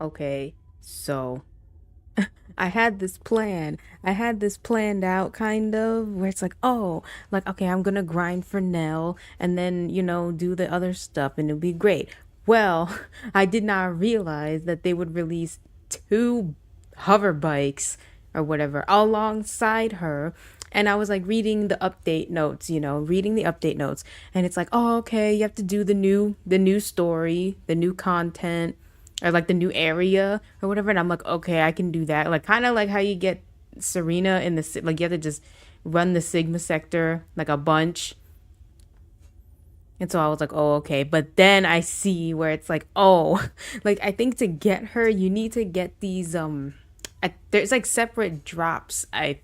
okay, so I had this plan. I had this planned out kind of where it's like, oh, like, okay, I'm gonna grind for Nell and then, do the other stuff and it'll be great. Well, I did not realize that they would release two hover bikes or whatever alongside her. And I was like reading the update notes, reading the update notes, and it's like, oh, okay, you have to do the new story, the new content, or like the new area or whatever. And I'm like, okay, I can do that. Like kind of like how you get Serena in the like you have to just run the Sigma sector like a bunch. And so I was like, oh, okay. But then I see where it's like, oh, like I think to get her, you need to get these there's like separate drops, I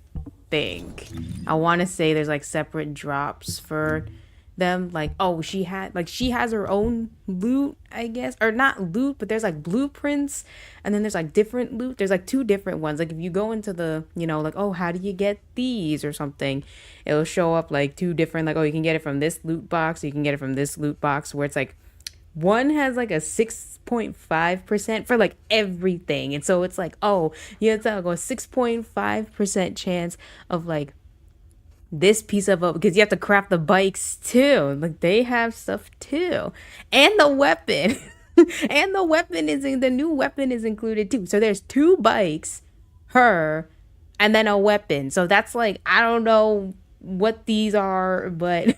think. I want to say there's like separate drops for them. Like, oh, she has her own loot, I guess, or not loot, but there's like blueprints, and then there's like different loot. There's like two different ones. Like if you go into the, like, oh, how do you get these or something, it'll show up like two different, like, oh, you can get it from this loot box, you can get it from this loot box, where it's like one has like a 6.5% for like everything. And so it's like, oh, you have to go a 6.5% chance of like this piece of because you have to craft the bikes too. Like they have stuff too. And the weapon. And the weapon is the new weapon is included too. So there's two bikes, her, and then a weapon. So that's like, I don't know what these are, but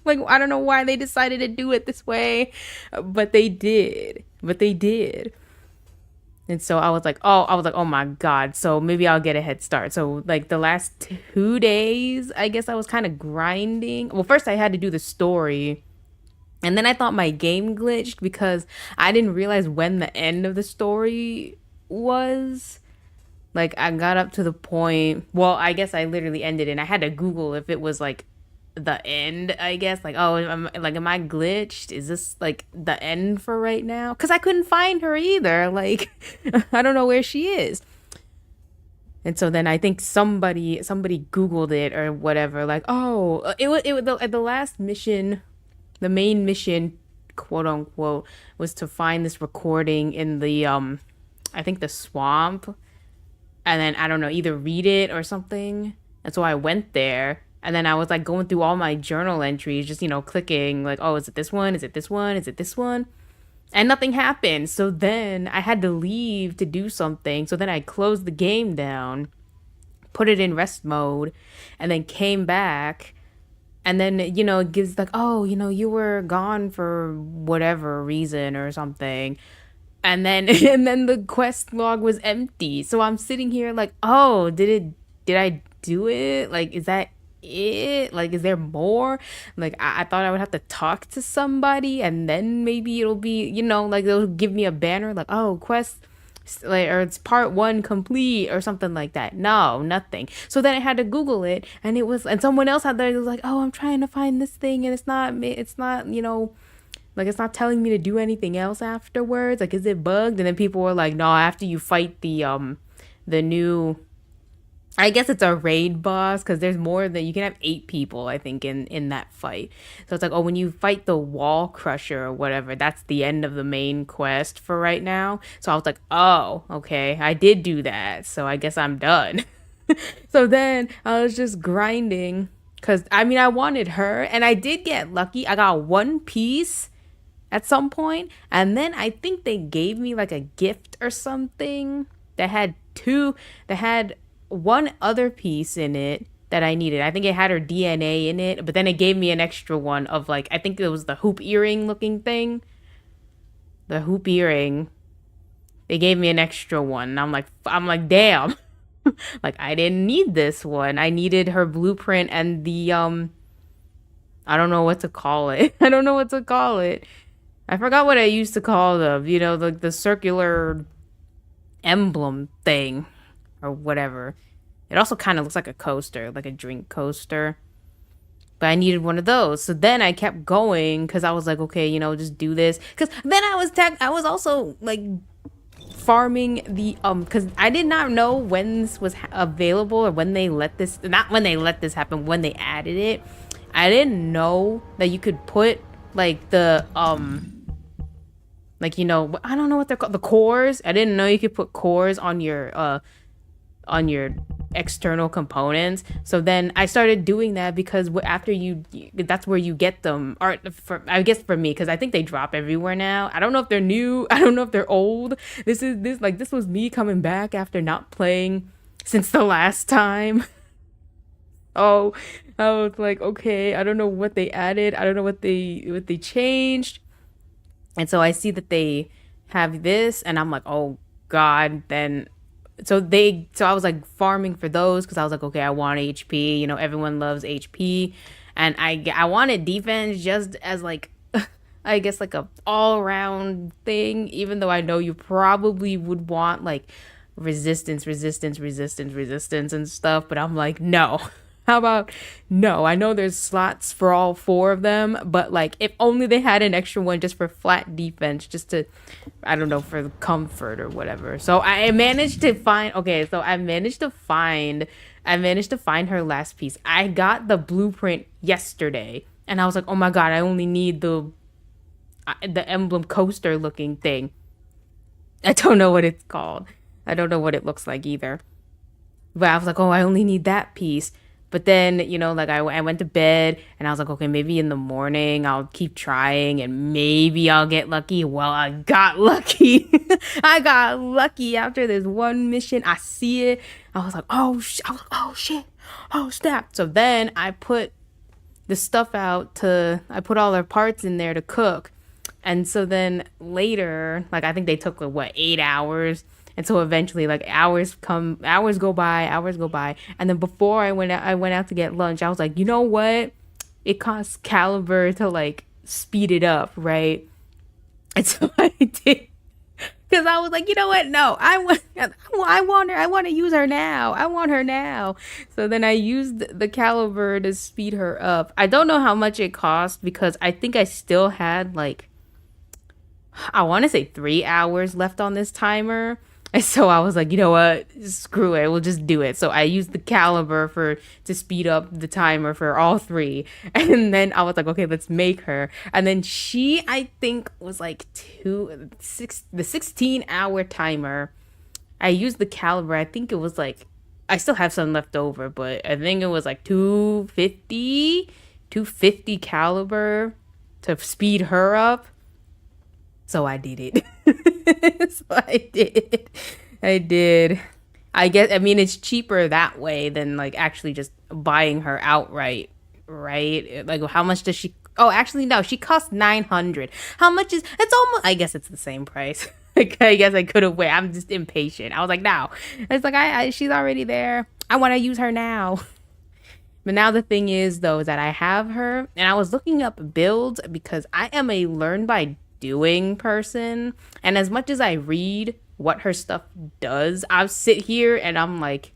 like I don't know why they decided to do it this way, but they did. But they did. And so oh my God. So maybe I'll get a head start. So like the last 2 days, I guess I was kind of grinding. Well, first I had to do the story. And then I thought my game glitched because I didn't realize when the end of the story was. Like I got up to the point, well, I guess I literally ended and I had to Google if it was like the end, I guess. Like, oh, am I glitched? Is this like the end for right now? Because I couldn't find her either. Like, I don't know where she is. And so then I think somebody Googled it or whatever. Like, oh, it was the last mission, the main mission, quote unquote, was to find this recording in the I think the swamp, and then I don't know, either read it or something. And so I went there, and then I was like going through all my journal entries, just, clicking like, oh, is it this one? Is it this one? Is it this one? And nothing happened. So then I had to leave to do something. So then I closed the game down, put it in rest mode, and then came back. And then, it gives like, oh, you were gone for whatever reason or something. And then and then the quest log was empty. So I'm sitting here like, oh, did I do it? Like, is that it? Like, is there more? Like, I thought I would have to talk to somebody and then maybe it'll be, like they'll give me a banner like, oh, quest, like, or it's part one complete or something like that. No, nothing. So then I had to Google it, and someone else out there was like, oh, I'm trying to find this thing and it's not, like it's not telling me to do anything else afterwards. Like, is it bugged? And then people were like, no, after you fight the new, I guess it's a raid boss, because there's more than, you can have 8 people, I think, in that fight. So it's like, oh, when you fight the wall crusher or whatever, that's the end of the main quest for right now. So I was like, oh, okay, I did do that, so I guess I'm done. So then I was just grinding, because I mean, I wanted her, and I did get lucky. I got one piece at some point, and then I think they gave me like a gift or something that had one other piece in it that I needed. I think it had her DNA in it, but then it gave me an extra one of like, I think it was the hoop earring looking thing. The hoop earring. They gave me an extra one. And I'm like, damn. Like, I didn't need this one. I needed her blueprint and the I don't know what to call it. I don't know what to call it. I forgot what I used to call them, the circular emblem thing or whatever. It also kind of looks like a coaster, like a drink coaster. But I needed one of those. So then I kept going because I was like, okay, just do this. Because then I was also like farming the because I did not know when this was available, or when they let this, not when they let this happen, when they added it. I didn't know that you could put like the Like, I don't know what they're called. The cores. I didn't know you could put cores on your external components. So then I started doing that because after that's where you get them. Or I guess for me, because I think they drop everywhere now. I don't know if they're new. I don't know if they're old. This was me coming back after not playing since the last time. Oh, I was like, okay, I don't know what they added. I don't know what they changed. And so I see that they have this, and I'm like, oh God. Then so I was like farming for those because I was like, okay, I want HP. Everyone loves HP, and I wanted defense just as like I guess like a all around thing. Even though I know you probably would want like resistance and stuff, but I'm like, no. How about no? I know there's slots for all four of them, but like if only they had an extra one just for flat defense, just to, I don't know, for comfort or whatever. So I managed to find, okay, so I managed to find her last piece. I got the blueprint yesterday, and I was like, oh my God, I only need the emblem coaster looking thing. I don't know what it's called. I don't know what it looks like either. But I was like, oh, I only need that piece. But then, like I went to bed and I was like, okay, maybe in the morning I'll keep trying and maybe I'll get lucky. Well, I got lucky. I got lucky after this one mission. I see it. I was like, I was like, oh shit. Oh snap. So then I put the stuff I put all their parts in there to cook. And so then later, like I think they took like what, 8 hours. And so eventually, like hours go by, and then before I went out to get lunch. I was like, you know what? It costs caliber to like speed it up, right? And so I did because I was like, you know what? No, I want her. I want to use her now. I want her now. So then I used the caliber to speed her up. I don't know how much it cost because I think I still had like I want to say 3 hours left on this timer. And so I was like, you know what? Screw it. We'll just do it. So I used the caliber to speed up the timer for all three. And then I was like, okay, let's make her. And then she, I think, was like the 16-hour timer. I used the caliber. I think it was like, I still have some left over, but I think it was like 250 caliber to speed her up. So I did it. So I did. I did. I guess, I mean, it's cheaper that way than like actually just buying her outright, right? Like, how much does she? Oh, actually, no, she costs 900. How much is? It's almost. I guess it's the same price. Like, I guess I could have waited. I'm just impatient. I was like, no. It's like she's already there. I want to use her now. But now the thing is, though, is that I have her, and I was looking up builds because I am a learn by doing person, and as much as I read what her stuff does, I'll sit here and I'm like,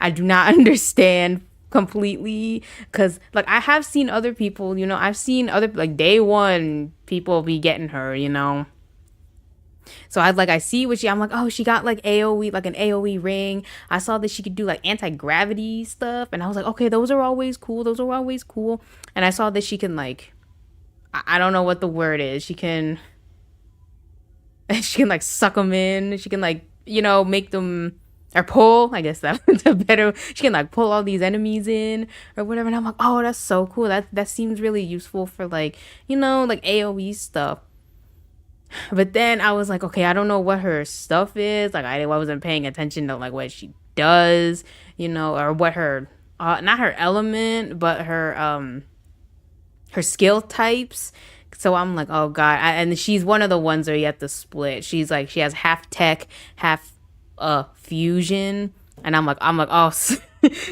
I do not understand completely, because like I have seen other people, I've seen other like day one people be getting her, so I see what I'm like, oh, she got like AoE, like an AoE ring. I saw that she could do like anti-gravity stuff, and I was like, okay, those are always cool. And I saw that she can like, I don't know what the word is. She can like suck them in. She can like, make them or pull. I guess that's a better. She can like pull all these enemies in or whatever. And I'm like, oh, that's so cool. That seems really useful for like, like AoE stuff. But then I was like, okay, I don't know what her stuff is. Like I wasn't paying attention to like what she does, or what her not her element, but her skill types. So I'm like, oh God. And she's one of the ones where you have to split. She's like, she has half tech, half fusion. And I'm like, oh,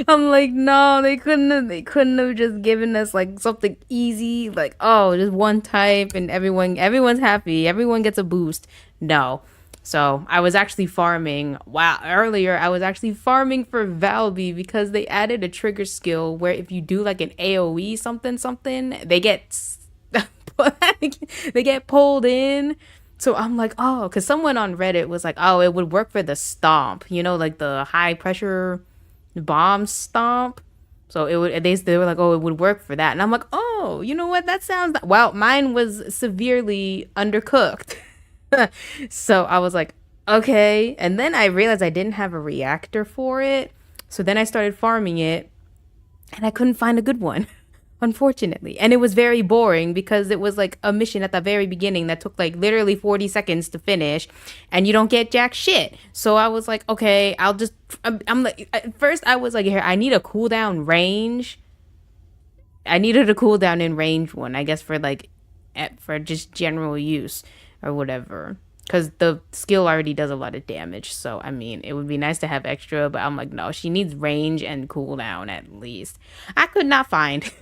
I'm like, no, they couldn't have just given us like something easy, like, oh, just one type and everyone's happy. Everyone gets a boost. No. So I was actually farming. Wow, earlier I was actually farming for Valby because they added a trigger skill where if you do like an AoE something, they get they get pulled in. So I'm like, oh, because someone on Reddit was like, oh, it would work for the stomp, like the high pressure bomb stomp. So they were like, oh, it would work for that. And I'm like, oh, you know what? That sounds, well, mine was severely undercooked. So I was like, okay. And then I realized I didn't have a reactor for it. So then I started farming it and I couldn't find a good one, unfortunately. And it was very boring because it was like a mission at the very beginning that took like literally 40 seconds to finish and you don't get jack shit. So I was like, okay, I'm like, at first I was like, here, I need a cooldown range. I needed a cooldown in range one, I guess, for like, for just general use or whatever. Because the skill already does a lot of damage. So, I mean, it would be nice to have extra, but I'm like, no, she needs range and cooldown at least. I could not find.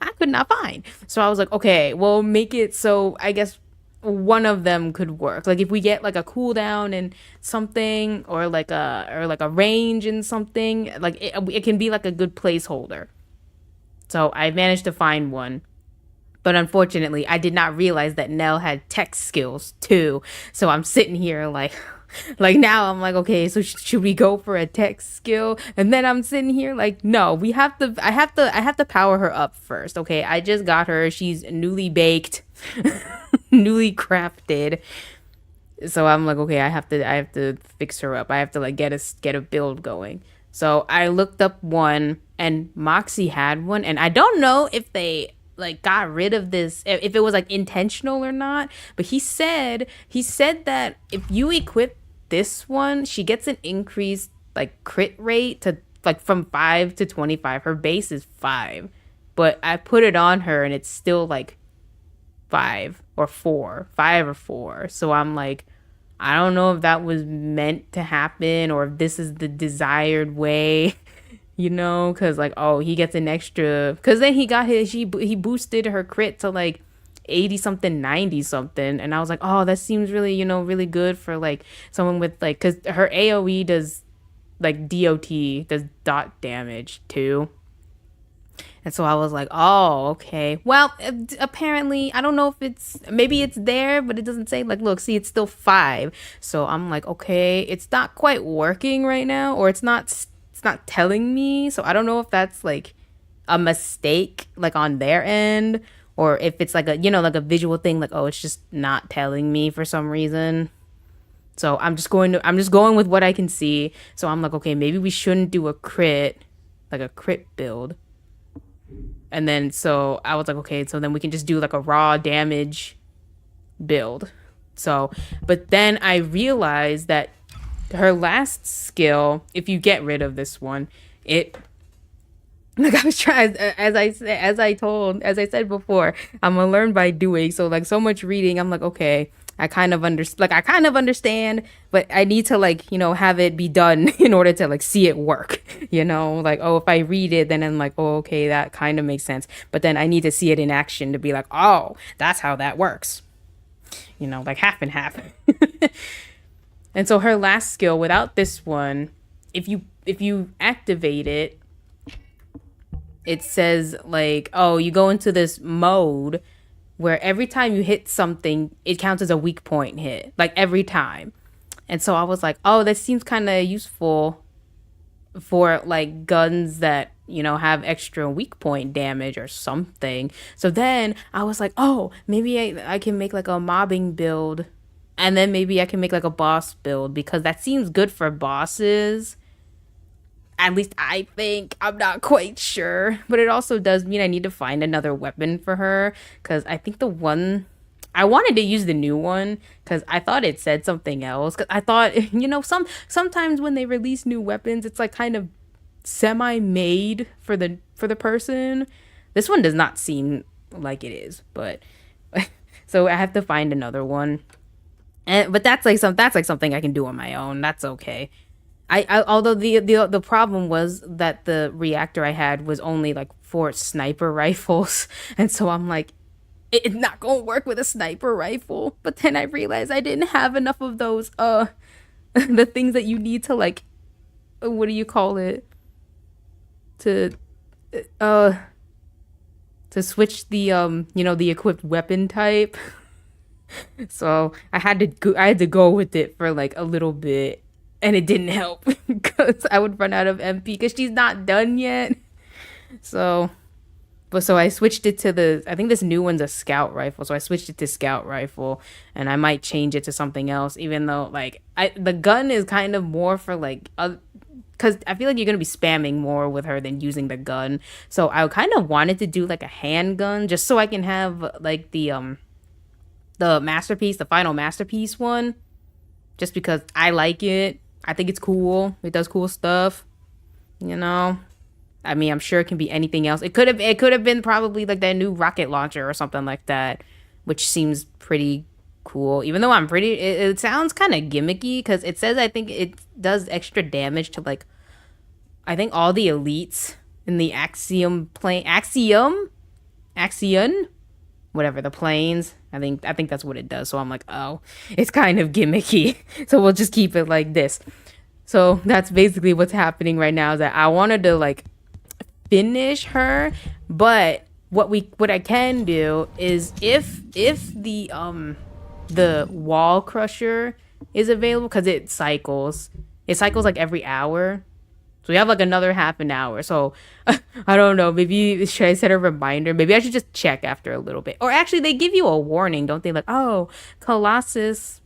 I could not find. So I was like, okay, well, make it so I guess one of them could work. Like if we get like a cooldown and something or like a range and something, like it can be like a good placeholder. So I managed to find one. But unfortunately, I did not realize that Nell had tech skills too. So I'm sitting here like, like now I'm like, okay, so should we go for a tech skill? And then I'm sitting here like, no, we have to. I have to power her up first. Okay, I just got her. She's newly baked, newly crafted. So I'm like, okay, I have to fix her up. I have to like get a build going. So I looked up one and Moxie had one and I don't know if they like got rid of this if it was like intentional or not, but he said that if you equip this one, she gets an increased like crit rate to like from 5 to 25. Her base is 5. But I put it on her and it's still like 5 or 4. So I'm like, I don't know if that was meant to happen or if this is the desired way, you know, because like, oh, he gets an extra, because then he got he boosted her crit to like 80 something, 90 something. And I was like, oh, that seems really, you know, really good for like someone with like, because her AoE does like does dot damage too. And so I was like, oh, okay. Well, apparently, I don't know if maybe it's there, but it doesn't say, like, look, see, it's still 5. So I'm like, okay, it's not quite working right now, or it's not telling me. So I don't know if that's like a mistake, like on their end, or if it's like a, you know, like a visual thing, like, oh, it's just not telling me for some reason. So I'm just going with what I can see. So I'm like, okay, maybe we shouldn't do a crit, like a crit build. And then so I was like, okay, so then we can just do like a raw damage build. So, but then I realized that her last skill, if you get rid of this one, it like I was trying as I said before, I'm gonna learn by doing. So like so much reading, I'm like, okay, I kind of understand, but I need to like, you know, have it be done in order to like see it work. You know, like, oh, if I read it, then I'm like, oh, okay, that kind of makes sense. But then I need to see it in action to be like, oh, that's how that works. You know, like half and half. And so her last skill without this one, if you activate it, it says like, oh, you go into this mode where every time you hit something, it counts as a weak point hit, like every time. And so I was like, oh, that seems kind of useful for like guns that, you know, have extra weak point damage or something. So then I was like, oh, maybe I can make like a mobbing build and then maybe I can make like a boss build because that seems good for bosses. At least I think. I'm not quite sure. But it also does mean I need to find another weapon for her. Because I think the one. I wanted to use the new one because I thought it said something else. Because I thought, you know, sometimes when they release new weapons, it's like kind of semi-made for the person. This one does not seem like it is, but so I have to find another one. But that's like something I can do on my own. That's okay. Although the problem was that the reactor I had was only like for sniper rifles, and so I'm like, it's not gonna work with a sniper rifle. But then I realized I didn't have enough of those the things that you need to like, what do you call it, to uh to switch the you know, the equipped weapon type. So I had to go with it for like a little bit, and it didn't help because I would run out of MP because she's not done yet. So But so I switched it to I think this new one's a scout rifle. So I switched it to scout rifle and I might change it to something else, even though like the gun is kind of more for like, because I feel like you're going to be spamming more with her than using the gun. So I kind of wanted to do like a handgun just so I can have like the masterpiece, the final masterpiece one, just because I like it. I think it's cool. It does cool stuff, you know. I mean, I'm sure it can be anything else. It could have been probably like that new rocket launcher or something like that, which seems pretty cool. Even though it sounds kind of gimmicky because it says I think it does extra damage to like I think all the elites in the Axion, whatever the planes. I think that's what it does. So I'm like, oh, it's kind of gimmicky. So we'll just keep it like this. So that's basically what's happening right now. Is that I wanted to like finish her, but what I can do is if the wall crusher is available because it cycles like every hour, so we have like another half an hour. So I don't know, maybe should I set a reminder? Maybe I should just check after a little bit. Or actually they give you a warning, don't they? Like, oh, Colossus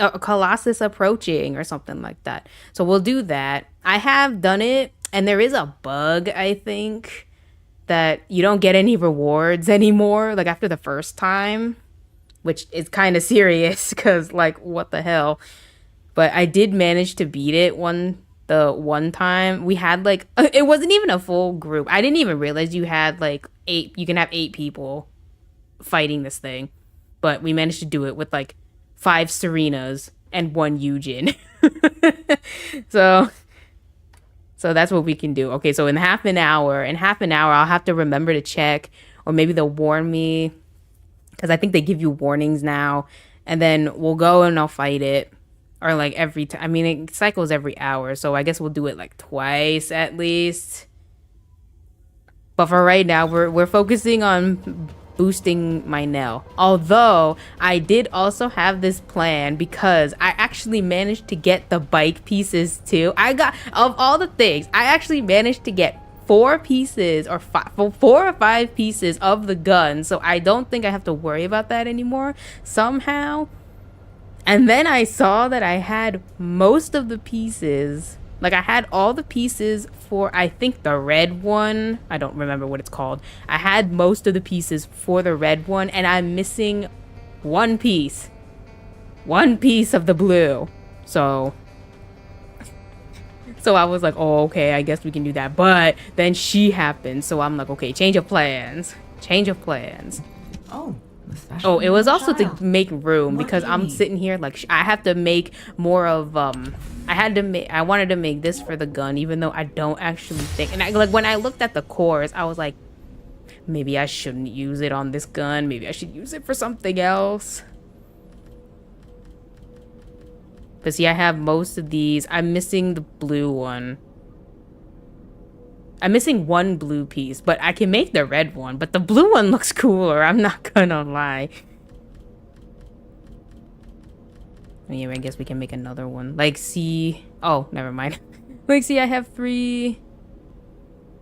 approaching or something like that. So we'll do that. I have done it, and there is a bug, I think, that you don't get any rewards anymore, like after the first time, which is kind of serious because, like, what the hell? But I did manage to beat it the one time. We had like it wasn't even a full group. I didn't even realize you had like eight. You can have 8 people fighting this thing, but we managed to do it with like 5 Serenas and 1 Eugen. so so that's what we can do. Okay, so in half an hour, I'll have to remember to check, or maybe they'll warn me, because I think they give you warnings now, and then we'll go and I'll fight it, or like every time. I mean, it cycles every hour, so I guess we'll do it like twice at least. But for right now, we're focusing on boosting my Nell. Although I did also have this plan because I actually managed to get the bike pieces too. I got, of all the things, I actually managed to get 4 pieces or 4 or 5 pieces of the gun. So I don't think I have to worry about that anymore somehow. And then I saw that I had most of the pieces. Like, I had all the pieces for, I think, the red one. I don't remember what it's called. I had most of the pieces for the red one, and I'm missing 1 piece. 1 piece of the blue. So I was like, oh, okay, I guess we can do that. But then she happened. So I'm like, okay, change of plans. Change of plans. Oh, it was also to make room because I'm sitting here like I have to make more of I wanted to make this for the gun, even though I don't actually think, and like when I looked at the cores, I was like, maybe I shouldn't use it on this gun. Maybe I should use it for something else. But see, I have most of these. I'm missing the blue one. I'm missing 1 blue piece, but I can make the red one. But the blue one looks cooler, I'm not gonna lie. Anyway, I guess we can make another one. Like, see... Oh, never mind. Like, see, I have 3...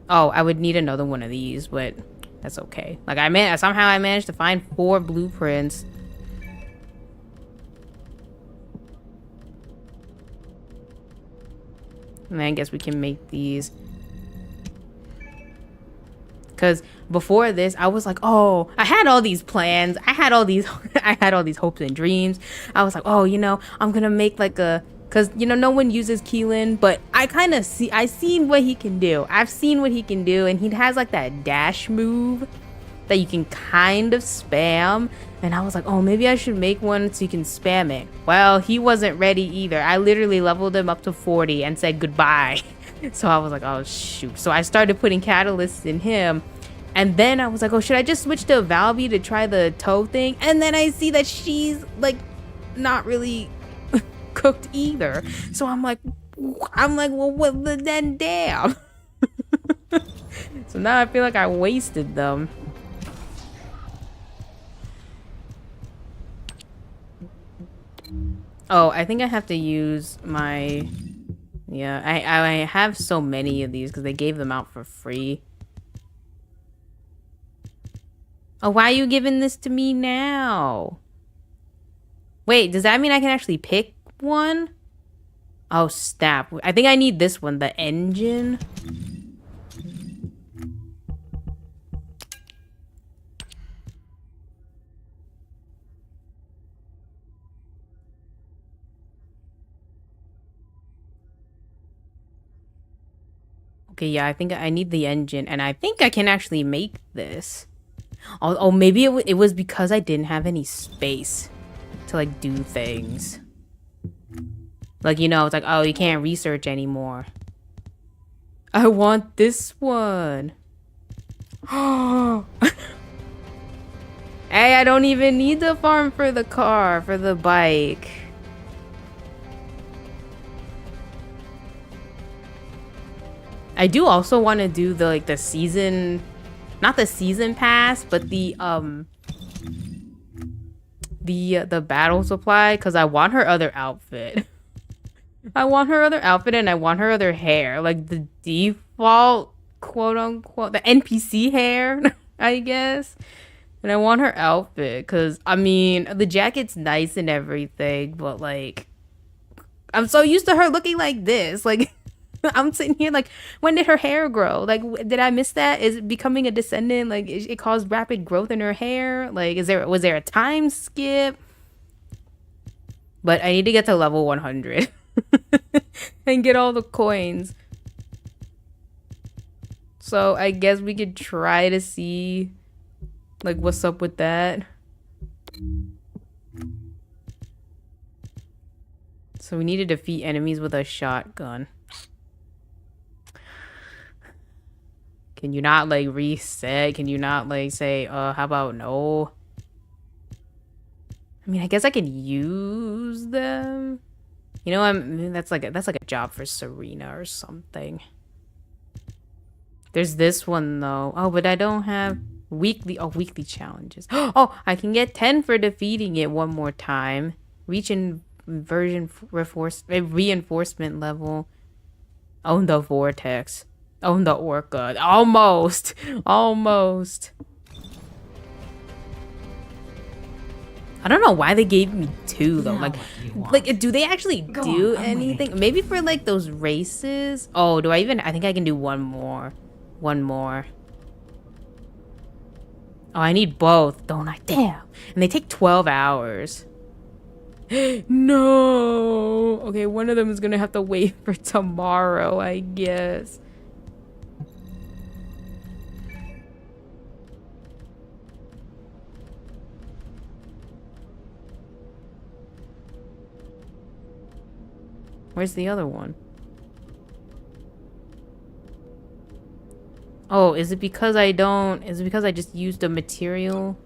Oh, I would need another one of these, but that's okay. Like, somehow I managed to find 4 blueprints. And I guess we can make these. Because before this, I was like, oh, I had all these plans. I had all these hopes and dreams. I was like, oh, I'm going to make like because, no one uses Keelan, but I seen what he can do. I've seen what he can do. And he has like that dash move that you can kind of spam. And I was like, oh, maybe I should make one so you can spam it. Well, he wasn't ready either. I literally leveled him up to 40 and said goodbye. So I was like, oh, shoot. So I started putting catalysts in him. And then I was like, oh, should I just switch to Valby to try the toe thing? And then I see that she's, like, not really cooked either. So I'm like, well, then damn. So now I feel like I wasted them. Oh, I think I have to use my... Yeah, I have so many of these because they gave them out for free. Oh, why are you giving this to me now? Wait, does that mean I can actually pick one? Oh, snap. I think I need this one, the engine. Okay, yeah, I think I need the engine, and I think I can actually make this. Oh, maybe it was because I didn't have any space to, like, do things. Like, you know, it's like, oh, you can't research anymore. I want this one. Hey, I don't even need the farm for the car, for the bike. I do also want to do the, like, the season, not the season pass, but the battle supply, because I want her other outfit. I want her other outfit and I want her other hair, like the default, quote unquote, the NPC hair, I guess. And I want her outfit, because, I mean, the jacket's nice and everything, but, like, I'm so used to her looking like this. Like, I'm sitting here like, when did her hair grow? Like, did I miss that? Is it becoming a descendant? Like, it caused rapid growth in her hair? Like, was there a time skip? But I need to get to level 100 and get all the coins. So I guess we could try to see, like, what's up with that. So we need to defeat enemies with a shotgun. Can you not, like, reset? Can you not, like, say, how about no? I mean, I guess I can use them. You know, that's like a job for Serena or something. There's this one though. Oh, but I don't have weekly challenges. Oh, I can get 10 for defeating it one more time. Reach reinforcement level. Own the vortex. Own the orca. Almost. Almost. I don't know why they gave me 2 though. Like, do they actually do anything? Maybe for, like, those races. Oh, I think I can do one more. One more. Oh, I need both, don't I? Damn. And they take 12 hours. No. Okay, one of them is gonna have to wait for tomorrow, I guess. Where's the other one? Oh, is it because I just used a material?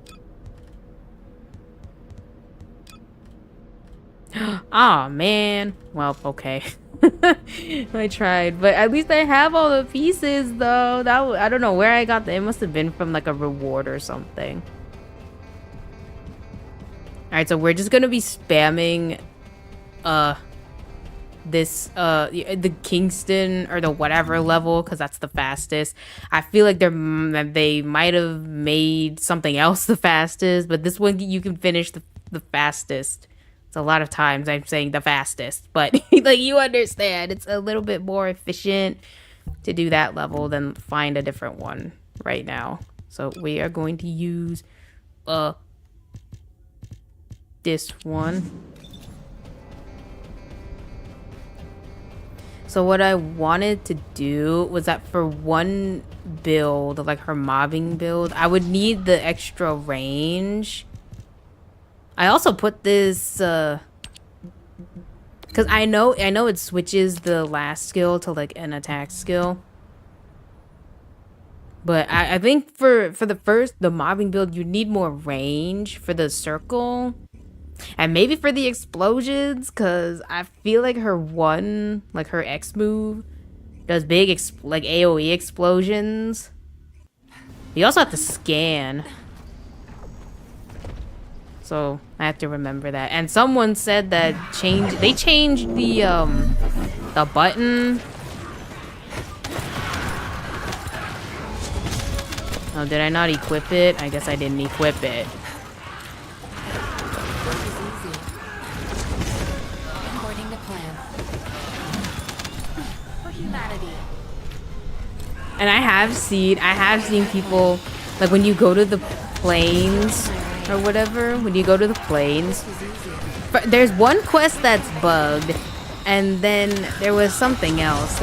Ah, man. Well, okay. I tried, but at least I have all the pieces, though. I don't know where I got them. It must have been from, like, a reward or something. Alright, so we're just gonna be spamming, the Kingston or the whatever level, because that's the fastest. I feel like they might have made something else the fastest, but this one you can finish the fastest. It's a lot of times I'm saying the fastest, but like, you understand, it's a little bit more efficient to do that level than find a different one right now. So we are going to use this one. So what I wanted to do was that for one build, like her mobbing build, I would need the extra range. I also put this, because I know it switches the last skill to, like, an attack skill. But I think for the mobbing build, you need more range for the circle. And maybe for the explosions, because I feel like her X move does big, like, AoE explosions. You also have to scan. So I have to remember that. And someone said that they changed the button. Oh, did I not equip it? I guess I didn't equip it. This is easy. According to plan. For humanity. And I have seen people, like when you go to the plains or whatever, when you go to the plains, This is easy. there's one quest that's bugged, and then there was something else.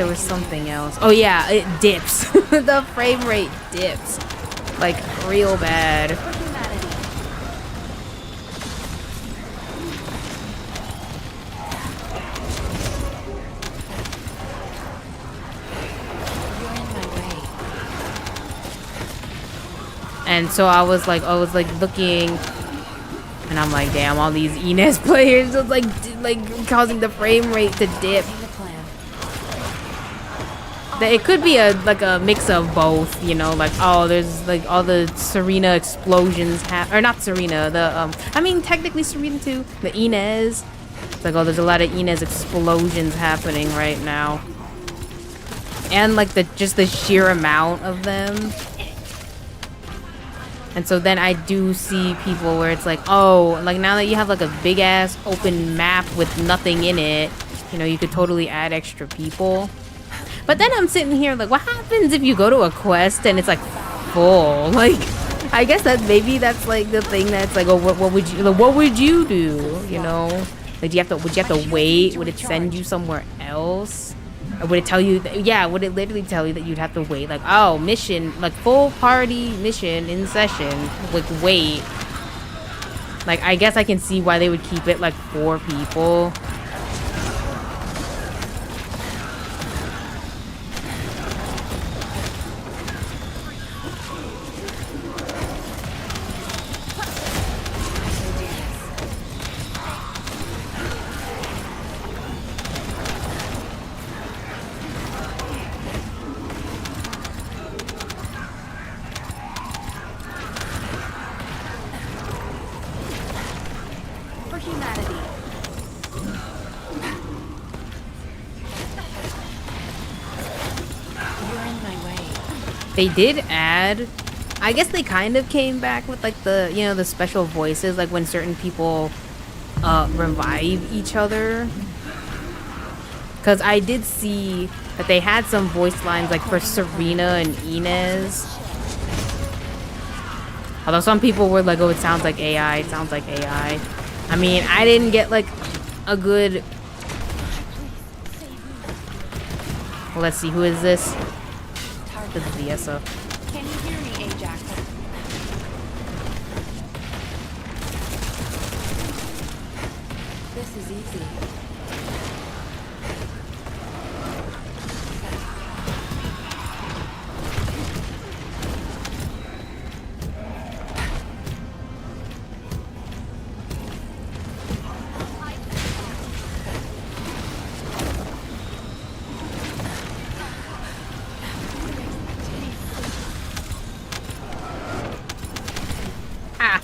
Oh yeah, it dips. The frame rate dips. Like real bad. For humanity. You're in my way. And so I was like looking, and I'm like, damn, all these Ines players was like causing the frame rate to dip. According to plan. It could be a mix of both, you know, like, oh, there's like all the Serena explosions or not Serena, I mean technically Serena too, the Ines. It's like, oh, there's a lot of Ines explosions happening right now. And like just the sheer amount of them. And so then I do see people where it's like, oh, like now that you have like a big ass open map with nothing in it, you know, you could totally add extra people. But then I'm sitting here like, what happens if you go to a quest and it's like full? Like, I guess that maybe that's like the thing that's like, oh, what would you do? You know, like, would you have to wait? Would it send you somewhere else? Or would it tell you? Yeah, would it literally tell you that you'd have to wait? Like, oh, mission, like full party mission in session. Like, wait. Like, I guess I can see why they would keep it like 4 people. For humanity. You're in my way. They did add, I guess they kind of came back with like the, you know, the special voices, like when certain people revive each other. Because I did see that they had some voice lines like for Serena and Ines. Although some people were like, oh, it sounds like AI, it sounds like AI. I mean, I didn't get like a good... Well, let's see, who is this? This is Viesa. Can you hear me, Ajax? This is easy.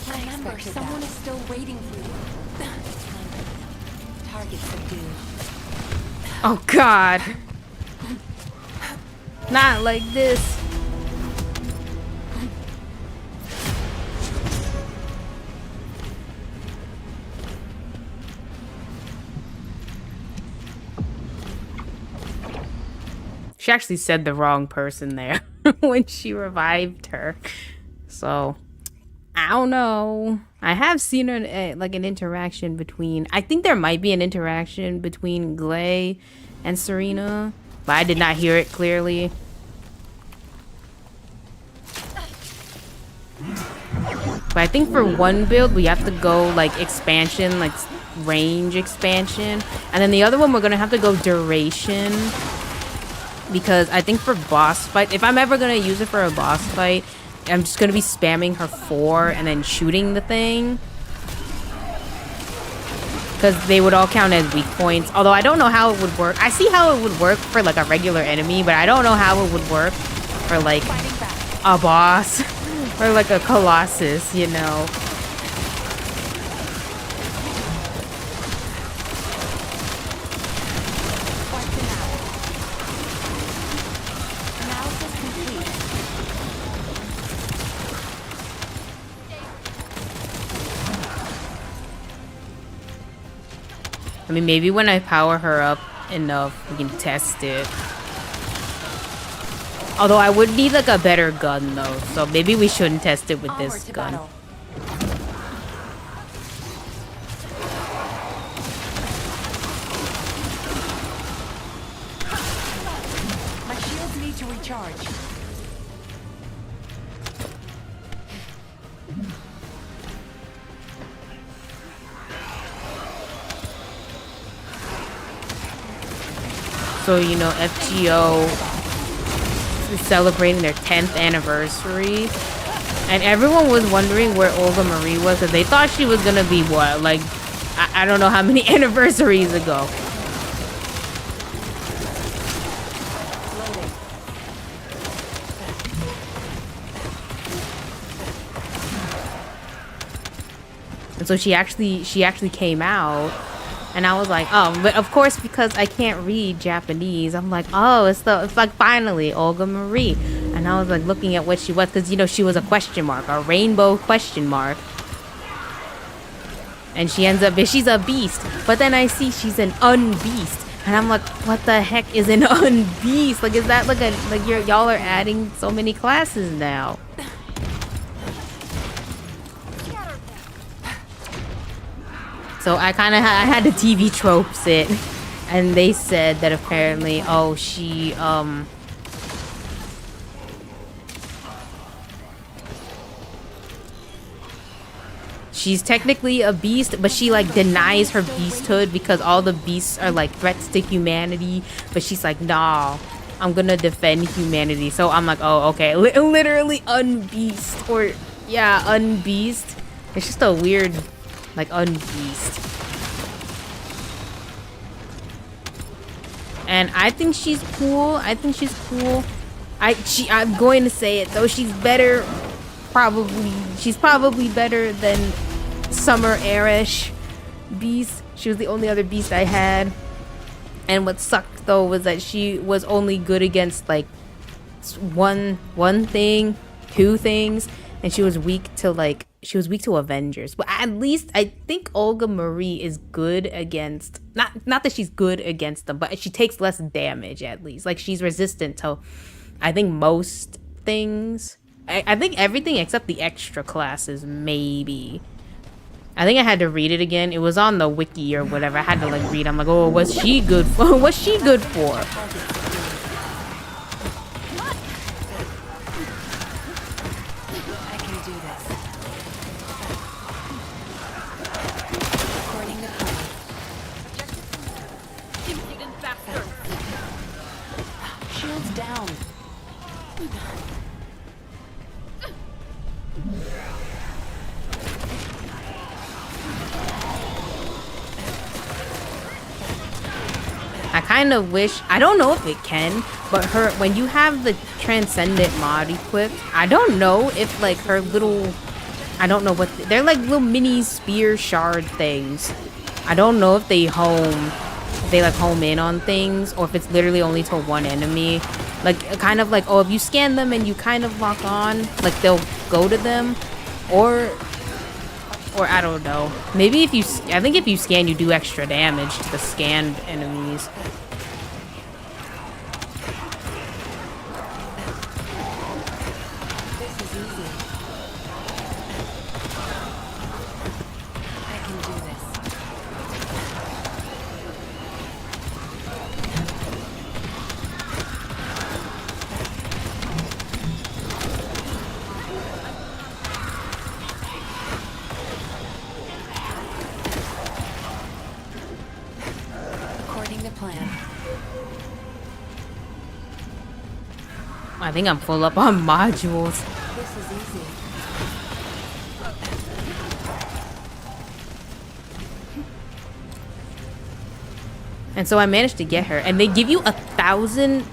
Remember, someone is still waiting for you. Target subdued. Oh, God. Not like this. She actually said the wrong person there when she revived her. So, I don't know. I have seen like an interaction between... I think there might be an interaction between Glay and Serena, but I did not hear it clearly. But I think for one build, we have to go like expansion, like range expansion. And then the other one, we're going to have to go duration. Because I think for boss fight, if I'm ever going to use it for a boss fight, I'm just going to be spamming her 4 and then shooting the thing. Because they would all count as weak points. Although I don't know how it would work. I see how it would work for like a regular enemy, but I don't know how it would work for like a boss. Or like a Colossus, you know. I mean, maybe when I power her up enough, we can test it. Although I would need like a better gun though, so maybe we shouldn't test it with Onward this to gun. battle. My shields need to recharge. So, you know, FGO is celebrating their 10th anniversary. And everyone was wondering where Olga Marie was, because they thought she was gonna be what? Like, I don't know how many anniversaries ago. And so she actually came out. And I was like, oh, but of course, because I can't read Japanese, I'm like, oh, it's like finally Olga Marie. And I was like looking at what she was, because, you know, she was a question mark, a rainbow question mark. And she ends up, she's a beast. But then I see she's an unbeast. And I'm like, what the heck is an unbeast? Like, is that like y'all are adding so many classes now? So I had to TV tropes it, and they said that apparently, oh, she's technically a beast, but she like denies her beasthood because all the beasts are like threats to humanity. But she's like, nah, I'm gonna defend humanity. So I'm like, oh, okay, literally unbeast, or yeah, unbeast. It's just a weird, like, unbeast. And I think she's cool. I'm going to say it though. She's better, she's probably better than Summer Airish Beast. She was the only other beast I had. And what sucked though was that she was only good against like one thing, two things, and she was weak to Avengers. But at least I think Olga Marie is good against, not that she's good against them, but she takes less damage at least. Like, she's resistant to, I think, most things. I think everything except the extra classes, maybe. I think I had to read it again. It was on the wiki or whatever. I had to like read. I'm like, oh, what's she good for? What's she good for? I kind of wish, I don't know if it can, but when you have the Transcendent mod equipped, I don't know if like her little, I don't know what, they're like little mini spear shard things. I don't know if they like home in on things, or if it's literally only to one enemy. Like, kind of like, oh, if you scan them and you kind of lock on, like they'll go to them, or I don't know. Maybe I think if you scan, you do extra damage to the scanned enemies. This is easy. I can do this. According to plan. I think I'm full up on modules. This is easy. And so I managed to get her, and they give you 1,000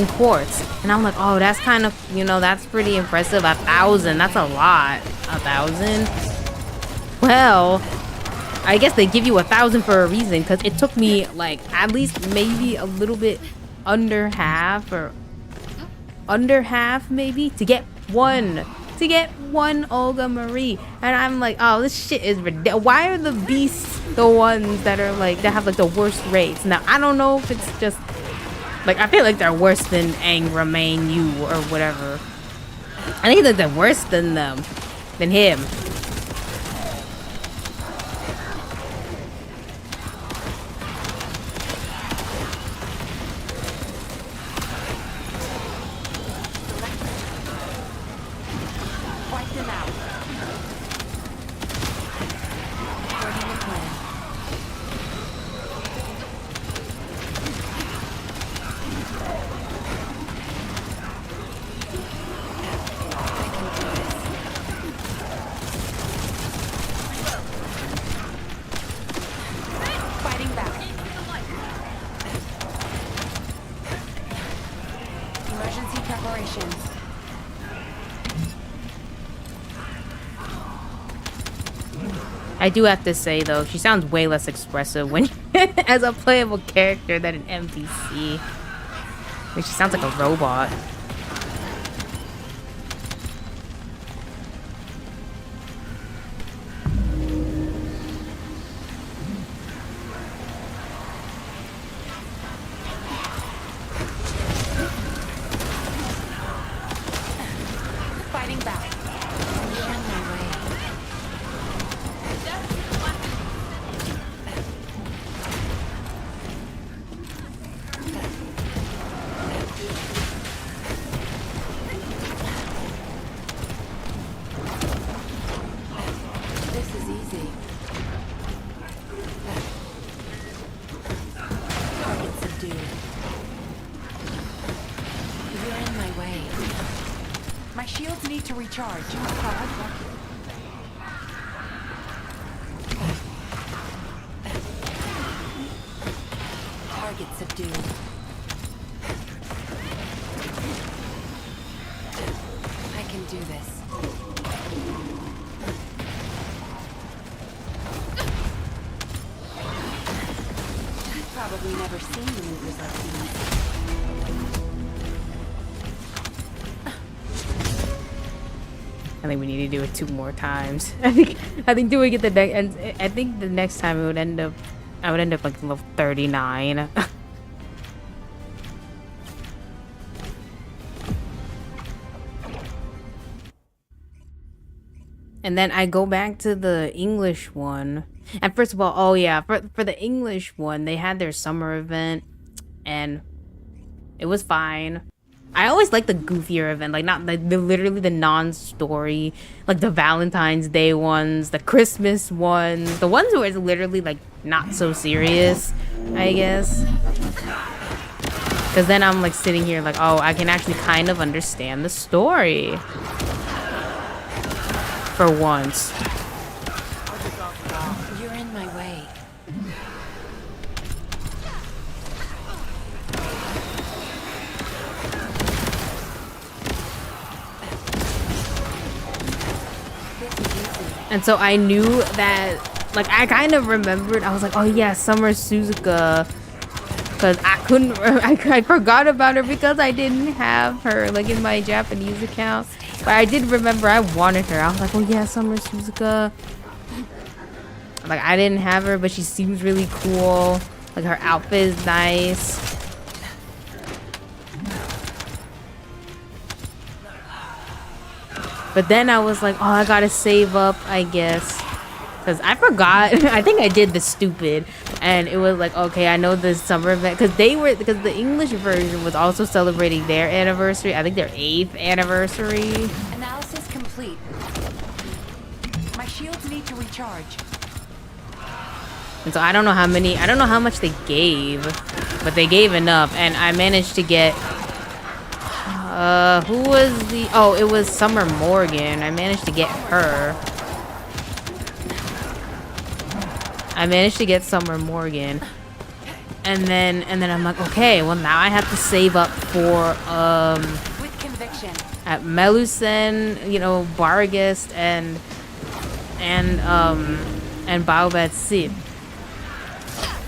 quartz. And I'm like, oh, that's kind of, you know, that's pretty impressive. 1,000, that's a lot. 1,000. Well, I guess they give you 1,000 for a reason, because it took me like at least maybe a little bit under half, or under half maybe, to get one to get one Olga Marie. And I'm like, oh, this shit is ridiculous. Why are the beasts the ones that are like, that have like the worst rates? Now, I don't know if it's just, like, I feel like they're worse than Aang, Remain, you, or whatever. I think that they're worse than them, than him. I do have to say though, she sounds way less expressive when as a playable character than an NPC. Like, she sounds like a robot. Fighting back. Recharge. Target subdued. I can do this. I've probably never seen maneuvers like these. I think we need to do it 2 more times. I think doing it the next, and I think the next time it would end up, I would end up like level 39. And then I go back to the English one. And first of all, oh yeah, for the English one, they had their summer event, and it was fine. I always like the goofier event, like not like literally the non-story, like the Valentine's Day ones, the Christmas ones, the ones where it's literally like not so serious, I guess. Because then I'm like sitting here like, oh, I can actually kind of understand the story. For once. You're in my way. And so I knew that, like, I kind of remembered, I was like, oh yeah, Summer Suzuka, because I couldn't, I forgot about her because I didn't have her, like, in my Japanese account. But I did remember I wanted her. I was like, oh yeah, Summer Suzuka. Like, I didn't have her, but she seems really cool. Like, her outfit is nice. But then I was like, oh, I gotta save up, I guess. Because I forgot. I think I did the stupid. And it was like, okay, I know the summer event. Because the English version was also celebrating their anniversary. I think their 8th anniversary. Analysis complete. My shields need to recharge. And so I don't know how much they gave. But they gave enough. And I managed to get... who was the... Oh, it was Summer Morgan. I managed to get her. I managed to get Summer Morgan. And then I'm like, okay, well now I have to save up for with conviction. At Melusen, you know, Bargist and Baobab Sid.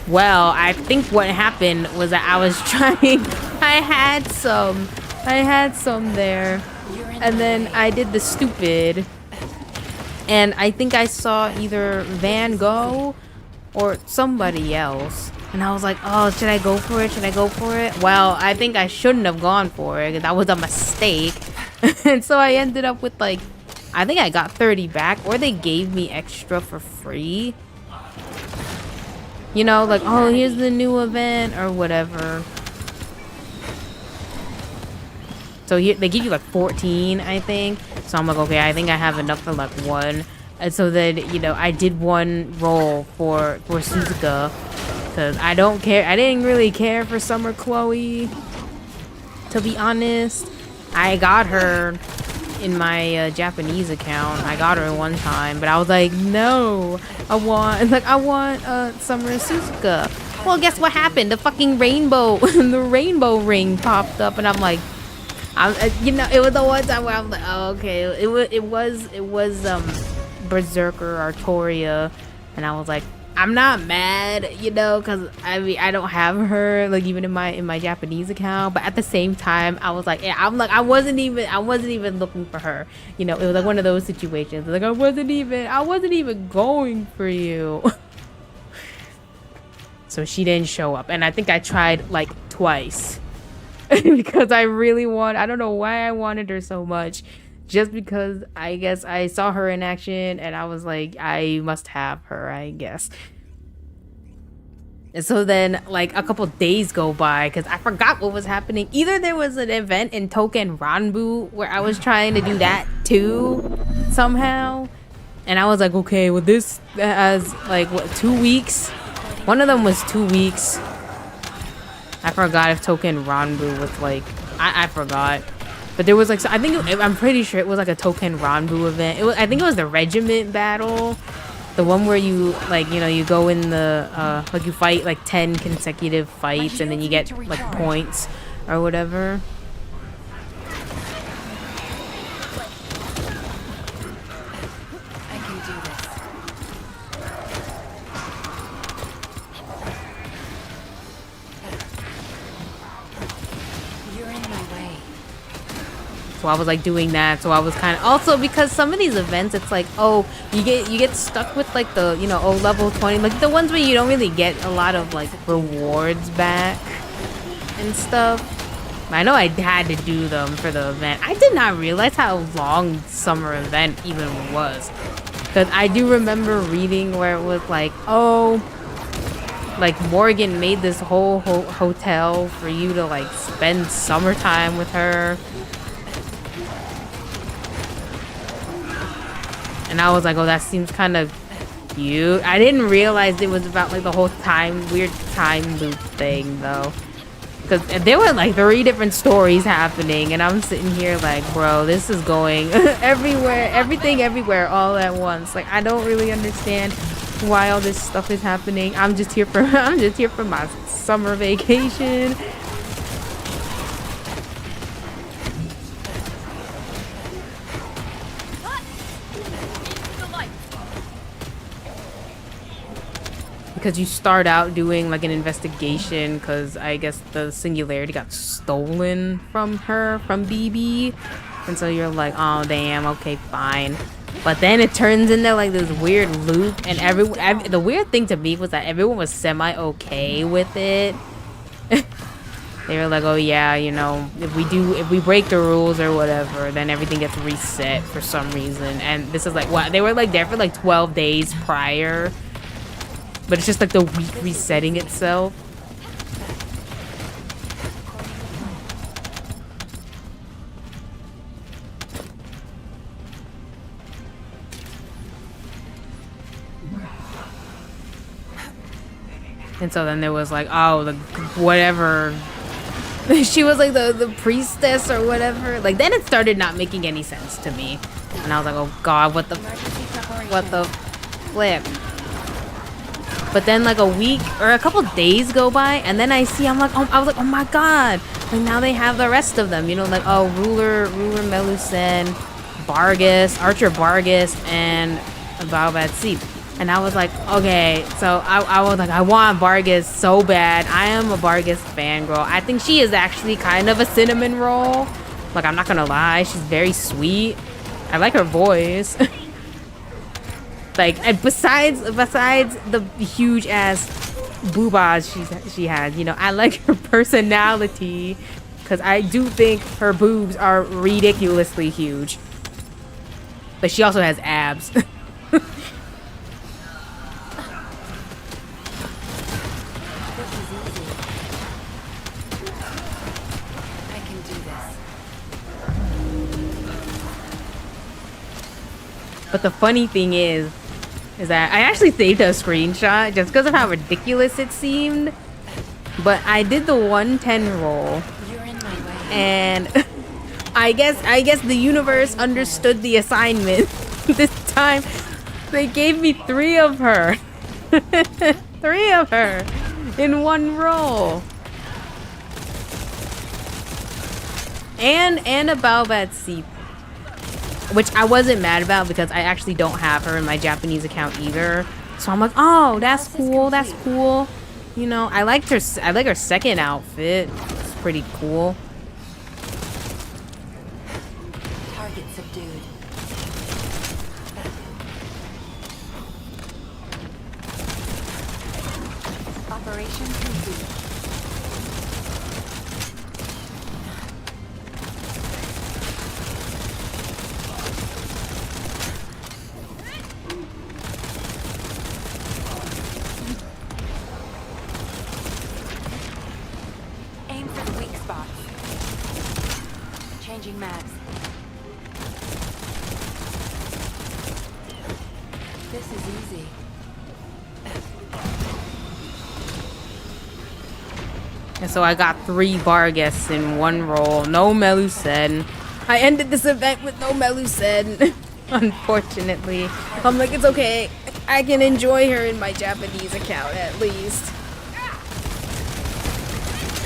Well, I think what happened was that I was trying I had some there. You're in And my then way. I did the stupid, and I think I saw either Van Gogh or somebody else. And I was like, oh, should I go for it? Should I go for it? Well, I think I shouldn't have gone for it. That was a mistake. And so I ended up with like, I think I got 30 back, or they gave me extra for free. You know, like, oh, here's the new event or whatever. So here they give you like 14, I think. So I'm like, okay, I think I have enough for like one. And so then, you know, I did one roll for Suzuka. Because I don't care. I didn't really care for Summer Chloe, to be honest. I got her in my Japanese account. I got her one time, but I was like, no, I want Summer Suzuka. Well, guess what happened? The fucking rainbow, the rainbow ring popped up, and I'm like, you know, it was the one time where I'm like, oh, okay, it was Berserker Artoria, and I was like, I'm not mad, you know, because I mean I don't have her like even in my Japanese account, but at the same time I was like, yeah, I'm like I wasn't even looking for her, you know. It was like one of those situations, like I wasn't even going for you. So she didn't show up, and I think I tried like twice. Because I don't know why I wanted her so much, just because I guess I saw her in action and I was like, I must have her, I guess. And so then like a couple days go by because I forgot what was happening. Either there was an event in Token Ranbu where I was trying to do that too somehow, and I was like, okay, well this has like what, 2 weeks. One of them was 2 weeks. I forgot if Token Ranbu was like, I forgot. But there was like, so I think, I'm pretty sure it was like a Token Ranbu event. I think it was the regiment battle. The one where you, like, you know, you go in the, like you fight like 10 consecutive fights and then you get like points or whatever. I can do this. You're in my way. So I was like doing that. So I was kind of also, because some of these events, it's like, oh, you get stuck with like the, you know, level 20, like the ones where you don't really get a lot of like rewards back and stuff. I know I had to do them for the event. I did not realize how long summer event even was, because I do remember reading where it was like, oh, like Morgan made this whole hotel for you to like spend summertime with her. And I was like, oh, that seems kind of cute. I didn't realize it was about like the whole weird time loop thing though. Because there were like 3 different stories happening, and I'm sitting here like, bro, this is going everywhere, everything everywhere all at once. Like, I don't really understand why all this stuff is happening. I'm just here for my summer vacation. Because you start out doing like an investigation, because I guess the singularity got stolen from her, from BB, and so you're like, oh damn, okay, fine. But then it turns into like this weird loop, and the weird thing to me was that everyone was semi okay with it. They were like, oh yeah, you know, if we break the rules or whatever, then everything gets reset for some reason. And this is like, what, they were like there for like 12 days prior. But it's just like the week resetting itself. And so then there was like, oh, the whatever. She was like the priestess or whatever. Like then it started not making any sense to me. And I was like, oh god, what the flip? But then like a week or a couple days go by, and then I was like, oh my god, like now they have the rest of them, you know, like, oh, ruler Melusen, Archer Vargas, and Baobab Seep. And I was like, okay, so I was like, I want Vargas so bad. I am a Vargas fangirl. I think she is actually kind of a cinnamon roll. Like, I'm not gonna lie, she's very sweet. I like her voice. Like, and besides the huge ass boobas she has, you know, I like her personality because I do think her boobs are ridiculously huge. But she also has abs. This is easy. I can do this. But the funny thing is that I actually saved a screenshot just because of how ridiculous it seemed. But I did the 110 roll, You're in my way. and I guess the universe understood the assignment. This time they gave me 3 of her. 3 of her in one roll. And a Balbat Seep, which I wasn't mad about because I actually don't have her in my Japanese account either. So I'm like, oh, that's cool. That's cool. You know, I like her second outfit. It's pretty cool. Target subdued. Operation complete. Aim for the weak spots. Changing mags. This is easy. And so I got 3 Vargas in one roll. No Melusen. I ended this event with no Melusen. Unfortunately. I'm like, it's okay. I can enjoy her in my Japanese account at least.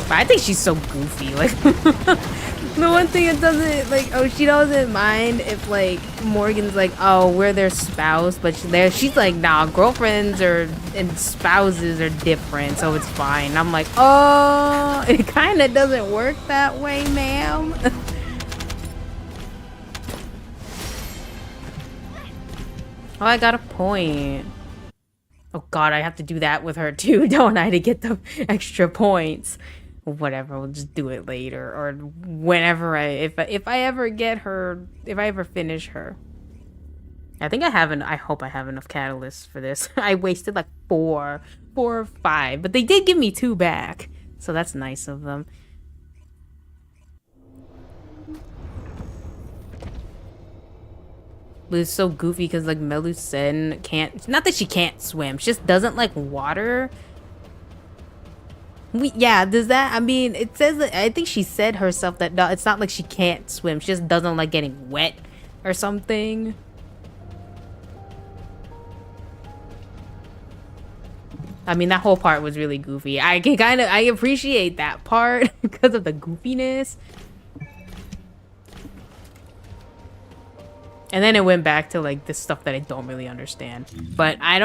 But I think she's so goofy. Like, the one thing it doesn't, like, oh, she doesn't mind if, like, Morgan's like, oh, we're their spouse. But she's like, nah, girlfriends and spouses are different. So it's fine. I'm like, oh, it kind of doesn't work that way, ma'am. Oh, I got a point. Oh god, I have to do that with her too, don't I, to get the extra points? Whatever, we'll just do it later or whenever if I ever get her, if I ever finish her. I hope I have enough catalysts for this. I wasted like 4 or 5, but they did give me 2 back. So that's nice of them. But it's so goofy because like Melusen can't, not that she can't swim, she just doesn't like water. Yeah, does that, I mean, it says that, I think she said herself that no, it's not like she can't swim, she just doesn't like getting wet or something. I mean, that whole part was really goofy. I appreciate that part because of the goofiness. And then it went back to like this stuff that I don't really understand. But I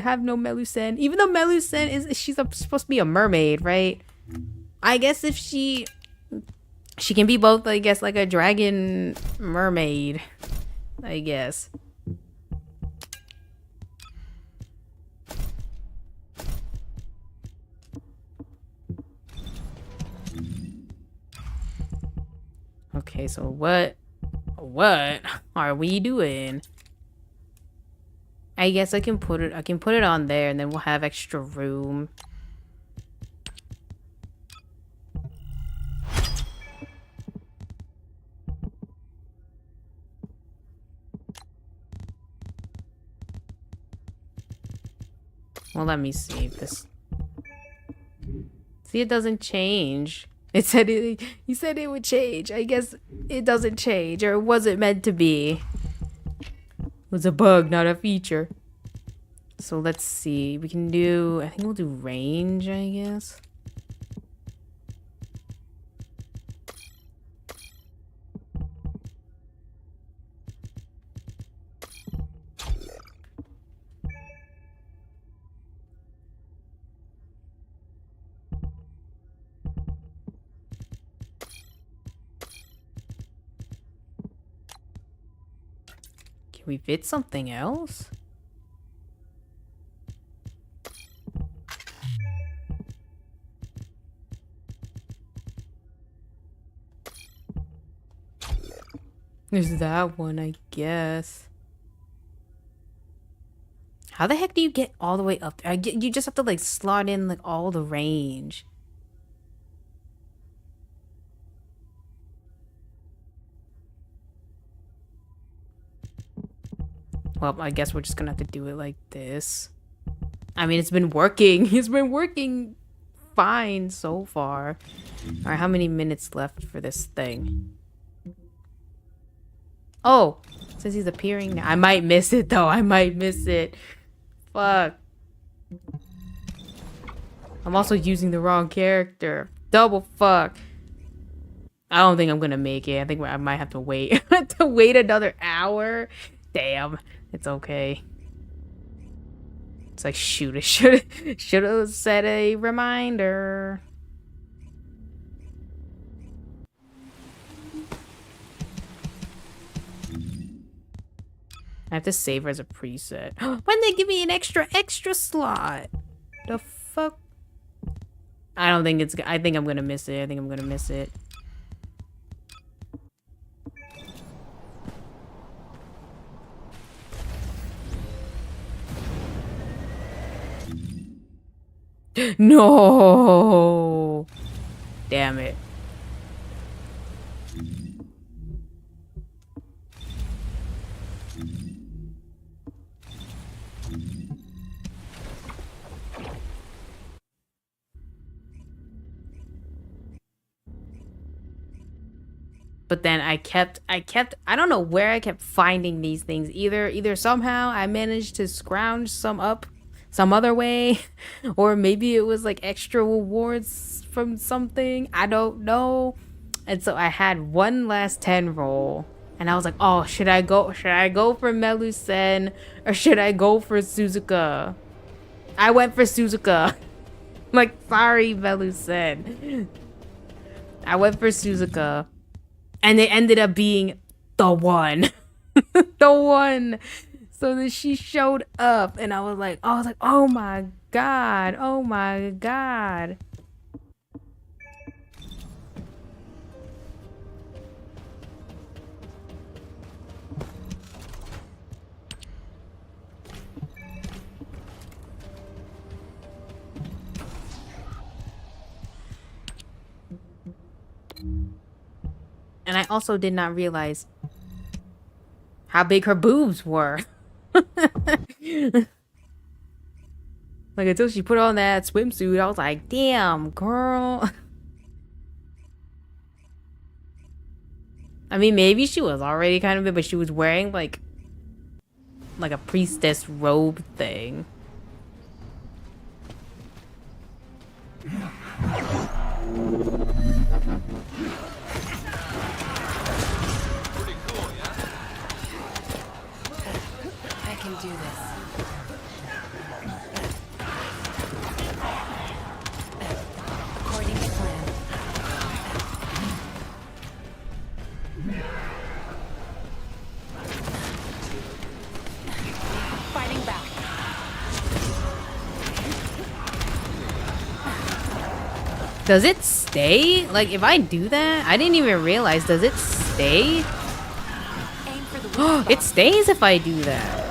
have no Melusen. Even though Melusen she's supposed to be a mermaid, right? I guess if she can be both, I guess, like a dragon mermaid, I guess. Okay, so what are we doing? I guess I can put it on there and then we'll have extra room. Well, let me see if this. See, it doesn't change. It said he said it would change. I guess it doesn't change, or was it meant to be? It was a bug, not a feature. So let's see. We can do, I think we'll do range, I guess. Can we fit something else? There's that one, I guess. How the heck do you get all the way up there? You just have to like slot in like all the range. Well, I guess we're just gonna have to do it like this. I mean, it's been working. It's been working fine so far. All right, how many minutes left for this thing? Oh, it says he's appearing now. I might miss it though. I might miss it. Fuck. I'm also using the wrong character. Double fuck. I don't think I'm gonna make it. I think I might have to wait. To wait another hour. Damn. It's okay. It's like, shoot, it should have set a reminder. I have to save her as a preset. When they give me an extra slot? The fuck? I don't think it's... I think I'm gonna miss it. I think I'm gonna miss it. No! Damn it. But then I don't know where I kept finding these things. Either somehow I managed to scrounge some up some other way, or maybe it was like extra rewards from something. I don't know. And so I had one last 10 roll, and I was like, oh, should I go for Melusen or should I go for Suzuka? I went for Suzuka. Like, sorry, Melusen. I went for Suzuka. And it ended up being the one. The one. So then she showed up and I was like, oh my god. Oh my god. And I also did not realize how big her boobs were. Like, until she put on that swimsuit, I was like, damn, girl. I mean, maybe she was already kind of big, but she was wearing like a priestess robe thing. I can do this. According to plan. Fighting back. Does it stay? Like, if I do that, I didn't even realize. Does it stay? Aim for the It stays if I do that.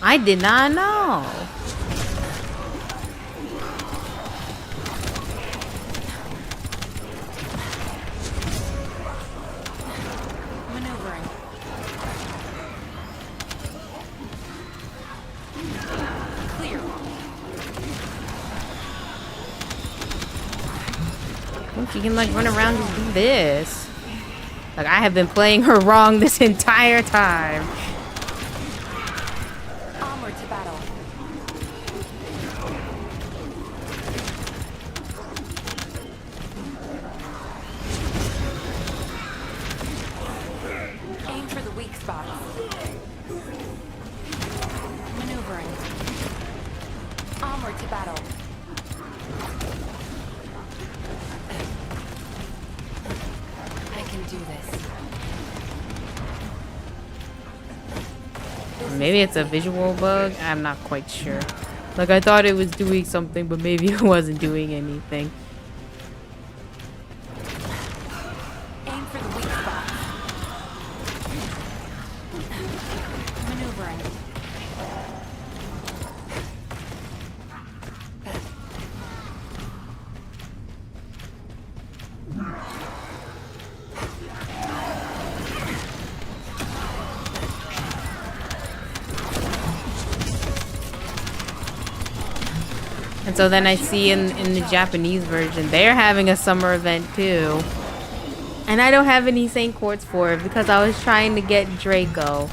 I did not know. maneuvering. Clear. Look, you can like run around and do this. Like, I have been playing her wrong this entire time. Onward to battle. Aim for the weak spots. Maneuvering. Onward to battle. I can do this. Maybe it's a visual bug. I'm not quite sure. Like, I thought it was doing something, but maybe it wasn't doing anything. Aim for the weak spot. Maneuvering. And so then I see in the Japanese version, they're having a summer event too. And I don't have any Saint Quartz for it because I was trying to get Draco.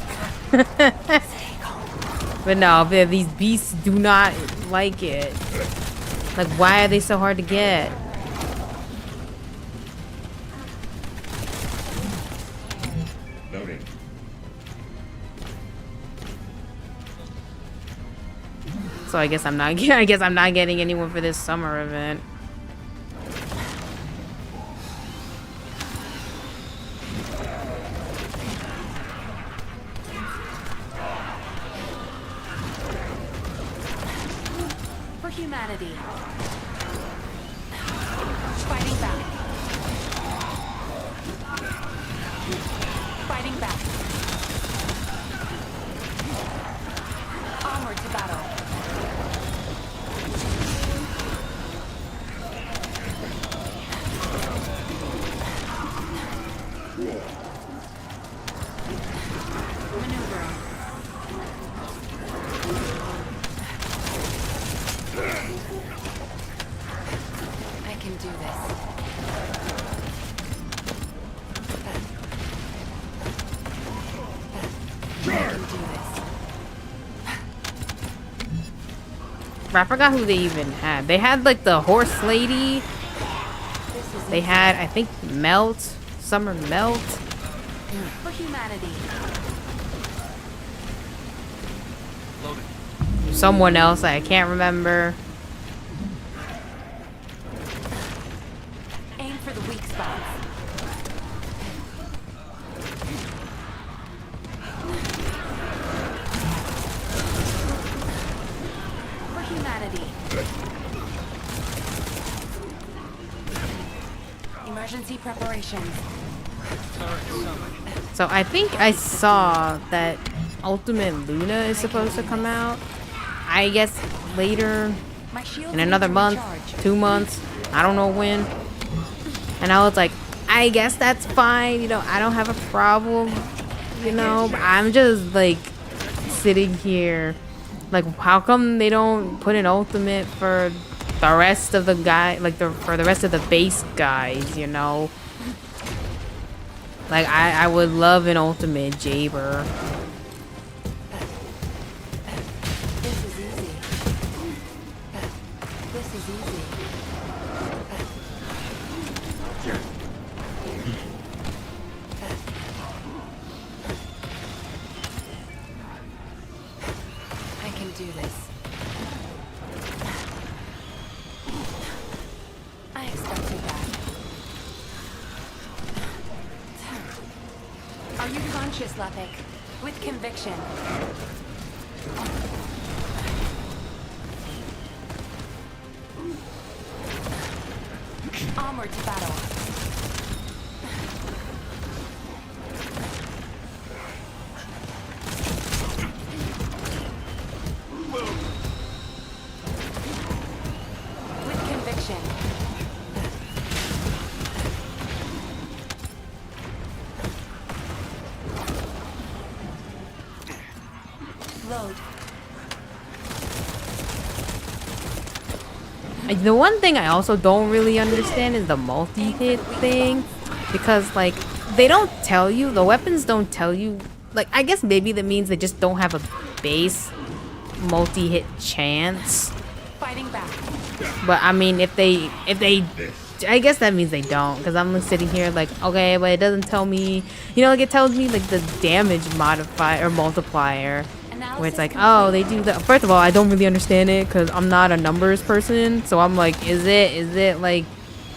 But no, these beasts do not like it. Like, why are they so hard to get? Loading. So I guess I'm not getting anyone for this summer event. For humanity. Fighting back. Fighting back. Onward to battle. Maneuvering. I can do this. I can do this. I forgot who they even had. They had like the horse lady. This is They had, I think, Melt. Summer Melt. for humanity. Someone else I can't remember. Aim for the weak spots. For humanity. Emergency preparations. So I think I saw that Ultimate Luna is supposed to come out. I guess later My shield in another month, 2 months, I don't know when. And I was like, I guess that's fine, you know, I don't have a problem, you know, but I'm just like sitting here like, how come they don't put an ultimate for the rest of the guy, like for the rest of the base guys, you know? Like, I would love an ultimate Jaber. This is easy. This is easy. I can do this. I expected that. Are you conscious, Lepik? With conviction. Onward to battle. With conviction. Load. The one thing I also don't really understand is the multi-hit thing, because like they don't tell you, the weapons don't tell you, like I guess maybe that means they just don't have a base multi-hit chance. Fighting back. But I mean, if they I guess that means they don't, because I'm like sitting here like, okay, but it doesn't tell me, you know, like it tells me like the damage modifier or multiplier, where it's like, oh, they do that. First of all, I don't really understand it because I'm not a numbers person, so I'm like, is it like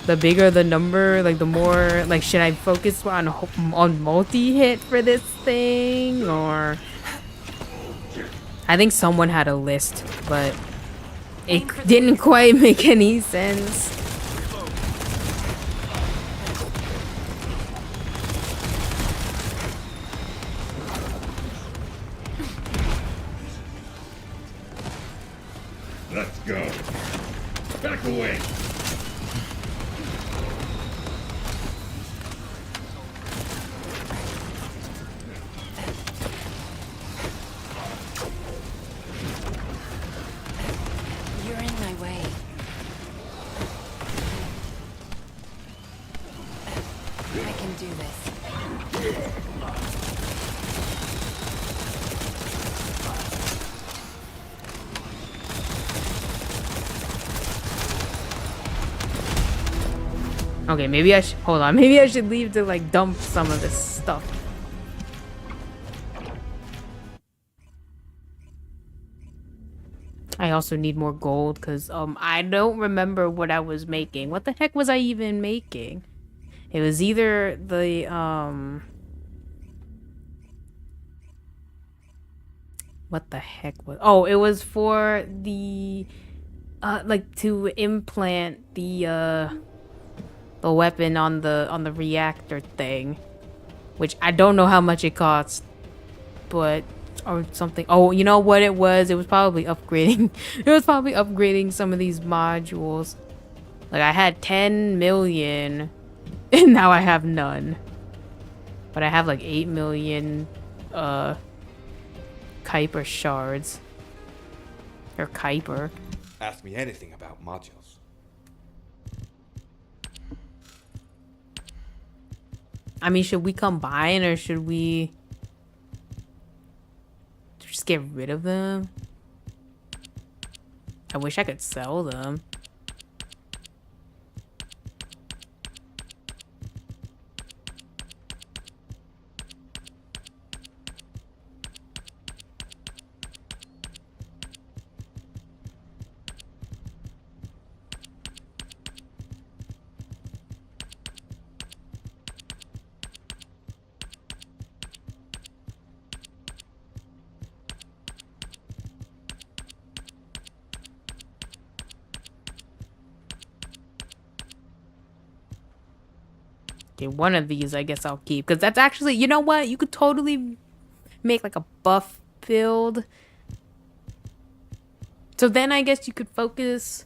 the bigger the number, like the more, like should I focus on multi-hit for this thing, or I think someone had a list, but it didn't quite make any sense. Let's go. Back away. You're in my way. I can do this. Okay, maybe I should hold on. Maybe I should leave to like dump some of this stuff. I also need more gold because I don't remember what I was making. What the heck was I even making? It was either the what the heck was, oh, it was for the like to implant the weapon on the reactor thing, which I don't know how much it cost, but or something. Oh, you know what it was? It was probably upgrading. It was probably upgrading some of these modules. Like I had 10 million and now I have none. But I have like 8 million Kuiper shards. Or Kuiper. Ask me anything about modules. I mean, should we combine or should we just get rid of them? I wish I could sell them. Okay, one of these I guess I'll keep. Because that's actually, you know what? You could totally make like a buff build. So then I guess you could focus.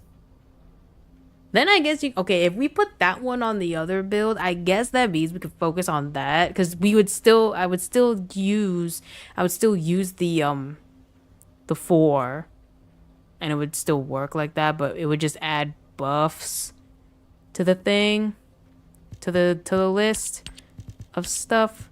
Then I guess you, okay, if we put that one on the other build, I guess that means we could focus on that. Because we would still, I would still use the 4. And it would still work like that, but it would just add buffs to the thing. To the list of stuff.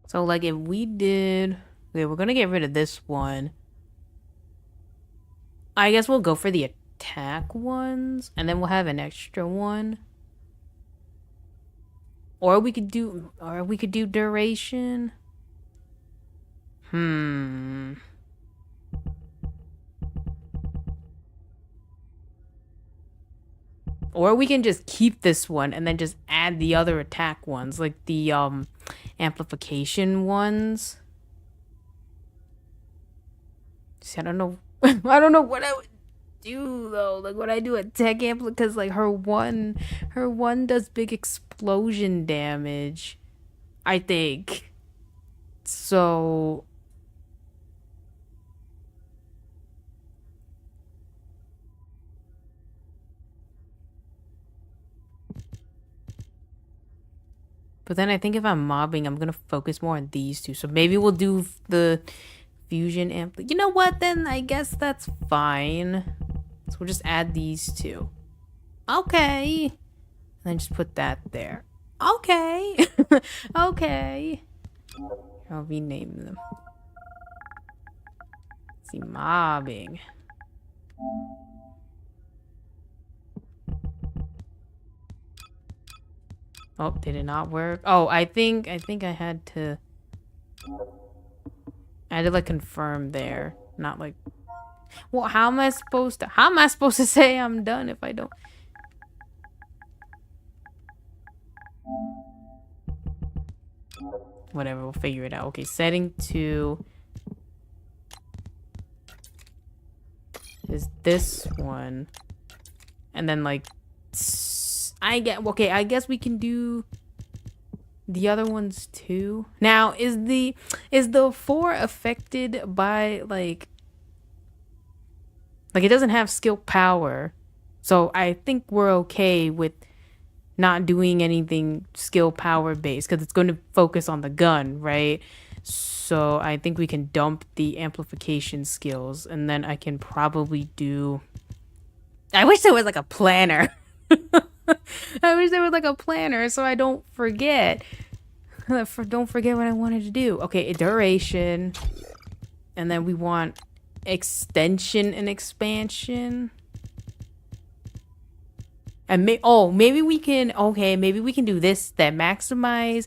So like if we did, okay, we're gonna get rid of this one. I guess we'll go for the attack ones and then we'll have an extra one. Or we could do duration. Or we can just keep this one and then just add the other attack ones, like the amplification ones. See, I don't know. I don't know what I would do though. Like what I do at tech ampli, because like her one does big explosion damage, I think. So But then I think if I'm mobbing, I'm gonna focus more on these two. So maybe we'll do the fusion amp. You know what? Then I guess that's fine. So we'll just add these two. Okay. And then just put that there. Okay. Okay. I'll rename them. Let's see, mobbing. Oh, did it not work? Oh, I think I had to like confirm there. Not like, well, how am I supposed to say I'm done if I don't? Whatever, we'll figure it out. Okay, setting 2 is this one. And then like I guess we can do the other ones too. Now, is the 4 affected by like it doesn't have skill power. So I think we're okay with not doing anything skill power based because it's going to focus on the gun, right? So I think we can dump the amplification skills, and then I can probably do, I wish there was like a planner. I wish there was like a planner so I don't forget. Don't forget what I wanted to do. Okay, duration. And then we want extension and expansion. And maybe we can do this then. Maximize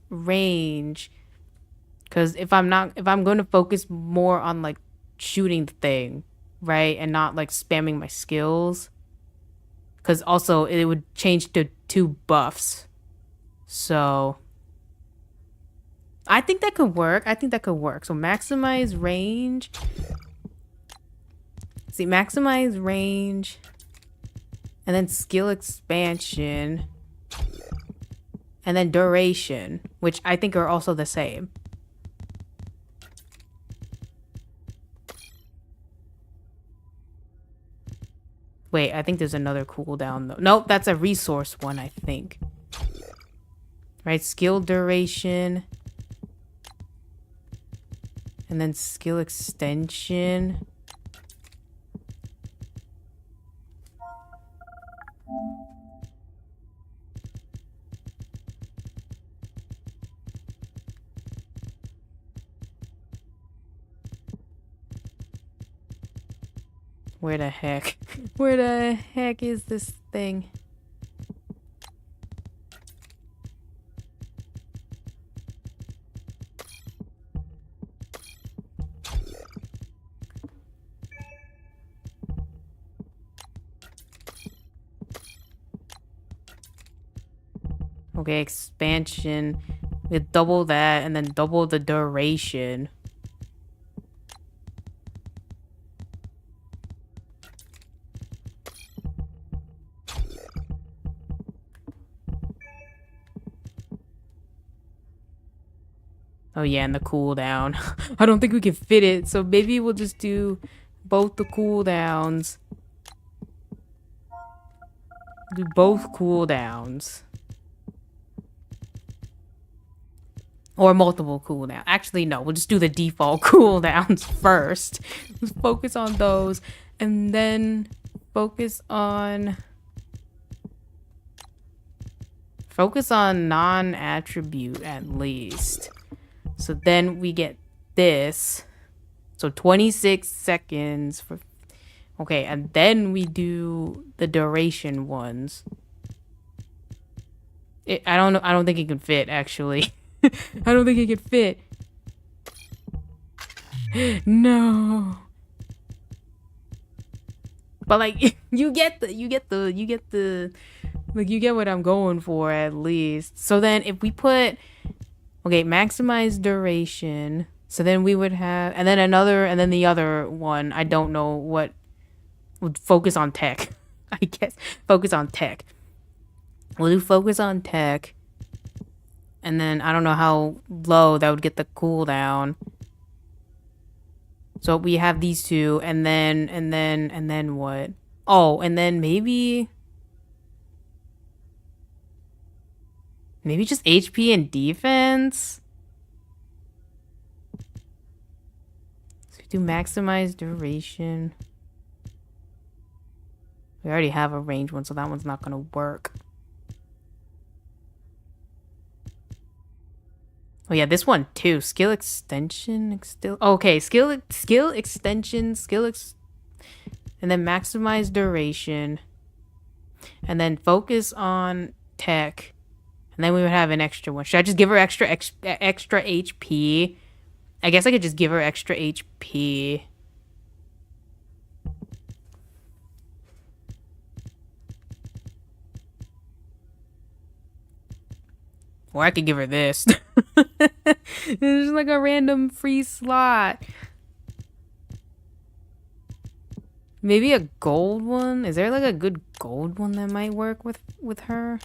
range. Cause if I'm going to focus more on like shooting the thing, right? And not like spamming my skills. Cause also it would change to 2 buffs. So I think that could work. So maximize range. See, maximize range. And then skill expansion. And then duration, which I think are also the same. Wait, I think there's another cooldown though. Nope, that's a resource one, I think. Right, skill duration. And then skill extension. Where the heck? Where the heck is this thing? Okay, expansion. We double that and then double the duration. Oh yeah, and the cooldown. I don't think we can fit it, so maybe we'll just do both the cooldowns. Do both cooldowns. Or multiple cooldowns. Actually, no, we'll just do the default cooldowns first. Let's focus on those, and then focus on non-attribute at least. So then we get this. So 26 seconds for... Okay, and then we do the duration ones. I don't know. I don't think it can fit, actually. I don't think it can fit. No. But like, you get what I'm going for at least. So then if we put... Okay, maximize duration. So then we would have, and then the other one, I don't know what would focus on tech. I guess focus on tech. We'll do focus on tech. And then I don't know how low that would get the cooldown. So we have these two, and then what? Oh, and then maybe Maybe just HP and defense? So we do maximize duration. We already have a range one, so that one's not gonna work. Oh yeah, this one too. Skill extension, okay, skill extension, and then maximize duration, and then focus on tech, and then we would have an extra one. Should I just give her extra HP? I guess I could just give her extra HP. Or I could give her this. It's just like a random free slot. Maybe a gold one? Is there like a good gold one that might work with her?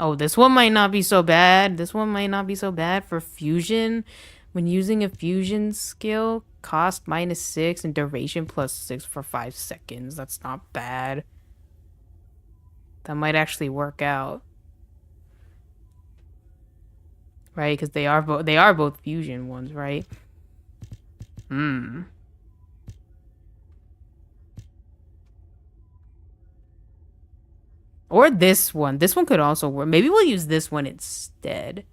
Oh, this one might not be so bad. This one might not be so bad for fusion. When using a fusion skill, cost -6 and duration +6 for 5 seconds. That's not bad. That might actually work out. Right? Because they are both fusion ones, right? Or this one. This one could also work. Maybe we'll use this one instead.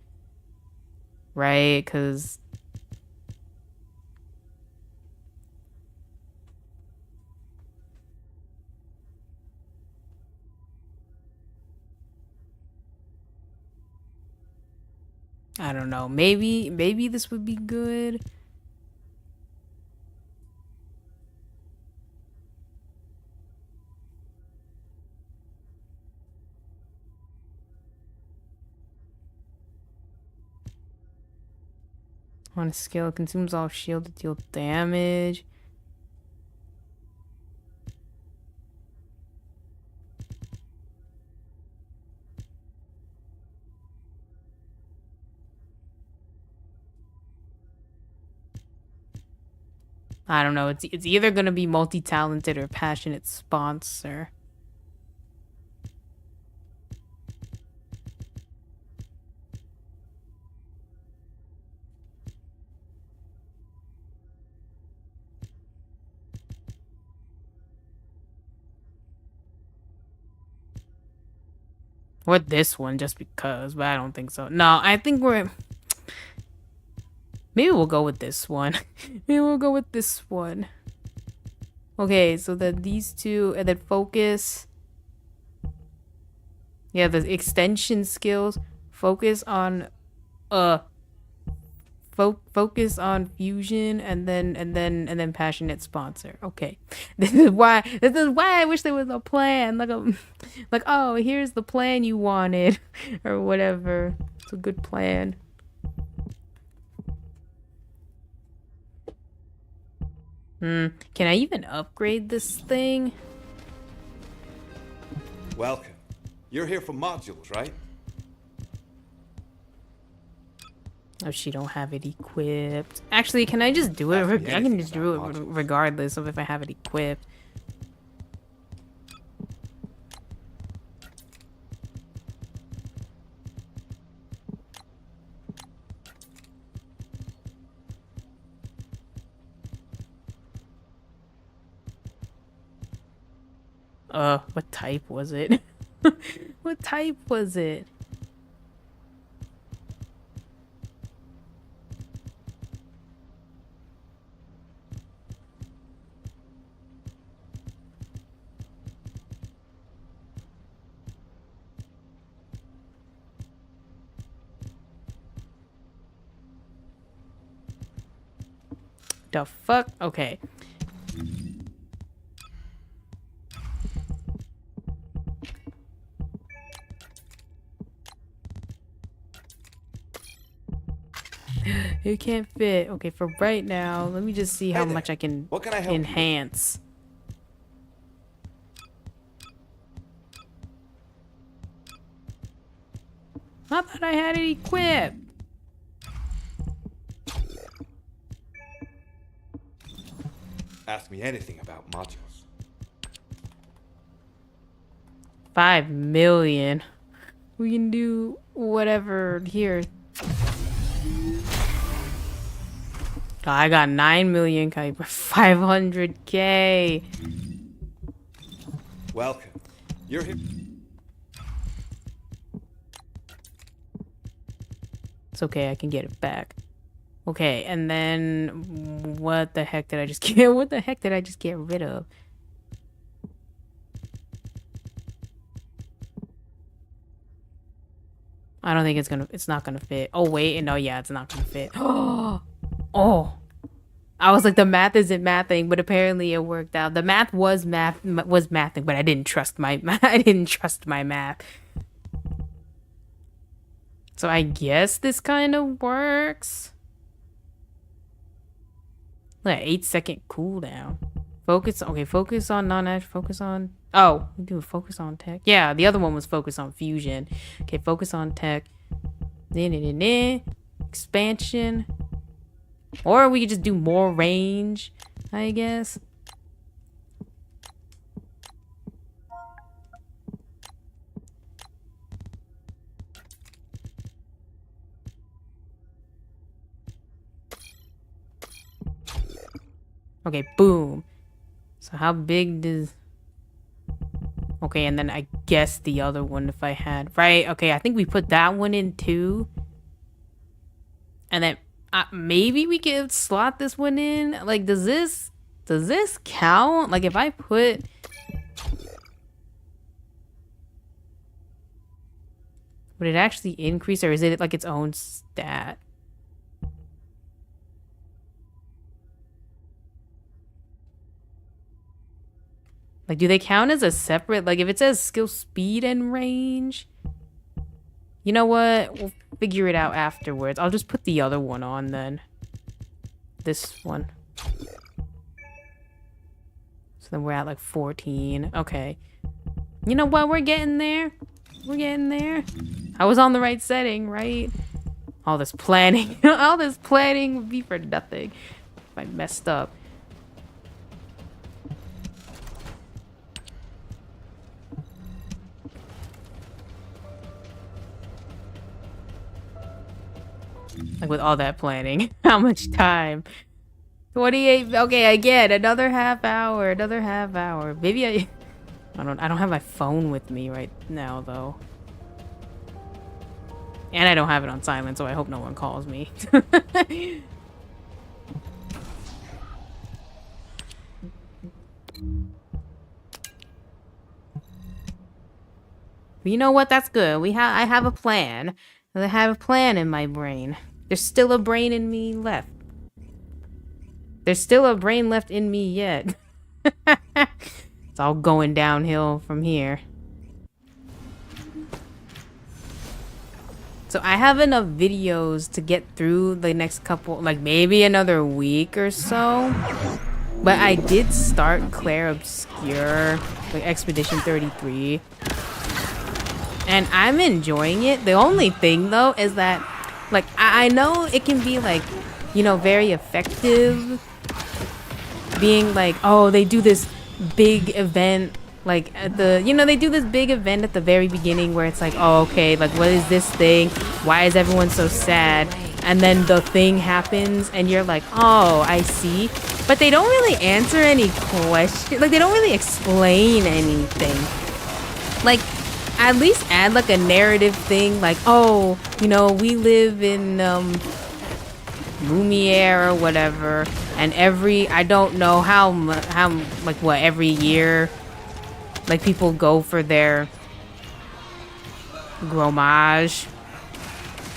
Right? Because... I don't know. Maybe this would be good. On a skill, consumes all shield to deal damage. I don't know. It's either gonna be multi-talented or passionate sponsor. Or this one, just because, but I don't think so. No, I think we're... Maybe we'll go with this one. Maybe we'll go with this one. Okay, so then these two, and then focus. Yeah, the extension skills. Focus on... focus on fusion and then passionate sponsor. Okay. This is why I wish there was a plan. Like oh, here's the plan you wanted or whatever. It's a good plan. Can I even upgrade this thing? Welcome. You're here for modules, right? Oh, she don't have it equipped. Actually, can I just do it? I can just do it regardless of if I have it equipped. What type was it? What type was it? The fuck? Okay. It can't fit. Okay, for right now, let me just see how much I can enhance. I thought I had it equipped. Ask me anything about modules. 5 million. We can do whatever here. I got 9 million, 500K. Welcome. You're here. It's okay, I can get it back. Okay, and then what the heck did I just get? What the heck did I just get rid of? I don't think it's not gonna fit. Oh wait, no, yeah, it's not gonna fit. Oh, I was like, the math isn't mathing, but apparently it worked out. The math was mathing, but I didn't trust my I didn't trust my math. So I guess this kind of works. Like 8-second cooldown. Focus. Okay, focus on non-edge. Focus on. Oh, we do focus on tech. Yeah, the other one was focus on fusion. Okay, focus on tech. Expansion. Or we could just do more range, I guess. Okay, boom. So how big does... Okay, and then I guess the other one if I had... Right, okay, I think we put that one in too. And then maybe we could slot this one in. Like, does this count? Like, if I put... Would it actually increase, or is it like its own stat? Like, do they count as a separate... Like, if it says skill, speed, and range... You know what? We'll figure it out afterwards. I'll just put the other one on then. This one. So then we're at like 14. Okay. You know what? We're getting there. We're getting there. I was on the right setting, right? All this planning. All this planning would be for nothing if I messed up. Like, with all that planning, how much time? 28. Okay, again, another half hour. Another half hour. Maybe I don't have my phone with me right now though, and I don't have it on silent, so I hope no one calls me. But you know what? That's good. I have a plan. I have a plan in my brain. There's still a brain in me left. There's still a brain left in me yet. It's all going downhill from here. So I have enough videos to get through the next couple, like maybe another week or so. But I did start Claire Obscure, like Expedition 33. And I'm enjoying it. The only thing though is that, like, I know it can be like, you know, very effective being like, oh, they do this big event, like at the, you know, they do this big event at the very beginning where it's like, oh, okay, like, what is this thing? Why is everyone so sad? And then the thing happens and you're like, oh, I see. But they don't really answer any questions. Like, they don't really explain anything. Like, at least add like a narrative thing, like, oh, you know, we live in Lumiere or whatever, and I don't know how like what, every year, like, people go for their gromage,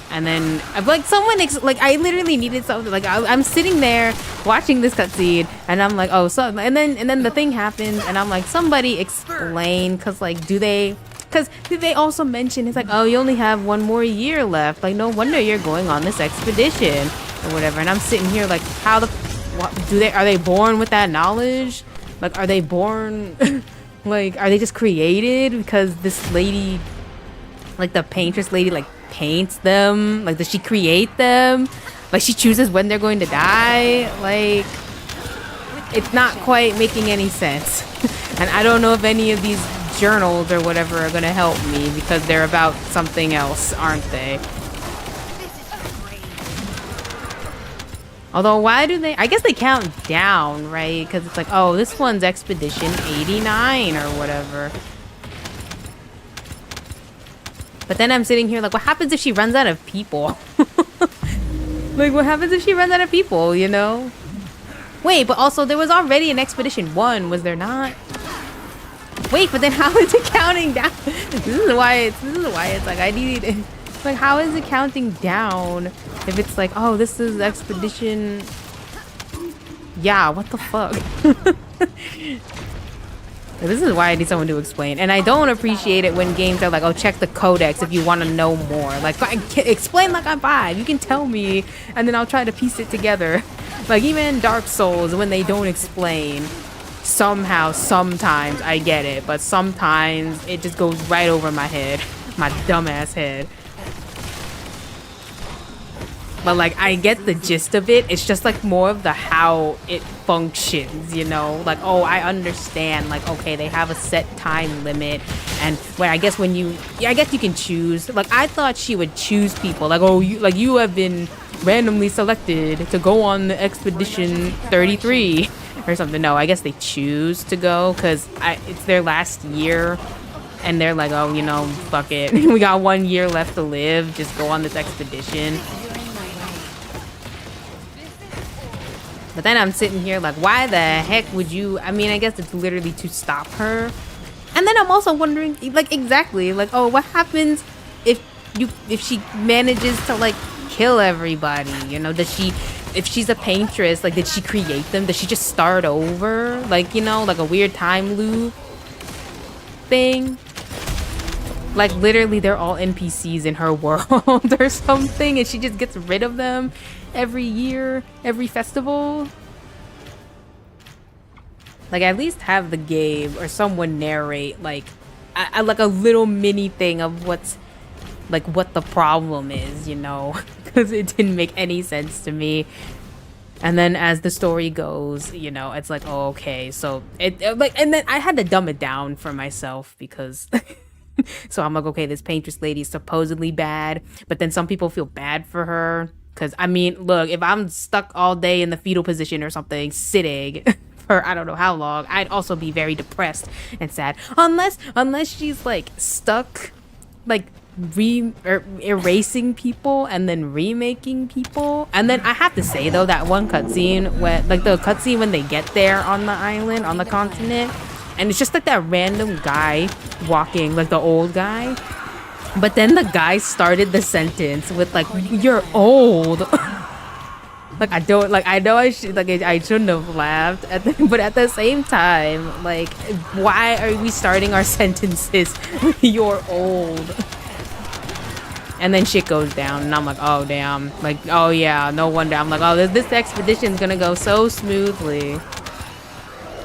and then like someone like I literally needed something, like I'm sitting there watching this cutscene and I'm like, oh, so, and then the thing happens and I'm like, somebody explain, because like, because they also mention, it's like, oh, you only have one more year left. Like, no wonder you're going on this expedition or whatever. And I'm sitting here like, how are they born with that knowledge? Like, are they born, like, are they just created because this lady, like the paintress lady, like paints them? Like, does she create them? Like, she chooses when they're going to die? Like, it's not quite making any sense. And I don't know if any of these journals or whatever are gonna help me because they're about something else, aren't they? Although, why do they... I guess they count down, right? Because it's like, oh, this one's Expedition 89 or whatever. But then I'm sitting here like, what happens if she runs out of people? Like, what happens if she runs out of people, you know? Wait, but also there was already an Expedition 1, was there not? Wait, but then how is it counting down? This is why it's like, I need... Like, how is it counting down if it's like, oh, this is Expedition... Yeah, what the fuck? This is why I need someone to explain. And I don't appreciate it when games are like, oh, check the codex if you want to know more. Like, explain like I'm 5. You can tell me, and then I'll try to piece it together. Like, even in Dark Souls, when they don't explain, somehow, sometimes I get it. But sometimes it just goes right over my head. My dumbass head. But, like, I get the gist of it. It's just, like, more of the how it functions, you know? Like, oh, I understand. Like, okay, they have a set time limit. And, well, I guess when you... Yeah, I guess you can choose. Like, I thought she would choose people. Like, oh, you have been randomly selected to go on the Expedition 33 or something. No, I guess they choose to go because it's their last year. And they're like, oh, you know, fuck it. We got 1 year left to live. Just go on this expedition. But then I'm sitting here like, why the heck would you... I mean, I guess it's literally to stop her. And then I'm also wondering, like, exactly, like, oh, what happens if she manages to, like, kill everybody? You know, does she... If she's a paintress, like, did she create them? Does she just start over? Like, you know, like a weird time loop thing? Like, literally, they're all NPCs in her world or something, and she just gets rid of them every year, every festival. Like, at least have the game or someone narrate, like, like a little mini thing of what's, like, what the problem is, you know? Because it didn't make any sense to me. And then as the story goes, you know, it's like, oh, okay, so like, and then I had to dumb it down for myself because... So I'm like, okay, this paintress lady is supposedly bad, but then some people feel bad for her. Because, I mean, look, if I'm stuck all day in the fetal position or something, sitting for I don't know how long, I'd also be very depressed and sad. Unless she's, like, stuck, like, erasing people and then remaking people. And then I have to say, though, that one cutscene, when, like, the cutscene when they get there on the island, on the continent, and it's just like that random guy walking, like the old guy. But then the guy started the sentence with like, "You're old." Like, I don't, like, I know I shouldn't have laughed but at the same time, like, why are we starting our sentences with "you're old"? And then shit goes down, and I'm like, oh damn, like, oh yeah, no wonder. I'm like, oh, this expedition's gonna go so smoothly.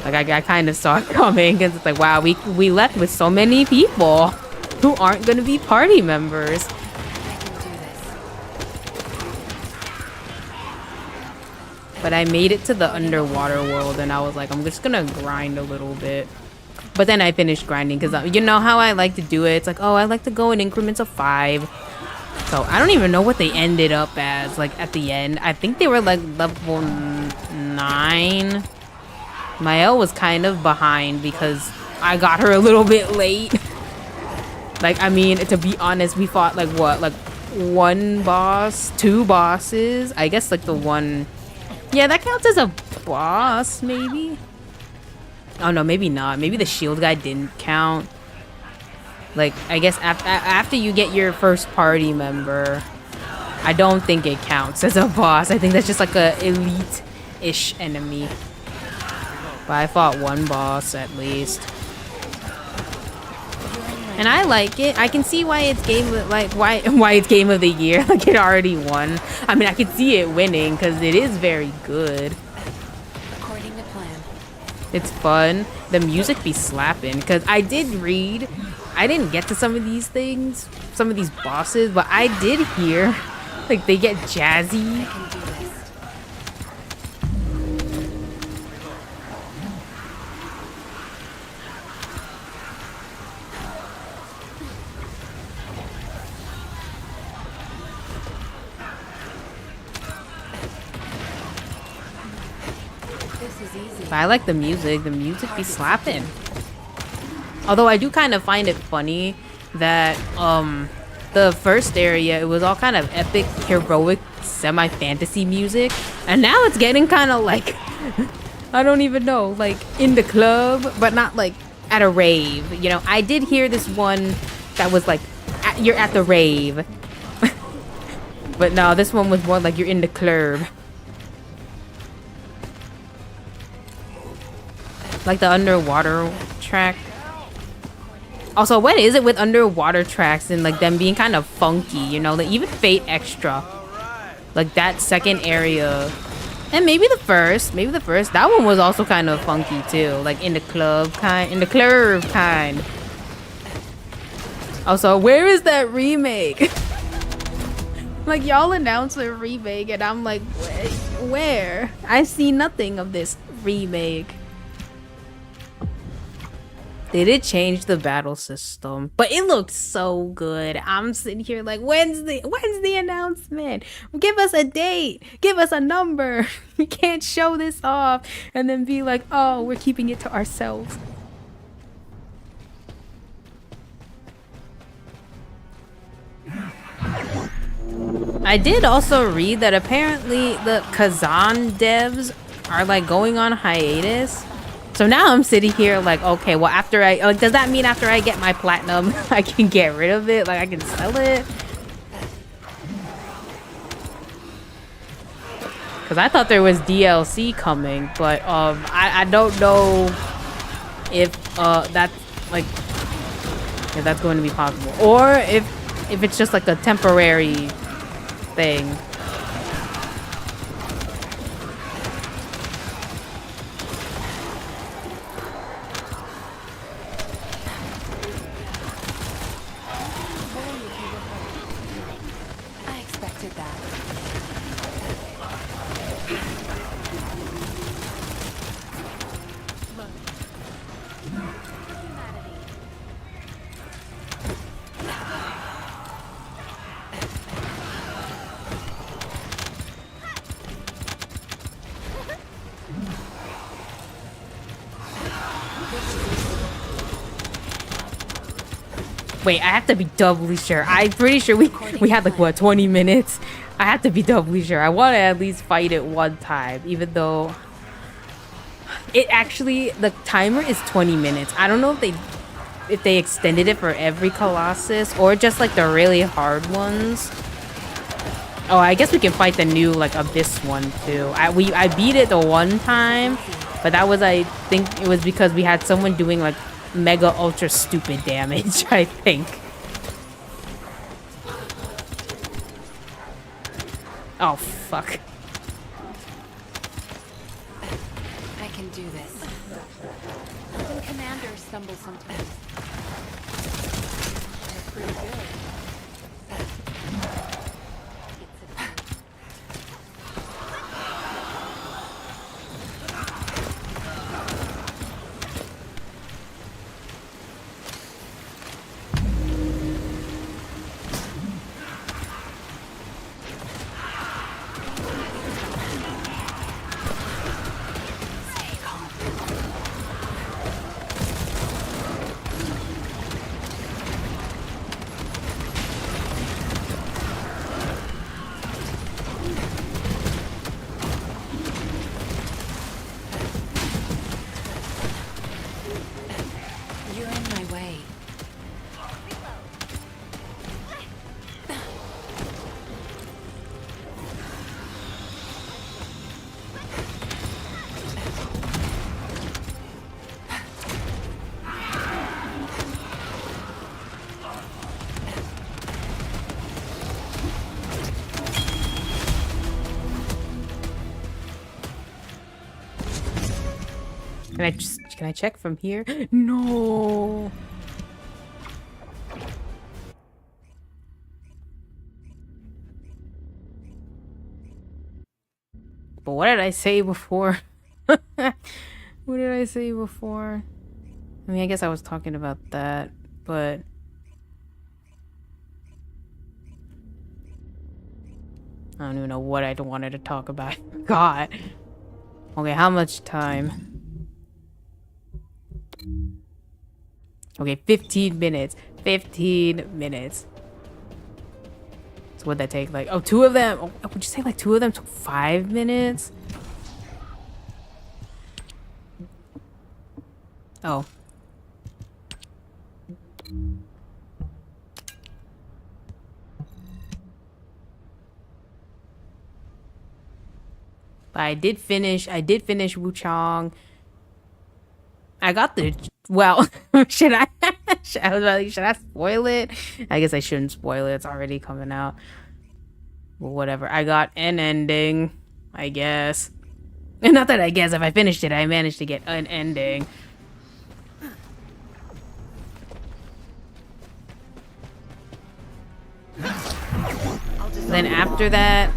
Like, I kind of saw it coming, because it's like, wow, we left with so many people who aren't going to be party members. But I made it to the underwater world, and I was like, I'm just going to grind a little bit. But then I finished grinding, because you know how I like to do it? It's like, oh, I like to go in increments of 5. So I don't even know what they ended up as, like, at the end. I think they were, like, level 9. Mael was kind of behind because I got her a little bit late. Like, I mean, to be honest, we fought like what? Like 1 boss, 2 bosses. I guess like the one... Yeah, that counts as a boss, maybe? Oh no, maybe not. Maybe the shield guy didn't count. Like, I guess after you get your first party member, I don't think it counts as a boss. I think that's just like a elite-ish enemy. But I fought 1 boss at least. And I like it. I can see why it's why it's game of the year. Like, it already won. I mean, I could see it winning because it is very good. According to plan. It's fun. The music be slapping because I did read I didn't get to some of these things, some of these bosses, but I did hear like they get jazzy. I can do this. This is easy. But I like the music. The music be slapping. Although I do kind of find it funny that the first area, it was all kind of epic, heroic, semi-fantasy music, and now it's getting kind of like I don't even know, like in the club, but not like at a rave. You know, I did hear this one that was like you're at the rave. But no, this one was more like you're in the club. Like the underwater track. Also, what is it with underwater tracks and like them being kind of funky, you know, like even Fate Extra. Like that second area. And maybe the first. That one was also kind of funky too. Like in the club kind. Also, where is that remake? Like y'all announced a remake and I'm like, where? I see nothing of this remake. They did change the battle system, but it looked so good. I'm sitting here like, when's the announcement? Give us a date. Give us a number. We can't show this off and then be like, oh, we're keeping it to ourselves. I did also read that apparently the Kazan devs are like going on hiatus. So now I'm sitting here like, okay, well after does that mean after I get my platinum, I can get rid of it? Like I can sell it? Cause I thought there was DLC coming, but I don't know if that's like if that's going to be possible, or if it's just like a temporary thing. I expected that. Wait, I have to be doubly sure. I'm pretty sure we had like what 20 minutes. I have to be doubly sure. I want to at least fight it one time, even though it actually the timer is 20 minutes. I don't know if they extended it for every Colossus or just like the really hard ones. Oh, I guess we can fight the new like Abyss one too. I beat it the one time, but that was I think it was because we had someone doing like mega ultra stupid damage, I think. Oh fuck. I can do this. Even commanders stumble sometimes. They're pretty good. You're in my way. Can I check from here? No. But what did I say before? What did I say before? I mean, I guess I was talking about that, but I don't even know what I wanted to talk about. God. Okay, how much time? Okay, 15 minutes. 15 minutes. So what'd that take? Like, oh, two of them. Oh, would you say like two of them took 5 minutes? Oh. But I did finish Wuchang. I got the, well, should I, I was like, should I spoil it? I guess I shouldn't spoil it. It's already coming out. Well, whatever. I got an ending, I guess. And not that I guess, if I finished it, I managed to get an ending. Then after that,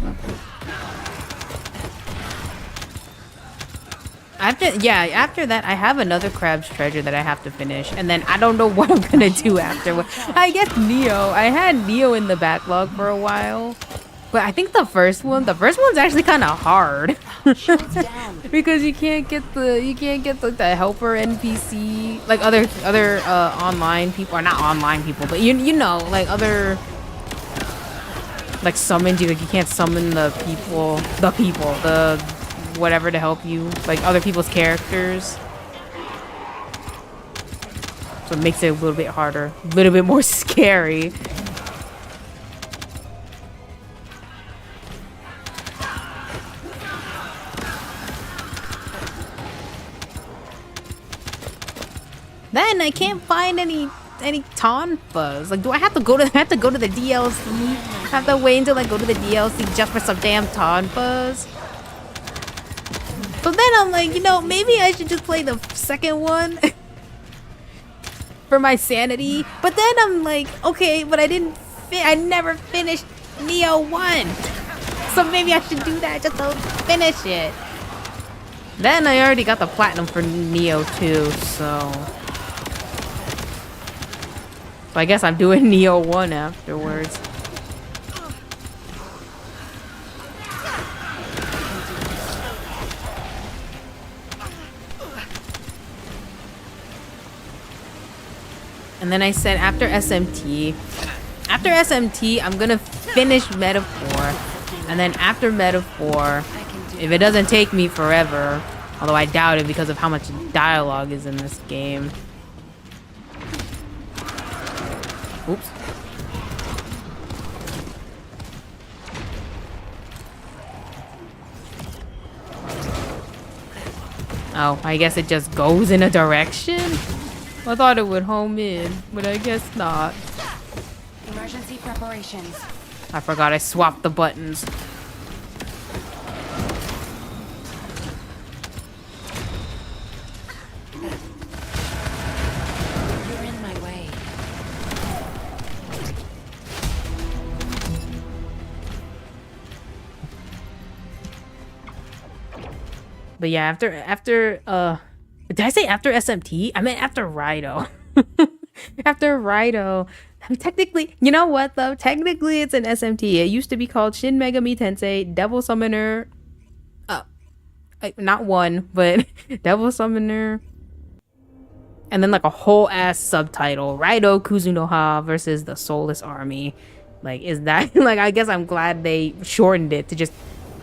after that, I have another Crab's Treasure that I have to finish, and then I don't know what I'm gonna do after. I guess Neo. I had Neo in the backlog for a while, but I think the first one's actually kind of hard because you can't get the helper NPC, like other online people, or not online people, but you know, like other. Like summons you, like you can't summon the whatever to help you, like other people's characters. So it makes it a little bit harder, a little bit more scary. Then I can't find any Tonfas. Like, do I have to go to the DLC? I have to wait until I go to the DLC just for some damn Tonfas? So then I'm like, you know, maybe I should just play the second one for my sanity. But then I'm like, okay, but I never finished Neo 1. So maybe I should do that just to finish it. Then I already got the platinum for Neo 2, so I guess I'm doing Neo 1 afterwards. And then I said after SMT, I'm gonna finish Metaphor. And then after Metaphor, if it doesn't take me forever, although I doubt it because of how much dialogue is in this game. Oops. Oh, I guess it just goes in a direction? I thought it would home in, but I guess not. Emergency preparations. I forgot I swapped the buttons. You're in my way. But yeah, after did I say after SMT? I meant after Rido. After Rido. I mean, technically, you know what though? Technically it's an SMT. It used to be called Shin Megami Tensei Devil Summoner. Not one, but Devil Summoner. And then like a whole ass subtitle. Rido Kuzunoha versus the Soulless Army. Like, is that like, I guess I'm glad they shortened it to just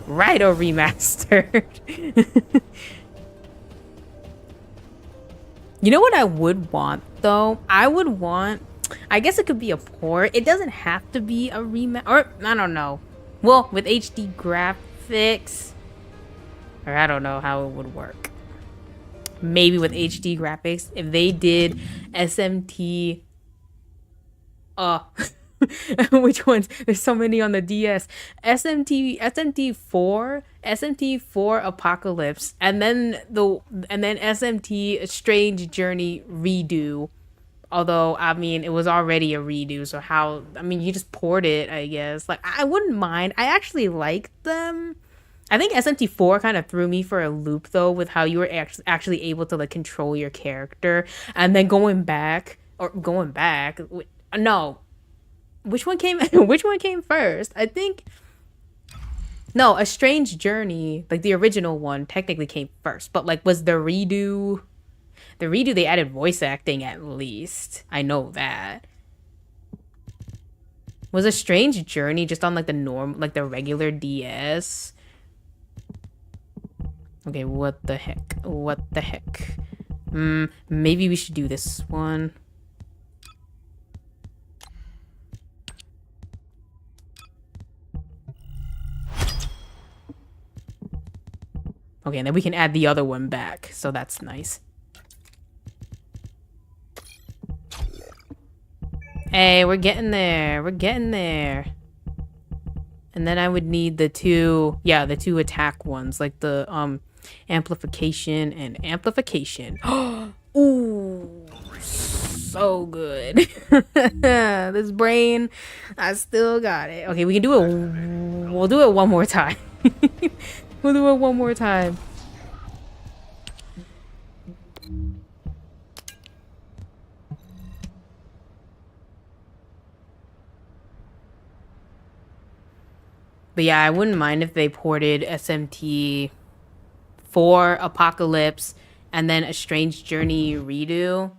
Rido Remastered. You know what I would want though? I guess it could be a port. It doesn't have to be a remaster, or I don't know. Well, with HD graphics, or I don't know how it would work. Maybe with HD graphics, if they did SMT, which ones? There's so many on the DS. SMT4 Apocalypse, and then SMT Strange Journey redo. Although, I mean, it was already a redo, so you just port it, I guess. Like, I wouldn't mind. I actually like them. I think SMT4 kind of threw me for a loop though with how you were actually able to like control your character, and then going back. No, which one came? Which one came first? I think no, A Strange Journey, like the original one, technically came first, but like was the redo? The redo they added voice acting at least. I know that. Was A Strange Journey just on like the regular DS? Okay, what the heck? What the heck? Maybe we should do this one. Okay, and then we can add the other one back, so that's nice. Hey, we're getting there. We're getting there. And then I would need the two attack ones, like the amplification and amplification. Ooh, so good. This brain, I still got it. Okay, we can do it. We'll do it one more time. We'll do it one more time. But yeah, I wouldn't mind if they ported SMT 4 Apocalypse and then A Strange Journey redo.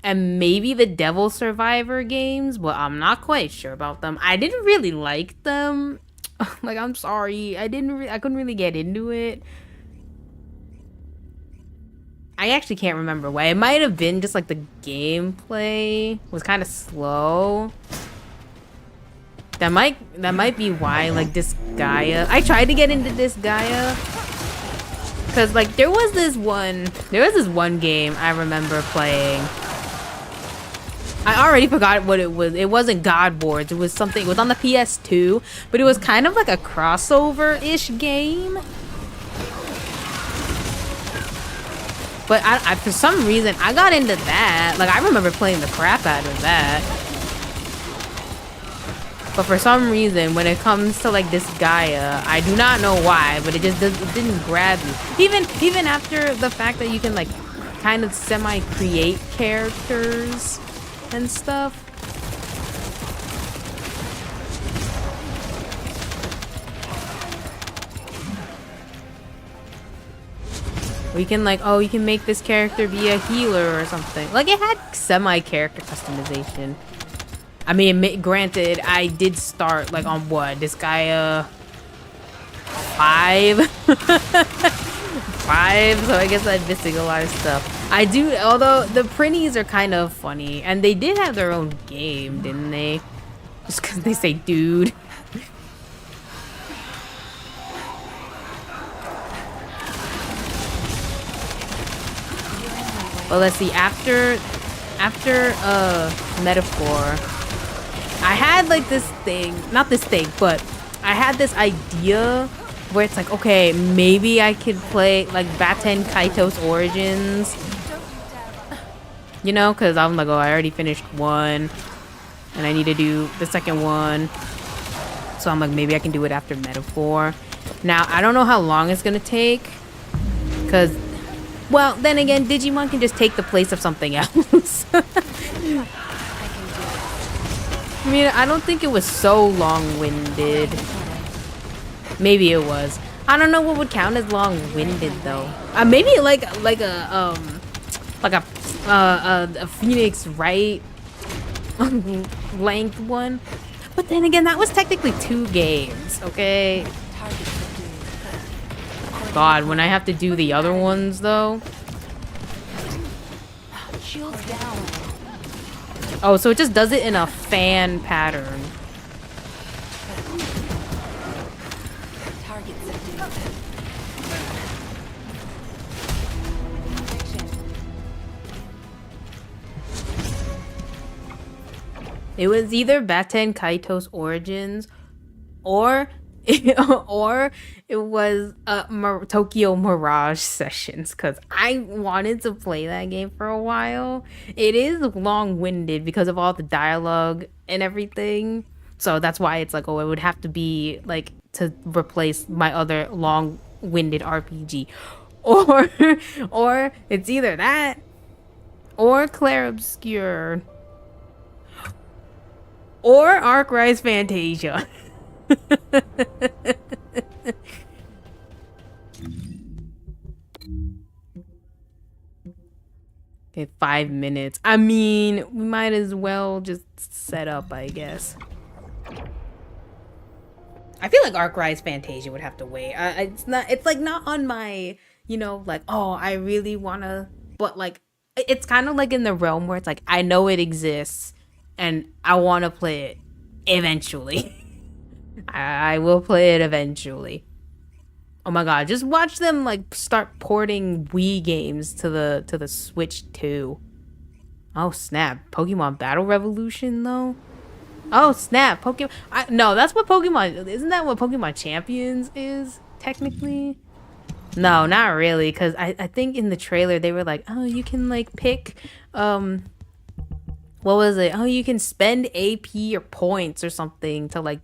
And maybe the Devil Survivor games, but I'm not quite sure about them. I didn't really like them. Like, I'm sorry. I couldn't really get into it. I actually can't remember why. It might have been just like the gameplay was kind of slow. That might be why, like, Disgaea. I tried to get into Disgaea. Cause like there was this one game I remember playing. I already forgot what it was. It wasn't God Wars. It was something. It was on the PS2, but it was kind of like a crossover-ish game. But I for some reason I got into that. Like I remember playing the crap out of that. But for some reason, when it comes to like Disgaea, I do not know why, but it didn't grab me. Even after the fact that you can like kind of semi-create characters and stuff. We can like, oh, you can make this character be a healer or something. Like it had semi-character customization. I mean, granted, I did start like on what? Disgaea 5? 5, so I guess I'm missing a lot of stuff. I do, although the printies are kind of funny, and they did have their own game, didn't they? Just because they say dude. Well, let's see, after Metaphor, I had like this thing, not this thing, but I had this idea where it's like, okay, maybe I could play like Baten Kaito's Origins, you know, because I'm like, oh, I already finished one and I need to do the second one, so I'm like, maybe I can do it after Metaphor. Now I don't know how long it's gonna take, because, well, then again, Digimon can just take the place of something else. I mean, I don't think it was so long-winded. Maybe it was. I don't know what would count as long-winded though. Maybe like a Phoenix Wright length one. But then again, that was technically 2 games, okay? God, when I have to do the other ones though. Shields down. Oh, so it just does it in a fan pattern. Target subdued. It was either Baten Kaito's Origins or or it was Tokyo Mirage Sessions, because I wanted to play that game for a while. It is long-winded because of all the dialogue and everything, So that's why it's like, oh, it would have to be like to replace my other long-winded RPG. Or or it's either that or Clair Obscure or Arc-Rise Fantasia. Okay, 5 minutes. I mean, we might as well just set up, I guess. I feel like Arc-Rise Fantasia would have to wait. It's not. It's like not on my, like, oh, I really wanna. But like, it's kind of like in the realm where it's like I know it exists, and I want to play it eventually. I will play it eventually. Oh my god, just watch them like start porting Wii games to the Switch too. Oh snap, Pokemon Battle Revolution though? Oh snap, Pokemon no, that's what Pokemon isn't that what Pokemon Champions is technically? No, not really, because I think in the trailer they were like, oh, you can like pick what was it? Oh, you can spend AP or points or something to like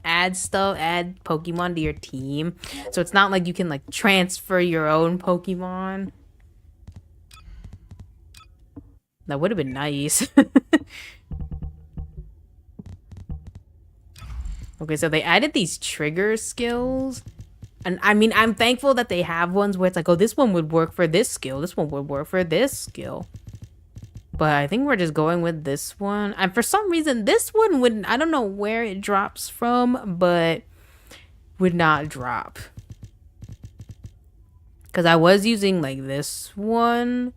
add Pokemon to your team. So it's not like you can like transfer your own Pokemon. That would have been nice. Okay, so they added these trigger skills. And I mean, I'm thankful that they have ones where it's like, oh, this one would work for this skill. This one would work for this skill. But I think we're just going with this one. And for some reason, this one wouldn't, I don't know where it drops from, but would not drop. Because I was using like this one.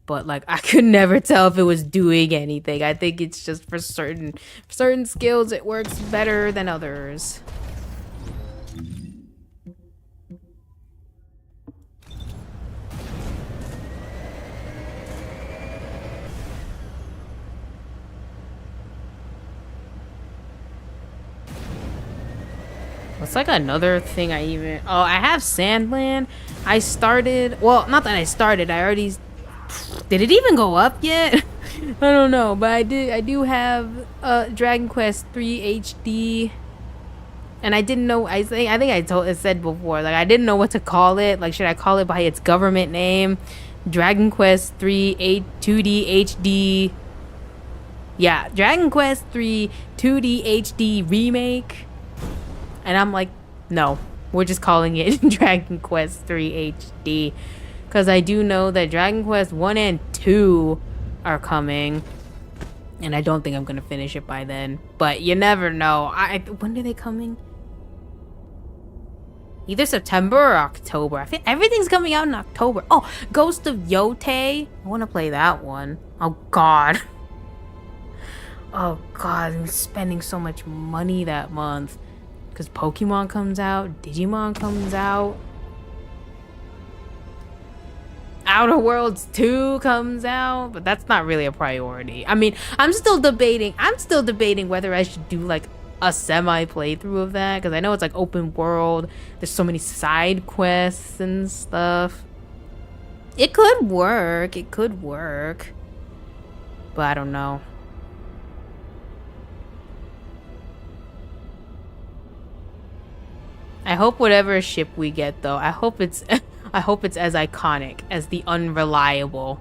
But like, I could never tell if it was doing anything. I think it's just for certain skills, it works better than others. What's like another thing I even... Oh, I have Sandland. I started... Well, not that I started. I already... Did it even go up yet? I don't know. But I do have Dragon Quest 3 HD. And I didn't know... I think I said before. Like, I didn't know what to call it. Like, should I call it by its government name? Dragon Quest 3 2D HD... Yeah, Dragon Quest 3 2D HD Remake. And I'm like, no, we're just calling it Dragon Quest 3 HD. Because I do know that Dragon Quest 1 and 2 are coming. And I don't think I'm going to finish it by then. But you never know. When are they coming? Either September or October. I feel everything's coming out in October. Oh, Ghost of Yotei. I want to play that one. Oh, God. Oh, God. I'm spending so much money that month. Because Pokemon comes out, Digimon comes out, Outer Worlds 2 comes out, but that's not really a priority. I mean, I'm still debating whether I should do like a semi playthrough of that, because I know it's like open world, there's so many side quests and stuff. It could work, but I don't know. I hope whatever ship we get though, I hope it's as iconic as the Unreliable.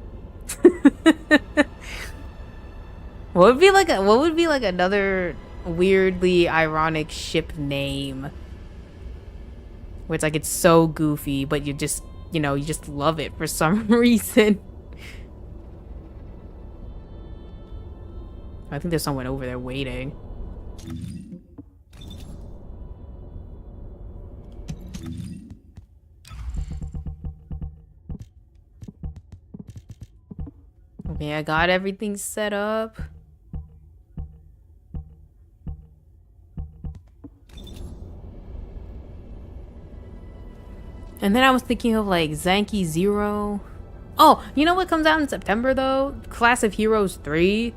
What would be like another weirdly ironic ship name? Where it's like it's so goofy, but you just love it for some reason. I think there's someone over there waiting. Okay, I got everything set up. And then I was thinking of like Zanki Zero. Oh, you know what comes out in September though? Class of Heroes 3.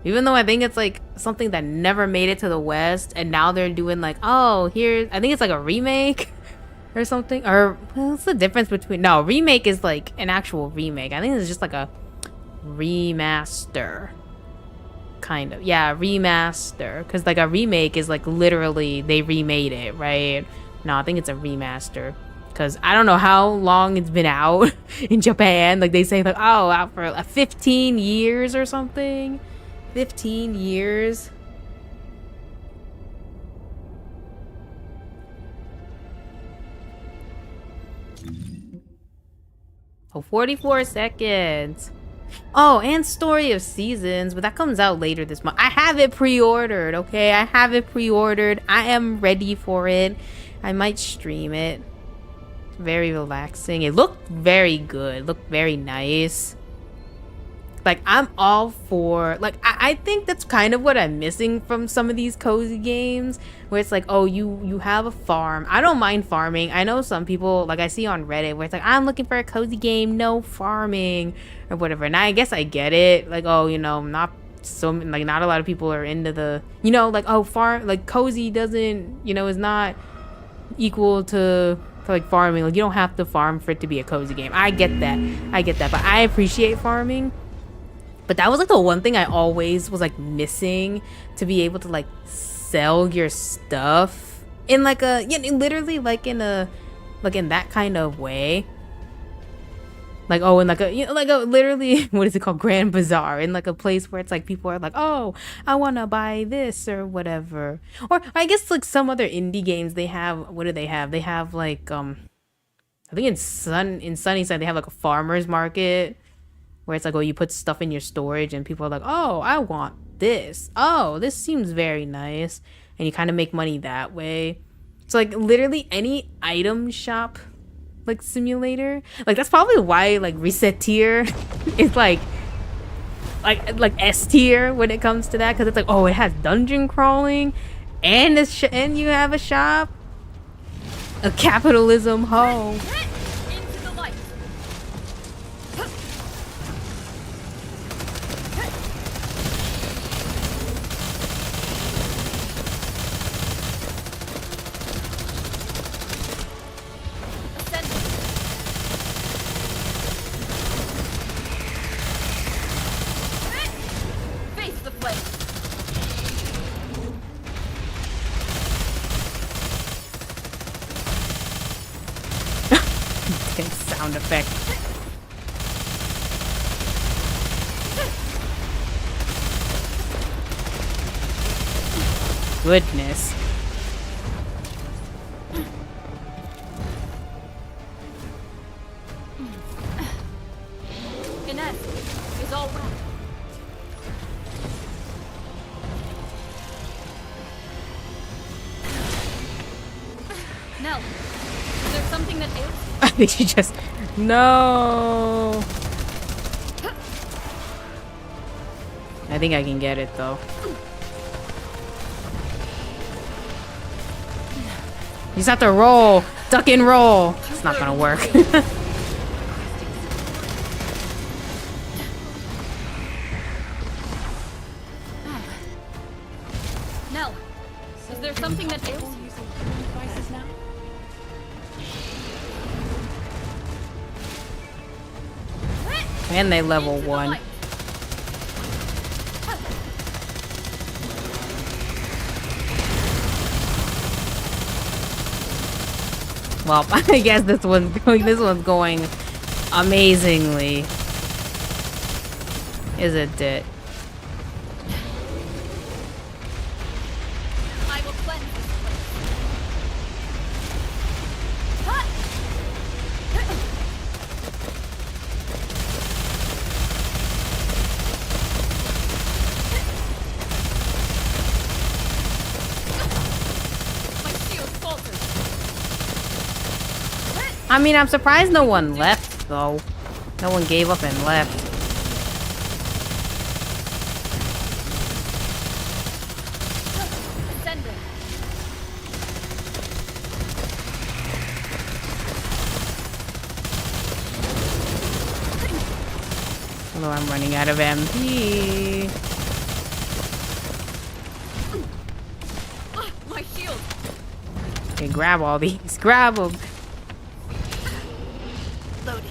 Even though I think it's like something that never made it to the West, and now they're doing like, oh, here, I think it's like a remake or something. Or what's the difference between? No, remake is like an actual remake. I think it's just like a remaster. kind of. Yeah, remaster. Because, like, a remake is, like, literally they remade it, right? No, I think it's a remaster. Because I don't know how long it's been out in Japan. Like, they say, like, oh, out for 15 years or something. 15 years. Oh, 44 seconds. Oh, and Story of Seasons, but that comes out later this month. I have it pre-ordered, okay? I have it pre-ordered. I am ready for it. I might stream it. Very relaxing. It looked very good. It looked very nice. Like, I'm all for... Like, I think that's kind of what I'm missing from some of these cozy games. Where it's like, oh, you have a farm. I don't mind farming. I know some people, like I see on Reddit, where it's like, I'm looking for a cozy game, no farming. Or whatever. And I guess I get it. Like, oh, you know, not a lot of people are into the... You know, like, oh, like, cozy doesn't... You know, is not equal to like, farming. Like, you don't have to farm for it to be a cozy game. I get that. But I appreciate farming. But that was like the one thing I always was like missing, to be able to like sell your stuff in like a, you know, literally like in a, like in that kind of way. Like, oh, in like a, you know, like a literally, what is it called? Grand Bazaar, in like a place where it's like people are like, oh, I want to buy this or whatever. Or I guess like some other indie games, they have, what do they have? They have like, I think in Sunnyside, they have like a farmer's market, where it's like, oh, you put stuff in your storage and people are like, oh, I want this. Oh, this seems very nice. And you kind of make money that way. So like literally any item shop like simulator. Like that's probably why like Reset Tier is like S tier when it comes to that. Because it's like, oh, it has dungeon crawling and and you have a shop. A capitalism home. Sound effect. Goodness. Inez is all right. Nell, is there something that ails? I think she just... No. I think I can get it though. You just have to roll. Duck and roll. It's not gonna work. Nell, is there something that ails you? Devices now? And they level 1. Well, I guess this one's going amazingly. Isn't it? I will cleanse this I mean, I'm surprised no one left, though. No one gave up and left. Descendant. Although I'm running out of MP. My shield. Okay, grab all these. Grab them. Loading.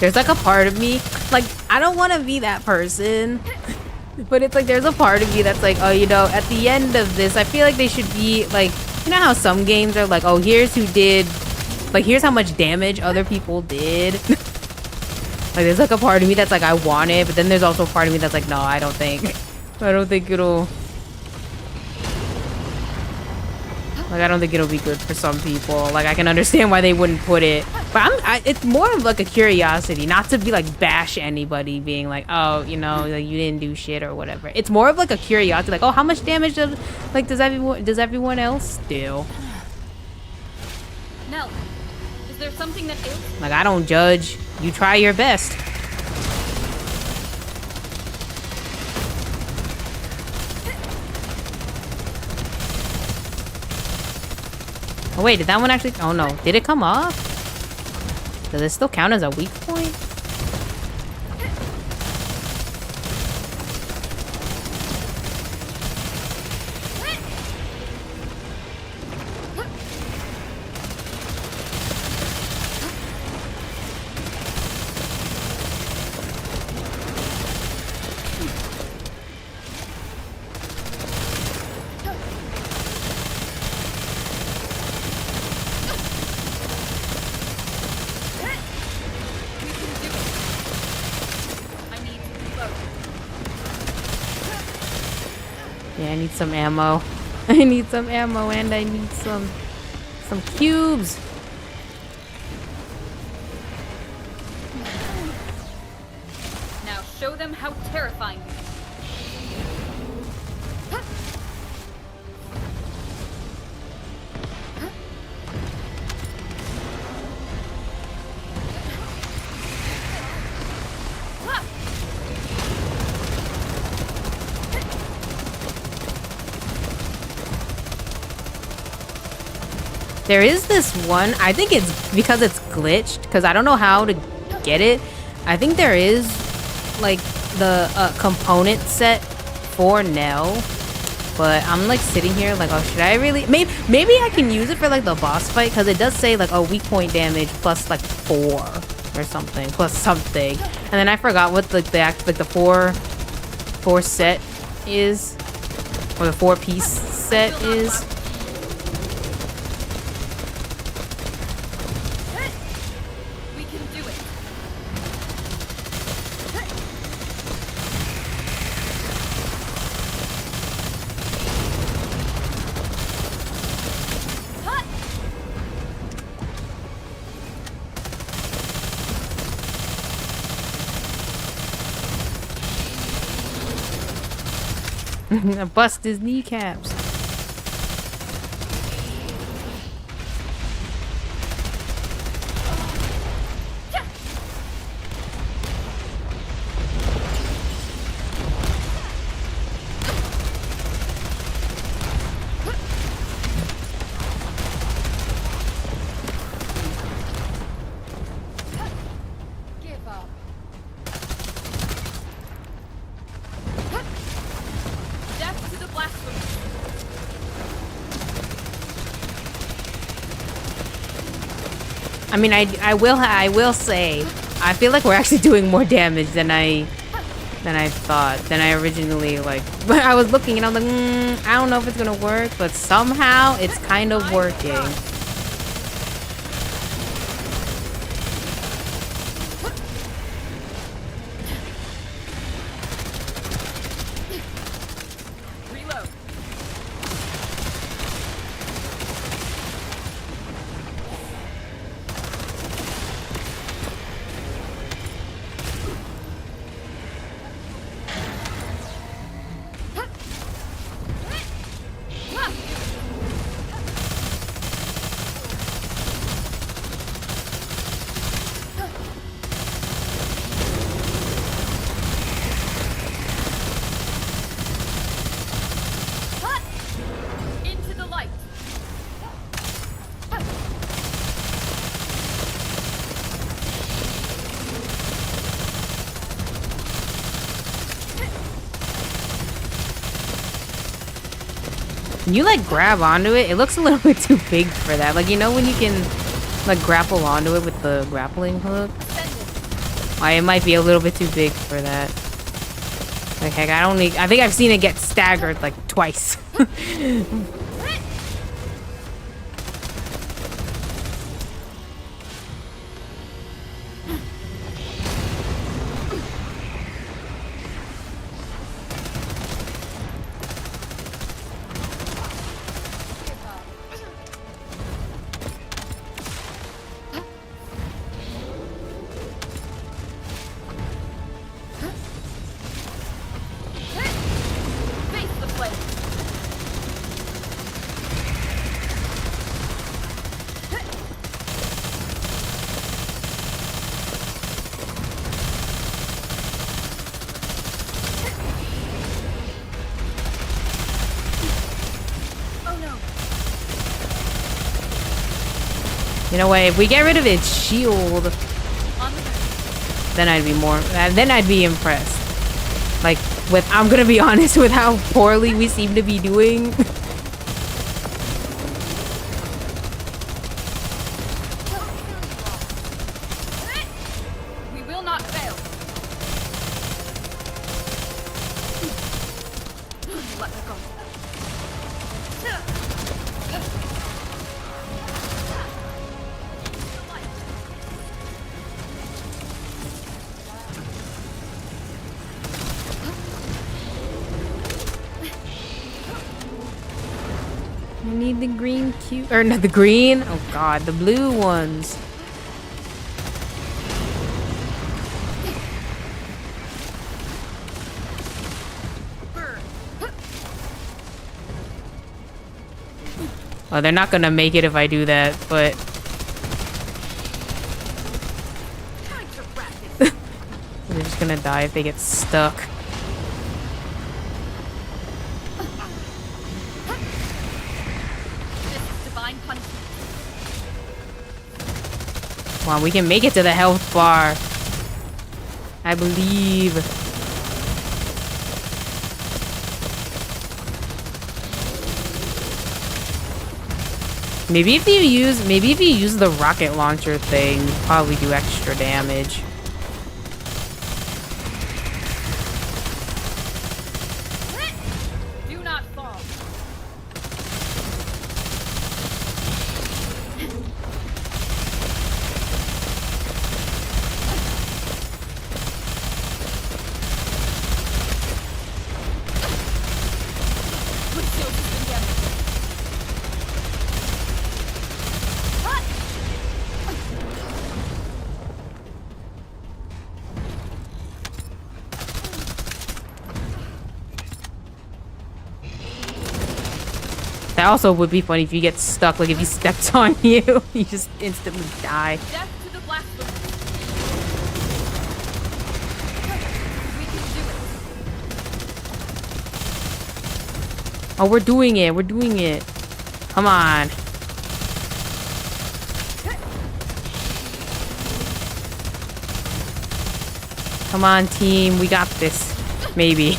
There's like a part of me, like, I don't want to be that person, but it's like there's a part of me that's like, oh, you know, at the end of this, I feel like they should be like, you know how some games are like, oh, here's who did, like, here's how much damage other people did. Like, there's like a part of me that's like, I want it, but then there's also a part of me that's like, no, I don't think it'll, like, I don't think it'll be good for some people. Like, I can understand why they wouldn't put it, but it's more of like a curiosity, not to be like bash anybody being like, oh, you know, like you didn't do shit or whatever. It's more of like a curiosity, like, oh, how much damage does everyone else do? Nell, is there something that ails? Like, I don't judge. You try your best. Oh wait, did that one actually? Oh no, did it come off? Does it still count as a weak point? Yeah, I need some ammo. I need some ammo and I need some cubes. Now show them how terrifying you are. There is this one, I think it's because it's glitched, because I don't know how to get it. I think there is like the component set for Nell, but I'm like sitting here like, oh, should I really? Maybe I can use it for like the boss fight, because it does say like, oh, weak point damage plus like 4 or something, plus something. And then I forgot what the four set is, or the 4-piece set is. Bust his kneecaps. Give up. Death to the blasphemous. I mean, I will say, I feel like we're actually doing more damage than I thought, than I originally, like, when I was looking and I was like, I don't know if it's gonna work, but somehow it's kind of working. Reload. Into the light. Can you like grab onto it? It looks a little bit too big for that. Like, you know when you can like grapple onto it with the grappling hook? Descendant. It might be a little bit too big for that. Like, heck, I think I've seen it get staggered like twice. You know what? If we get rid of its shield, then I'd be impressed. Like, I'm gonna be honest with how poorly we seem to be doing. We will not fail. Let me go. I need the green cube, or not the green. Oh god, the blue ones. Well, they're not gonna make it if I do that, but they're just gonna die if they get stuck. Come on, we can make it to the health bar. I believe. Maybe if you use the rocket launcher thing, probably do extra damage. Do not fall. That also would be funny if you get stuck, like if he stepped on you, you just instantly die. Death to the blasphemous. We can do it. Oh, we're doing it. Come on. Come on, team, we got this. Maybe.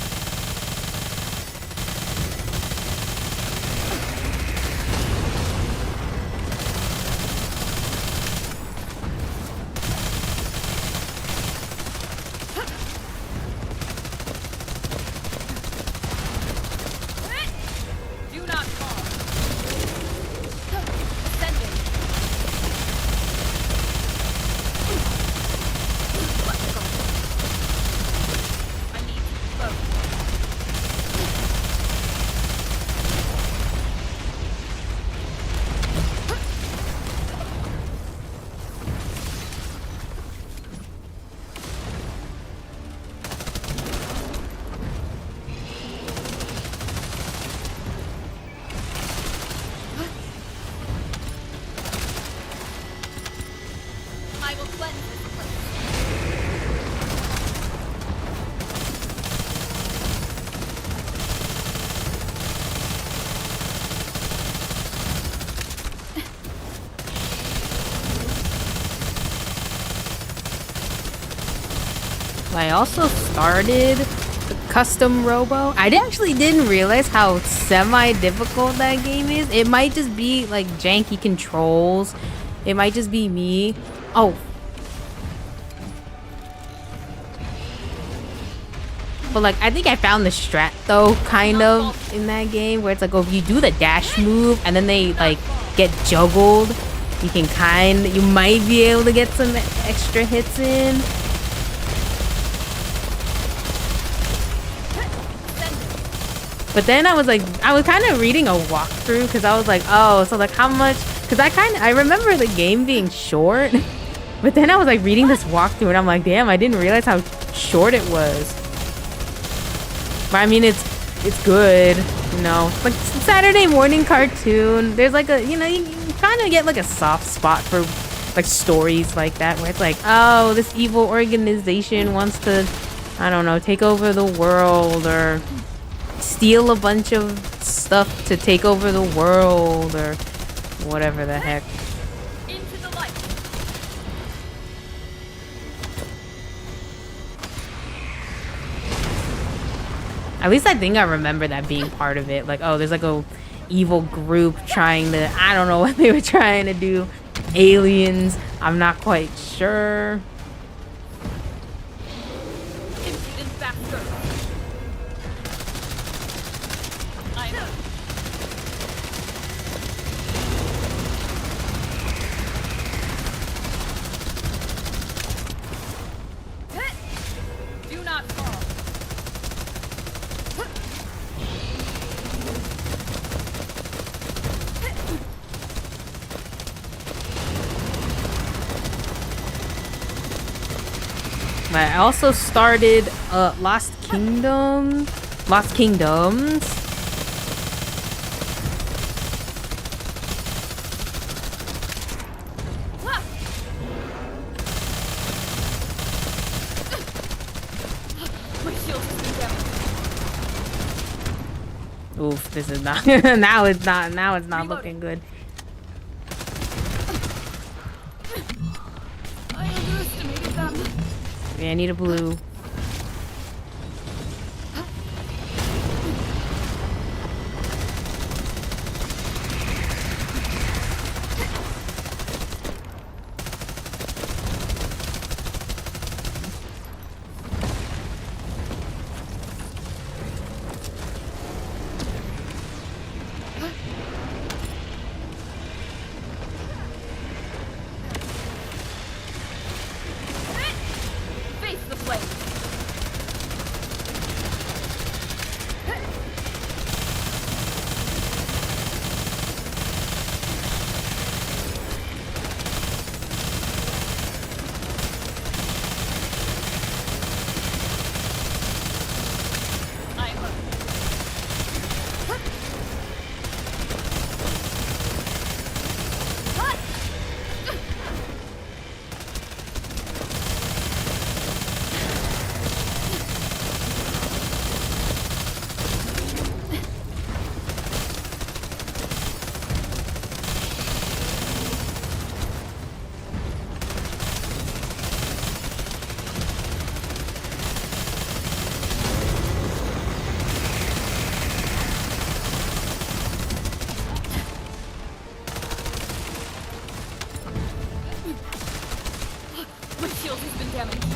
I also started the custom robo. I actually didn't realize how semi-difficult that game is. It might just be like janky controls. It might just be me. Oh. But like I think I found the strat though, kind of in that game where it's like, oh, if you do the dash move and then they like get juggled, you might be able to get some extra hits in. But then I was kind of reading a walkthrough because I was like, oh, so like how much? Because I remember the game being short, but then I was like reading this walkthrough and I'm like, damn, I didn't realize how short it was. But I mean, it's good, you know. Like Saturday morning cartoon. There's like you kind of get like a soft spot for like stories like that where it's like, oh, this evil organization wants to, I don't know, take over the world or steal a bunch of stuff to take over the world or whatever the heck. Into the light. At least I think I remember that being part of it. Like, oh, there's like a evil group trying to, I don't know what they were trying to do. Aliens, I'm not quite sure. Impudent bastard. Do not fall. I also started Lost Kingdoms. My shield has been damaged. Oof, this is not now it's not Reloading. looking good. I underestimated them. Yeah, I need a blue. Face the flame. My shield has been damaged.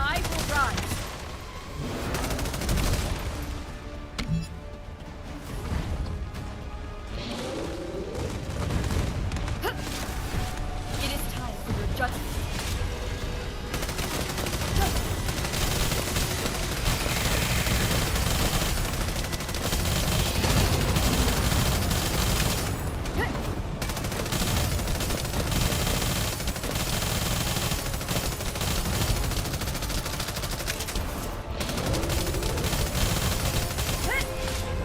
I will rise. It is time for your judgment.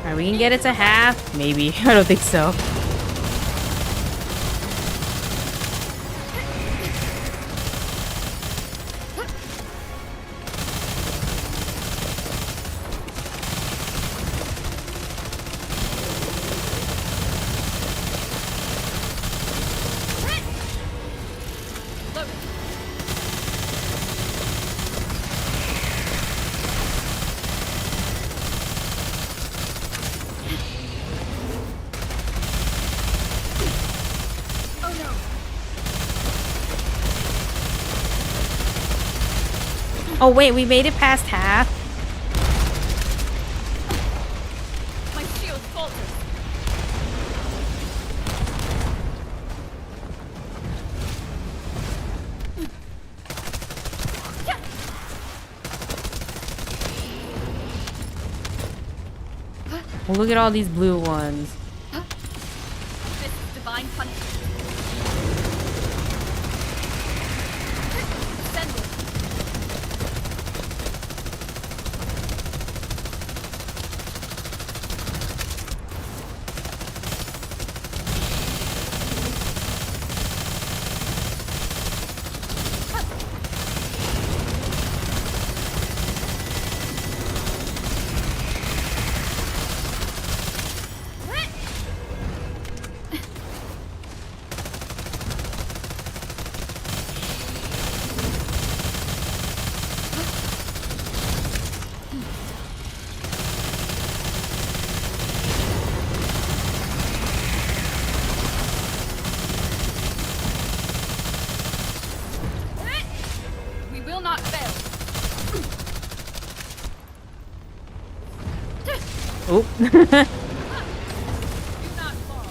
Alright, we can get it to half. Maybe. I don't think so. Oh wait, we made it past half. My shield falters. Well, look at all these blue ones. This is divine punishment. Descendant. We will not fail. Oop. Do not fall.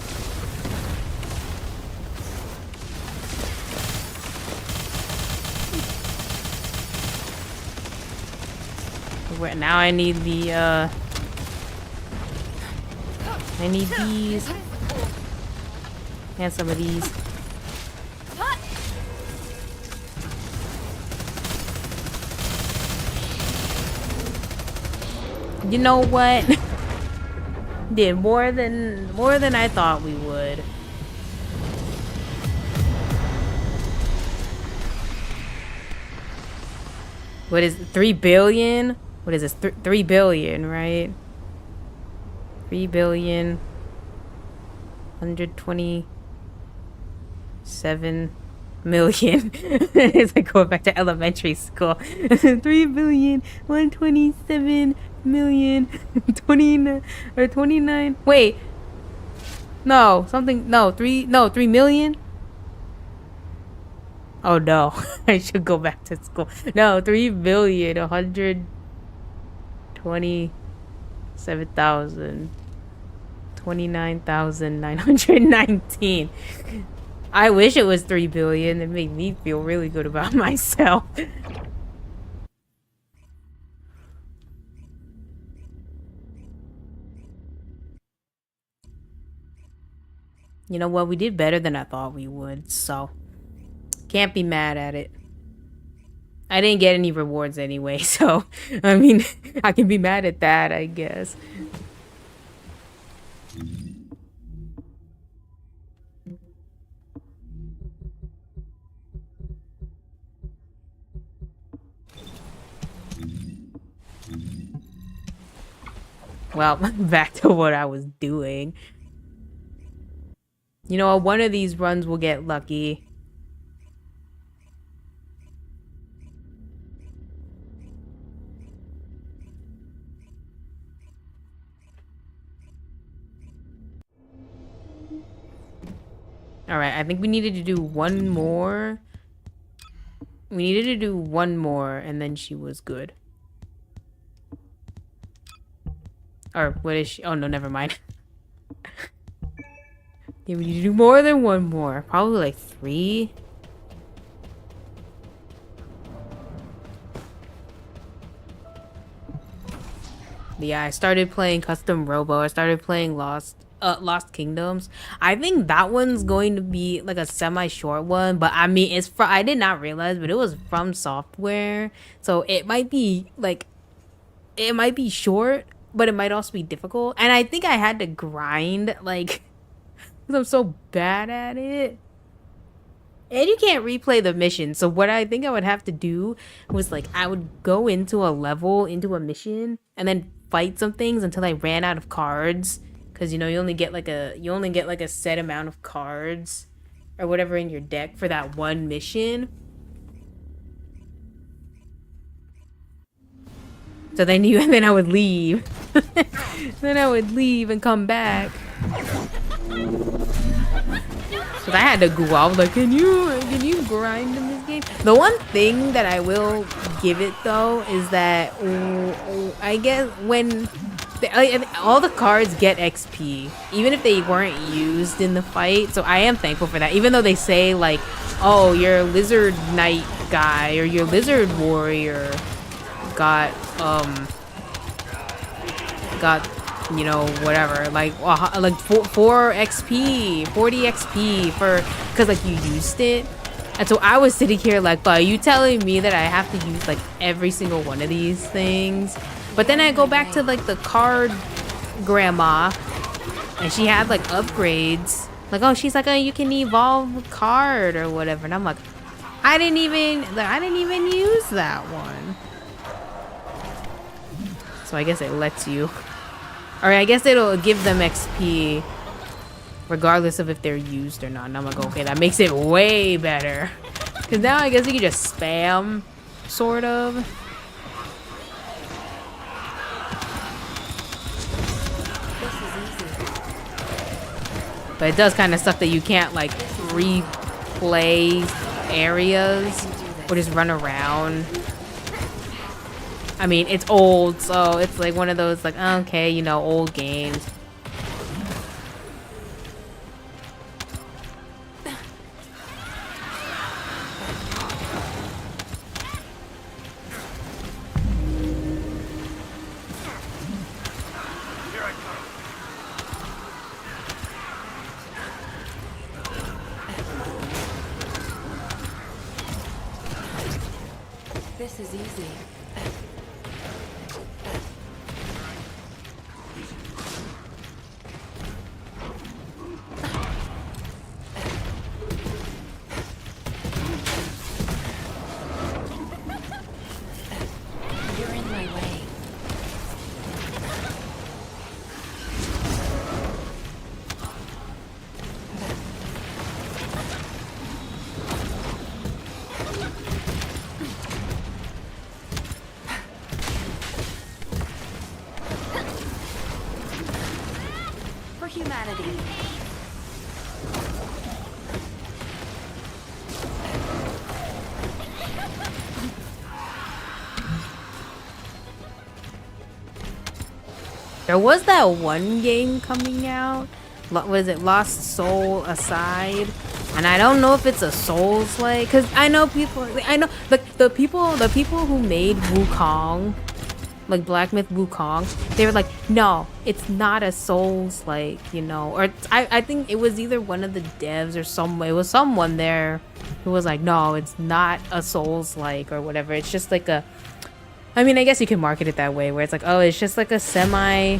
Now I need the I need these and some of these. You know what? Did more than I thought we would. What is it, 3 billion? What is this? 3 billion, right? 3 billion 127 million. It's like going back to elementary school. 3 billion 127 million 29 or 29. Wait. No, something no, 3 million. Oh no. I should go back to school. No, 3 billion 127,000 29,919. I wish it was 3 billion. It made me feel really good about myself. You know what? We did better than I thought we would, so can't be mad at it. I didn't get any rewards anyway, so I mean, I can be mad at that, I guess. Well, back to what I was doing. You know, one of these runs will get lucky. Alright, I think we needed to do one more. We needed to do one more, and then she was good. Or, what is she? Oh, no, never mind. Yeah, we need to do more than one more. Probably like 3. Yeah, I started playing Custom Robo. I started playing Lost Kingdoms. I think that one's going to be like a semi-short one, but I mean, it's from, I did not realize, but it was from software. So it might be like, it might be short, but it might also be difficult. And I think I had to grind, like, because I'm so bad at it. And you can't replay the mission. So what I think I would have to do was like, I would go into a level, into a mission, and then fight some things until I ran out of cards. Because, you know, you only get like a set amount of cards or whatever in your deck for that one mission. So then and then I would leave. Then I would leave and come back. Cause I had to Google. I was like, can you grind in this game? The one thing that I will give it though is that I guess when all the cards get XP, even if they weren't used in the fight. So I am thankful for that. Even though they say like, oh, your lizard knight guy or your lizard warrior got you know, whatever, like 4 XP, 40 XP for, because like you used it. And so I was sitting here like, are you telling me that I have to use like every single one of these things? But then I go back to like the card grandma and she had like upgrades. Like, oh, she's like, oh, you can evolve a card or whatever. And I'm like, I didn't even use that one. So I guess it lets you. Or I guess it'll give them XP regardless of if they're used or not. And I'm like, okay, that makes it way better. Because now I guess you can just spam, sort of. But it does kind of suck that you can't like replay areas or just run around. I mean, it's old, so it's like one of those like, okay, you know, old games. This is easy. You're in my way. For humanity. There was that one game coming out. Was it Lost Soul Aside? And I don't know if it's a Souls-like, because I know like the people who made Wukong, like Black Myth Wukong, they were like, no, it's not a Souls-like, you know. Or I think it was either one of the devs or it was someone there who was like, no, it's not a Souls-like or whatever. It's just like a, I mean, I guess you can market it that way, where it's like, oh, it's just like a semi,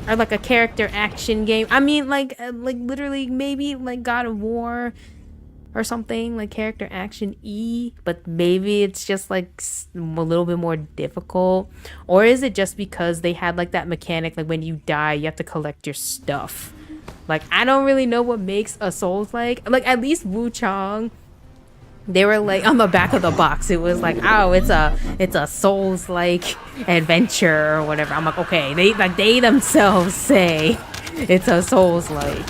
or like a character action game. I mean, like literally maybe like God of War or something, like character action but maybe it's just like a little bit more difficult. Or is it just because they had like that mechanic, like when you die, you have to collect your stuff? Like, I don't really know what makes a Souls like at least Wu Chang. They were like on the back of the box. It was like, oh, it's a Souls-like adventure or whatever. I'm like, okay, they themselves say it's a Souls-like.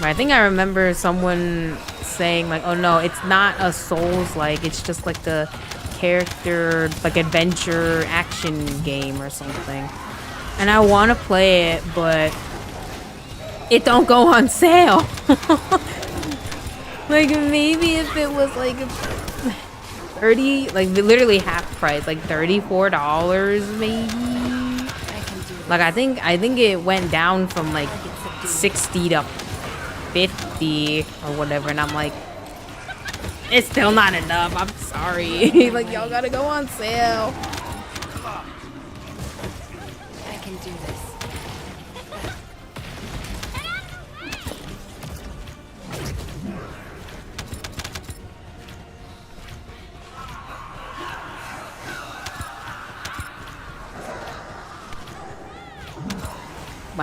I think I remember someone saying like, oh no, it's not a Souls-like. It's just like a character, like adventure action game or something. And I want to play it, but it don't go on sale. Like maybe if it was like 30, like literally half price, like $34 maybe. Like I think it went down from like 60 to 50 or whatever, and I'm like, it's still not enough. I'm sorry. Like, y'all gotta go on sale. I can do this.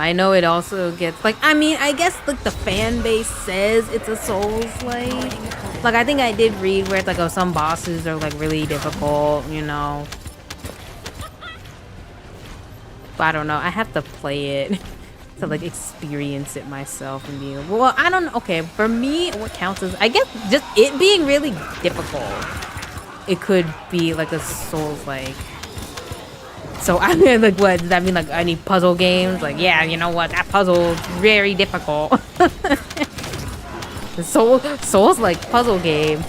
But I know it also gets like, I mean, I guess like the fan base says it's a Souls-like. Like I think I did read where it's like, oh, some bosses are like really difficult, you know. But I don't know. I have to play it to like experience it myself and be well, I don't know. Okay, for me, what counts as I guess just it being really difficult. It could be like a Souls-like. So I mean, like, what does that mean? Like, any puzzle games? Like, yeah, you know what? That puzzle's very difficult. The Souls like puzzle game.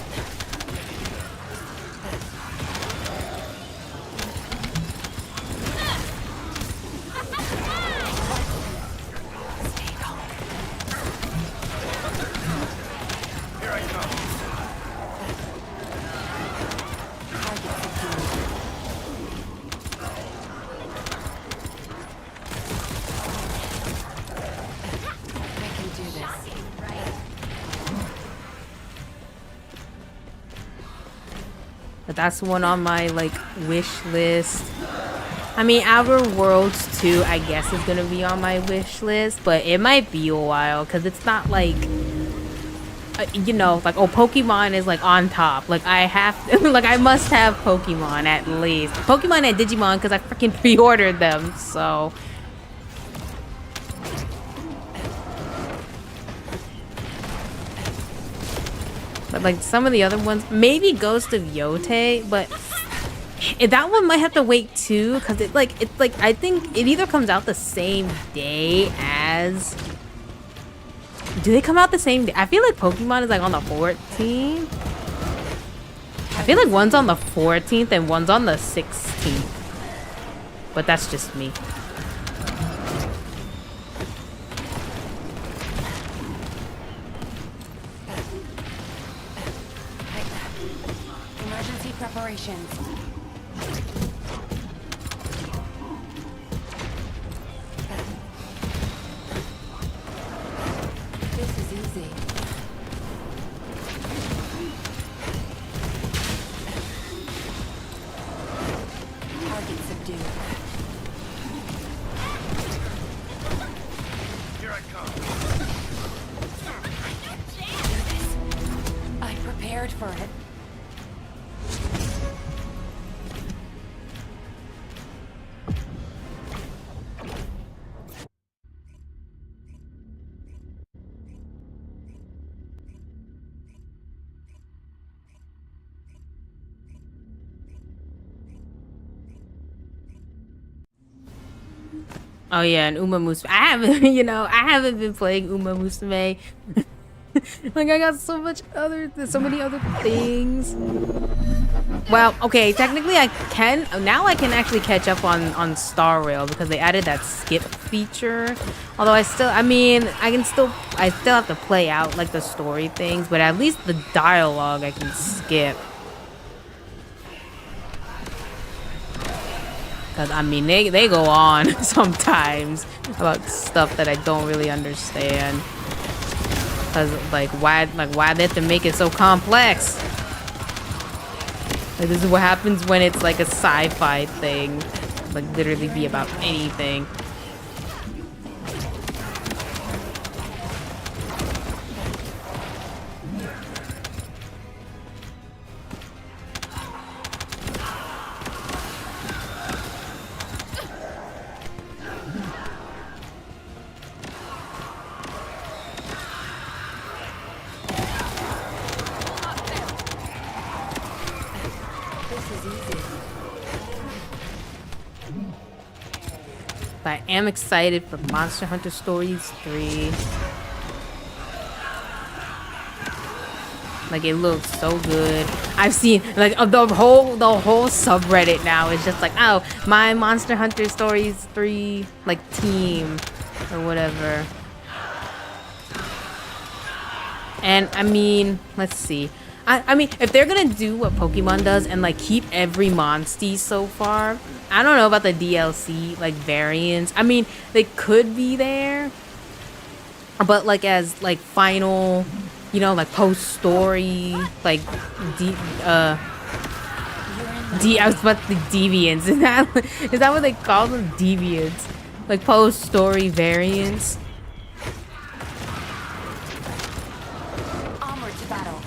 But that's one on my like wish list. I mean, Outer Worlds 2, I guess, is gonna be on my wish list, but it might be a while because it's not like, you know, like, oh, Pokemon is like on top. Like I have to, like I must have Pokemon at least. Pokemon and Digimon because I freaking pre-ordered them. So. But like some of the other ones, maybe Ghost of Yote, but that one might have to wait too, because it's like I think it either comes out the same day as. Do they come out the same day? I feel like Pokemon is like on the 14th. I feel like one's on the 14th and one's on the 16th. But that's just me. Emergency preparations. This is easy. Target subdued. Here I come. I prepared for it. Oh yeah, and Uma Musume. I haven't, you know, I haven't been playing Uma Musume. Like I got so many other things. Well, okay, technically I can now. I can actually catch up on Star Rail because they added that skip feature. Although I mean, I still have to play out like the story things, but at least the dialogue I can skip. Cause I mean they go on sometimes about stuff that I don't really understand. Cause like why they have to make it so complex? Like this is what happens when it's like a sci-fi thing. Like literally be about anything. But I am excited for Monster Hunter Stories 3. Like it looks so good. I've seen like the whole subreddit now is just like, oh, my Monster Hunter Stories 3 like team or whatever. And I mean, let's see. I mean, if they're gonna do what Pokemon does and like keep every Monstie so far, I don't know about the DLC like variants. I mean, they could be there, but like as like final, you know, like post story, like I was about to say deviants. Is that what they call them? Deviants. like post-story variants. Onward to battle.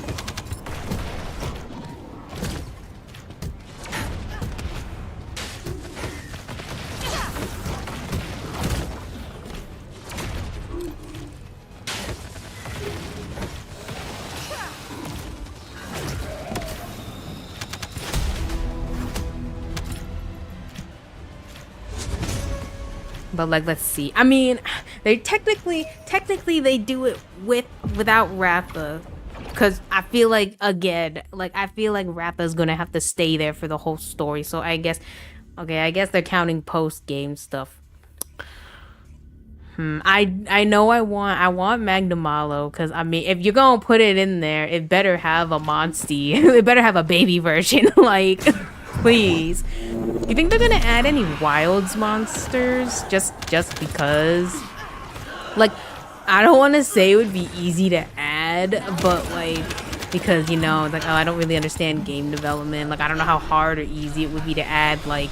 But like, let's see. I mean, they technically they do it without Ratha, because I feel like, again, like I feel like Ratha's gonna have to stay there for the whole story. So I guess, okay, I guess they're counting post game stuff. I know I want Magnamalo, because I mean, if you're gonna put it in there, it better have a Monstie. It better have a baby version. Like, please. You think they're gonna add any wilds monsters just because? Like, I don't want to say it would be easy to add, but like, because you know, like, oh, I don't really understand game development. Like, I don't know how hard or easy it would be to add, like,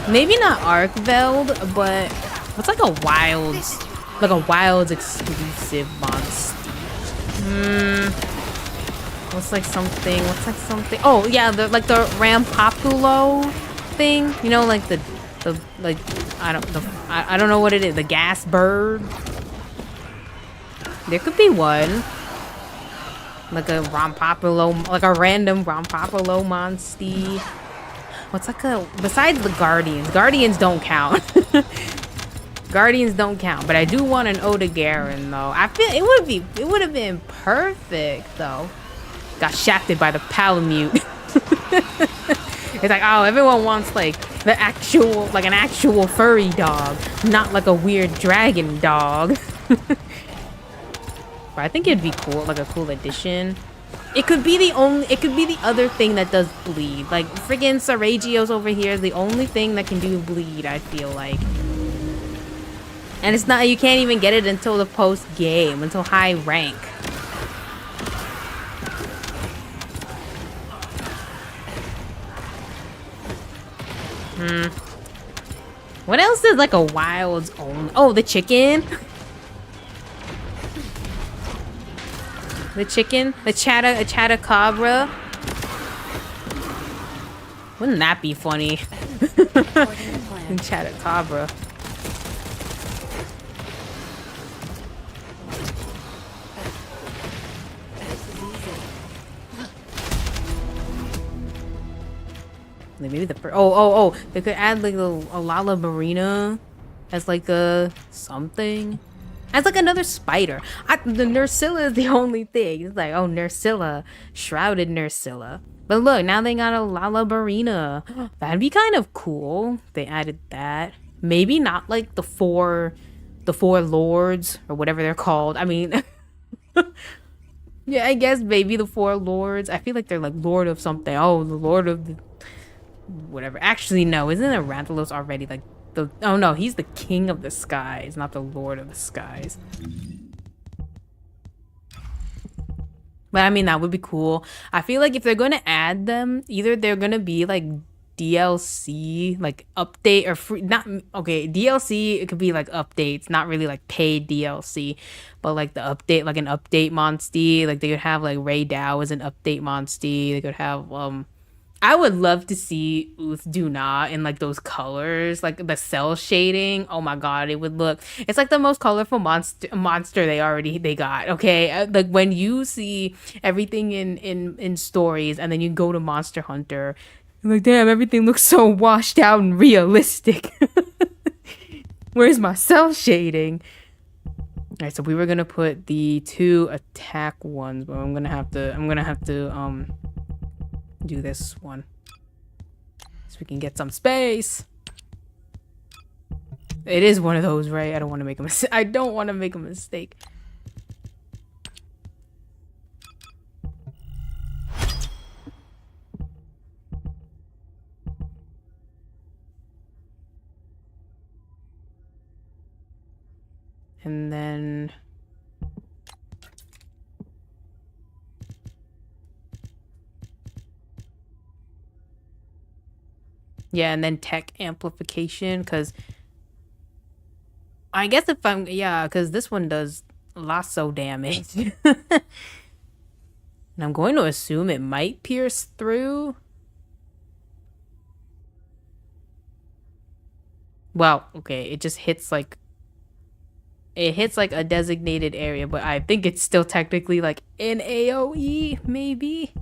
maybe not Arkveld, but what's like a wilds exclusive monster? What's like something? Oh yeah, the Rampopulo thing. You know, like the like I don't know what it is. The gas bird. There could be one. Like a Rampopulo, like a random Rampopulo monstie. What's like a, besides the Guardians? Guardians don't count. Guardians don't count, but I do want an Odegarin though. I feel it would have been perfect though. Got shafted by the Palamute. It's like, oh, everyone wants like the actual, like an actual furry dog, not like a weird dragon dog. But I think it'd be cool, like a cool addition. It could be the other thing that does bleed. Like friggin' Saragio's over here is the only thing that can do bleed, I feel like. And it's not, you can't even get it until the post game, until high rank. What else is like a wild's own? Oh, the chicken. The chicken, a Chatacabra. Wouldn't that be funny? Chatacabra. Maybe the they could add like a Lala Marina as like a something. As like another spider. The Nursilla is the only thing. It's like, oh, Nursilla. Shrouded Nursilla. But look, now they got a Lala Marina. That'd be kind of cool. They added that. Maybe not like the four lords or whatever they're called. I mean, yeah, I guess maybe the four lords. I feel like they're like Lord of something. Oh, the Lord of the whatever. Actually, no. Isn't Aranthelos already like the... Oh, no. He's the King of the Skies, not the Lord of the Skies. But, I mean, that would be cool. I feel like if they're going to add them, either they're going to be like DLC, like update or free... Not... Okay, DLC, it could be like updates, not really like paid DLC. But like the update, like an update monstie. Like they could have like Ray Dow as an update monstie. They could have... I would love to see Uth Duna in like those colors, like the cell shading. Oh my god, it would look, it's like the most colorful monster they got. Okay, like when you see everything in stories and then you go to Monster Hunter, you're like, damn, everything looks so washed out and realistic. Where's my cell shading? All right, so we were gonna put the 2 attack ones, but I'm gonna have to do this one so we can get some space. It is one of those, right? I don't want to make a mistake. I don't want to make a mistake. And then yeah, and then tech amplification, because I guess if I'm, yeah, because this one does lasso damage. And I'm going to assume it might pierce through. Well, okay, it just hits like, it hits like a designated area, but I think it's still technically like an AoE, maybe?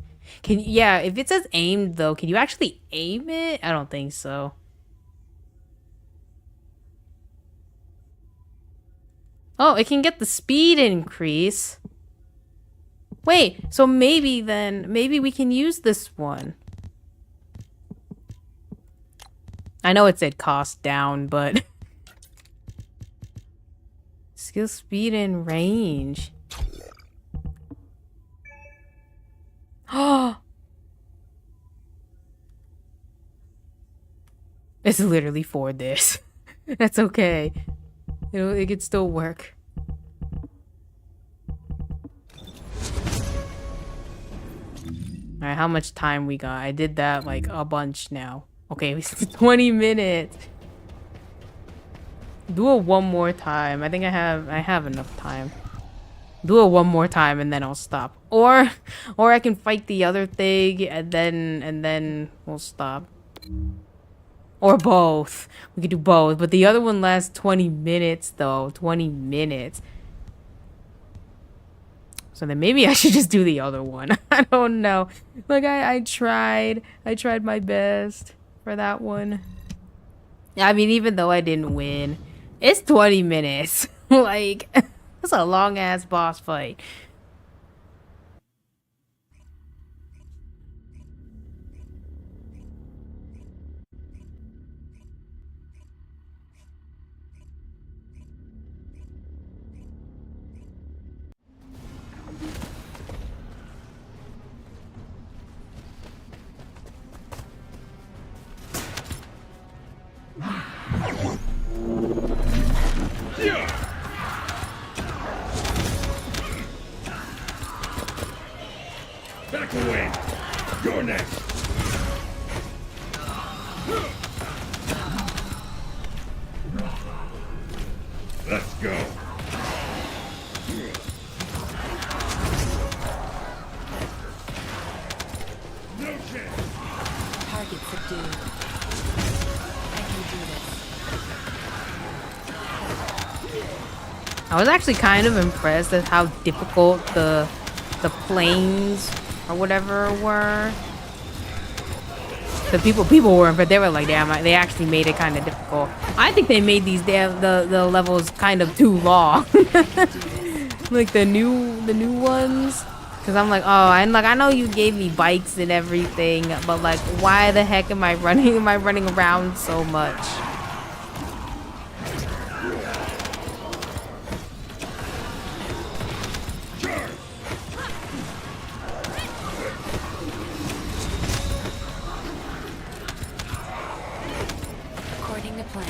Yeah, if it says aimed though, can you actually aim it? I don't think so. Oh, it can get the speed increase. Wait, so maybe then, maybe we can use this one. I know it said cost down, but... Skill, speed, and range. Oh! It's literally for this. That's okay. It could still work. Alright, how much time we got? I did that like a bunch now. Okay, 20 minutes. Do it one more time. I think I have enough time. Do it one more time and then I'll stop. Or I can fight the other thing and then we'll stop. Or both. We could do both, but the other one lasts 20 minutes though. 20 minutes. So then maybe I should just do the other one. I don't know. Like I tried my best for that one. I mean, even though I didn't win, it's 20 minutes. Like, that's a long ass boss fight. Back away! You're next! Let's go! No chance! Target subdued. I can do this. I was actually kind of impressed at how difficult the planes or whatever were. The people weren't, but they were like, damn, they actually made it kind of difficult. I think they made these the levels kind of too long. Like the new ones. Cause I'm like, oh, and like I know you gave me bikes and everything, but like, why the heck am I running? Am I running around so much? According to plan.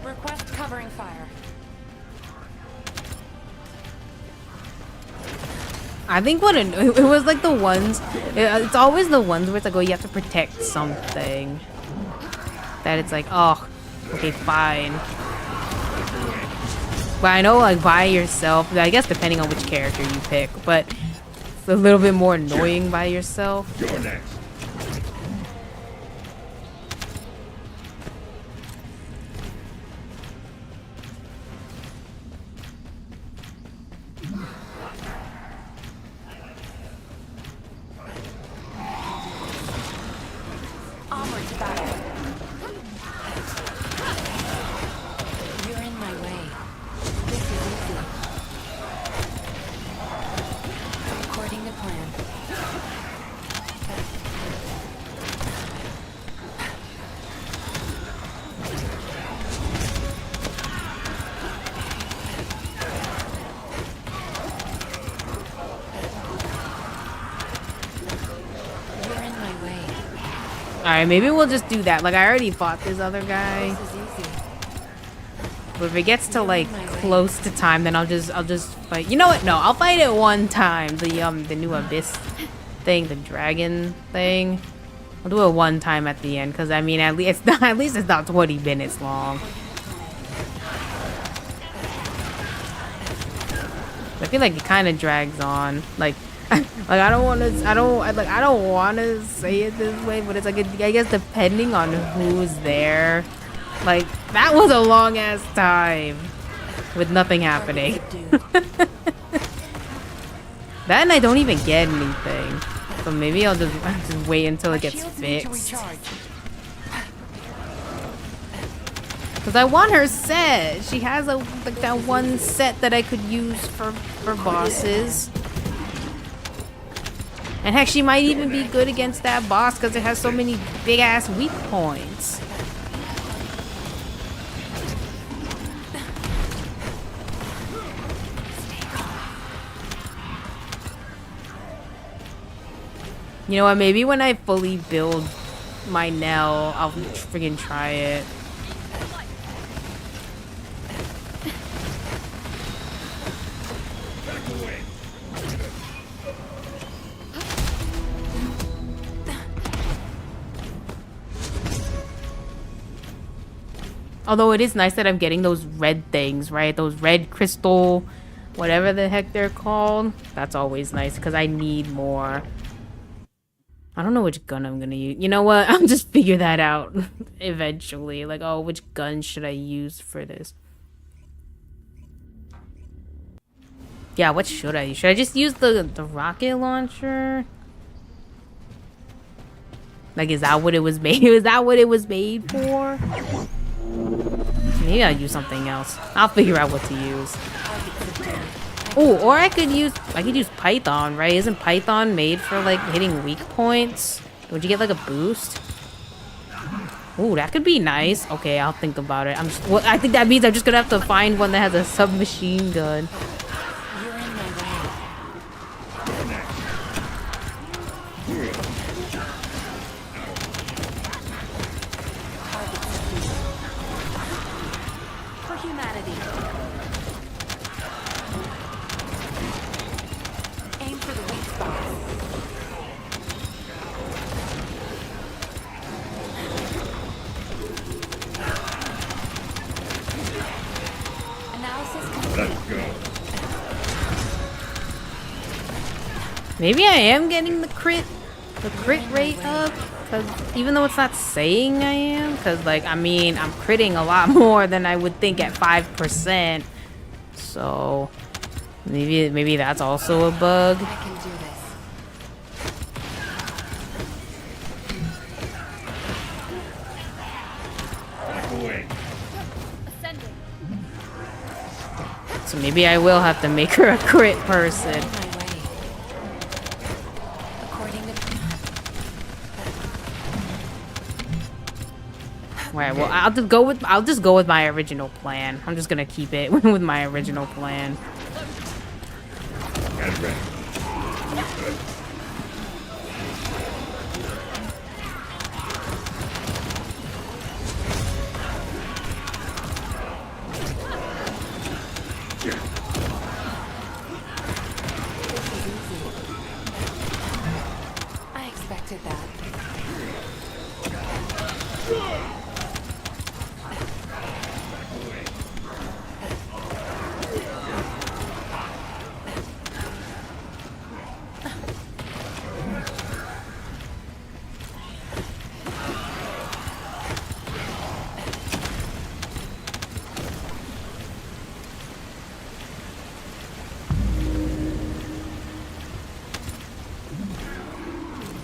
Request covering fire. I think what it was like the ones. It's always the ones where it's like, oh, you have to protect something. That it's like, oh, okay, fine. But I know, like, by yourself, I guess depending on which character you pick, but it's a little bit more annoying by yourself. You're next! Onwards, battle. You're in my way. This is easy. According to plan. You're in my way. Alright, maybe we'll just do that. Like, I already fought this other guy. This is easy. But if it gets to, like, close to time, then I'll just fight. You know what? No, I'll fight it one time. The new Abyss thing, the dragon thing. I'll do it one time at the end, because I mean, at least it's not 20 minutes long. I feel like it kind of drags on. Like I don't want to. I don't want to say it this way, but it's like I guess depending on who's there. Like that was a long ass time with nothing happening. That and I don't even get anything. So maybe I'll just wait until it gets fixed. Cause I want her set. She has like that one set that I could use for bosses. And heck, she might even be good against that boss because it has so many big ass weak points. You know what? Maybe when I fully build my Nell, I'll friggin' try it. Although it is nice that I'm getting those red things, right? Those red crystal, whatever the heck they're called. That's always nice because I need more. I don't know which gun I'm gonna use. You know what? I'll just figure that out eventually. Like, oh, which gun should I use for this? Yeah, what should I use? Should I just use the rocket launcher? Like, is that what it was made? Is that what it was made for? Maybe I'll use something else. I'll figure out what to use. Oh, or I could use Python, right? Isn't Python made for like hitting weak points? Would you get like a boost? Ooh, that could be nice. Okay, I'll think about it. Well, I think that means I'm just gonna have to find one that has a submachine gun. Maybe I am getting the crit rate up, because even though it's not saying I am, because like, I mean, I'm critting a lot more than I would think at 5%. So maybe that's also a bug. I can do this. So maybe I will have to make her a crit person. Right, well, I'll just go with my original plan. I'm just gonna keep it with my original plan. I expected that.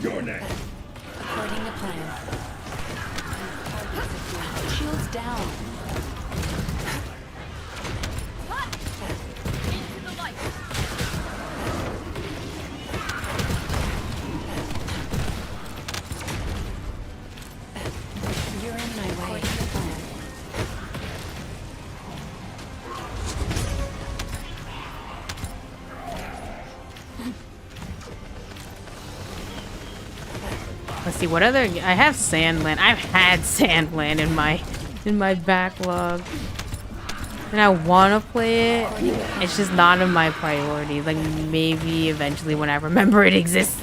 You're next. According to plan. Shields down. Into the light. You're in my way. According to plan. Let's see what other. I have Sandland. I've had Sandland in my backlog, and I want to play it. It's just not in my priorities. Like maybe eventually when I remember it exists.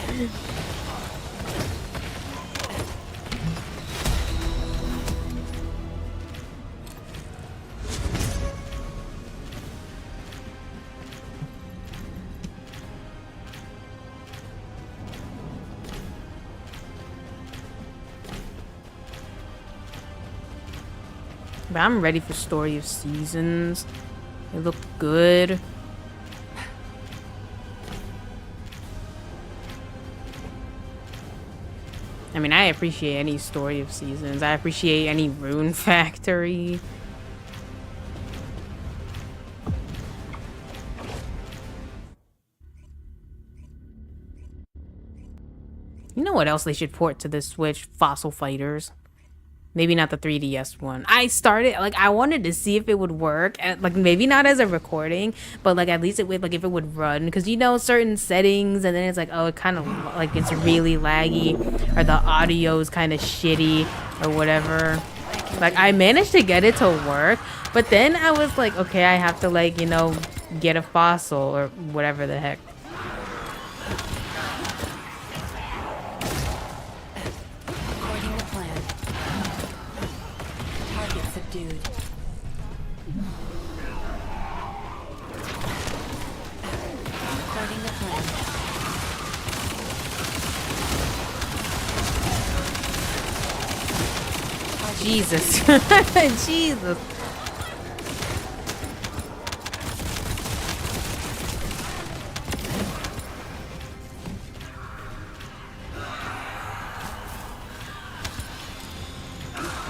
But I'm ready for Story of Seasons. It looked good. I mean, I appreciate any Story of Seasons. I appreciate any Rune Factory. You know what else they should port to the Switch? Fossil Fighters. Maybe not the 3DS one. I started, like, I wanted to see if it would work. And, like, maybe not as a recording, but, like, at least it would, like, if it would run. Because, you know, certain settings, and then it's like, oh, it kind of, like, it's really laggy. Or the audio is kind of shitty. Or whatever. Like, I managed to get it to work. But then I was like, okay, I have to, like, you know, get a fossil. Or whatever the heck. Jesus. Jesus.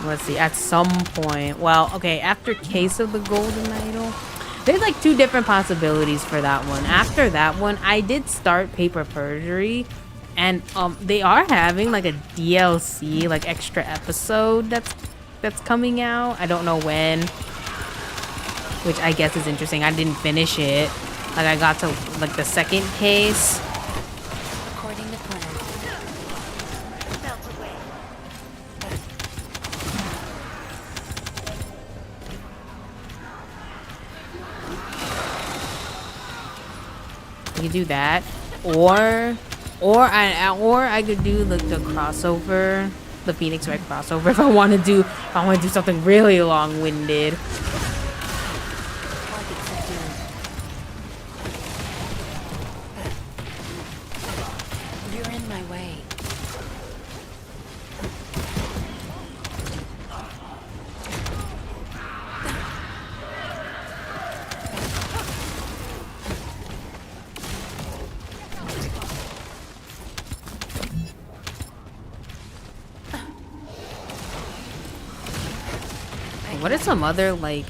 Let's see, at some point. Well, okay, after Case of the Golden Idol, there's like two different possibilities for that one. After that one, I did start Paper Perjury. And they are having like a DLC, like extra episode that's coming out. I don't know when, which I guess is interesting. I didn't finish it. Like I got to like the second case. According to plan. You do that, or I could do the crossover, the Phoenix Red crossover if I want to do something really long-winded. You're in my way. What is some other like?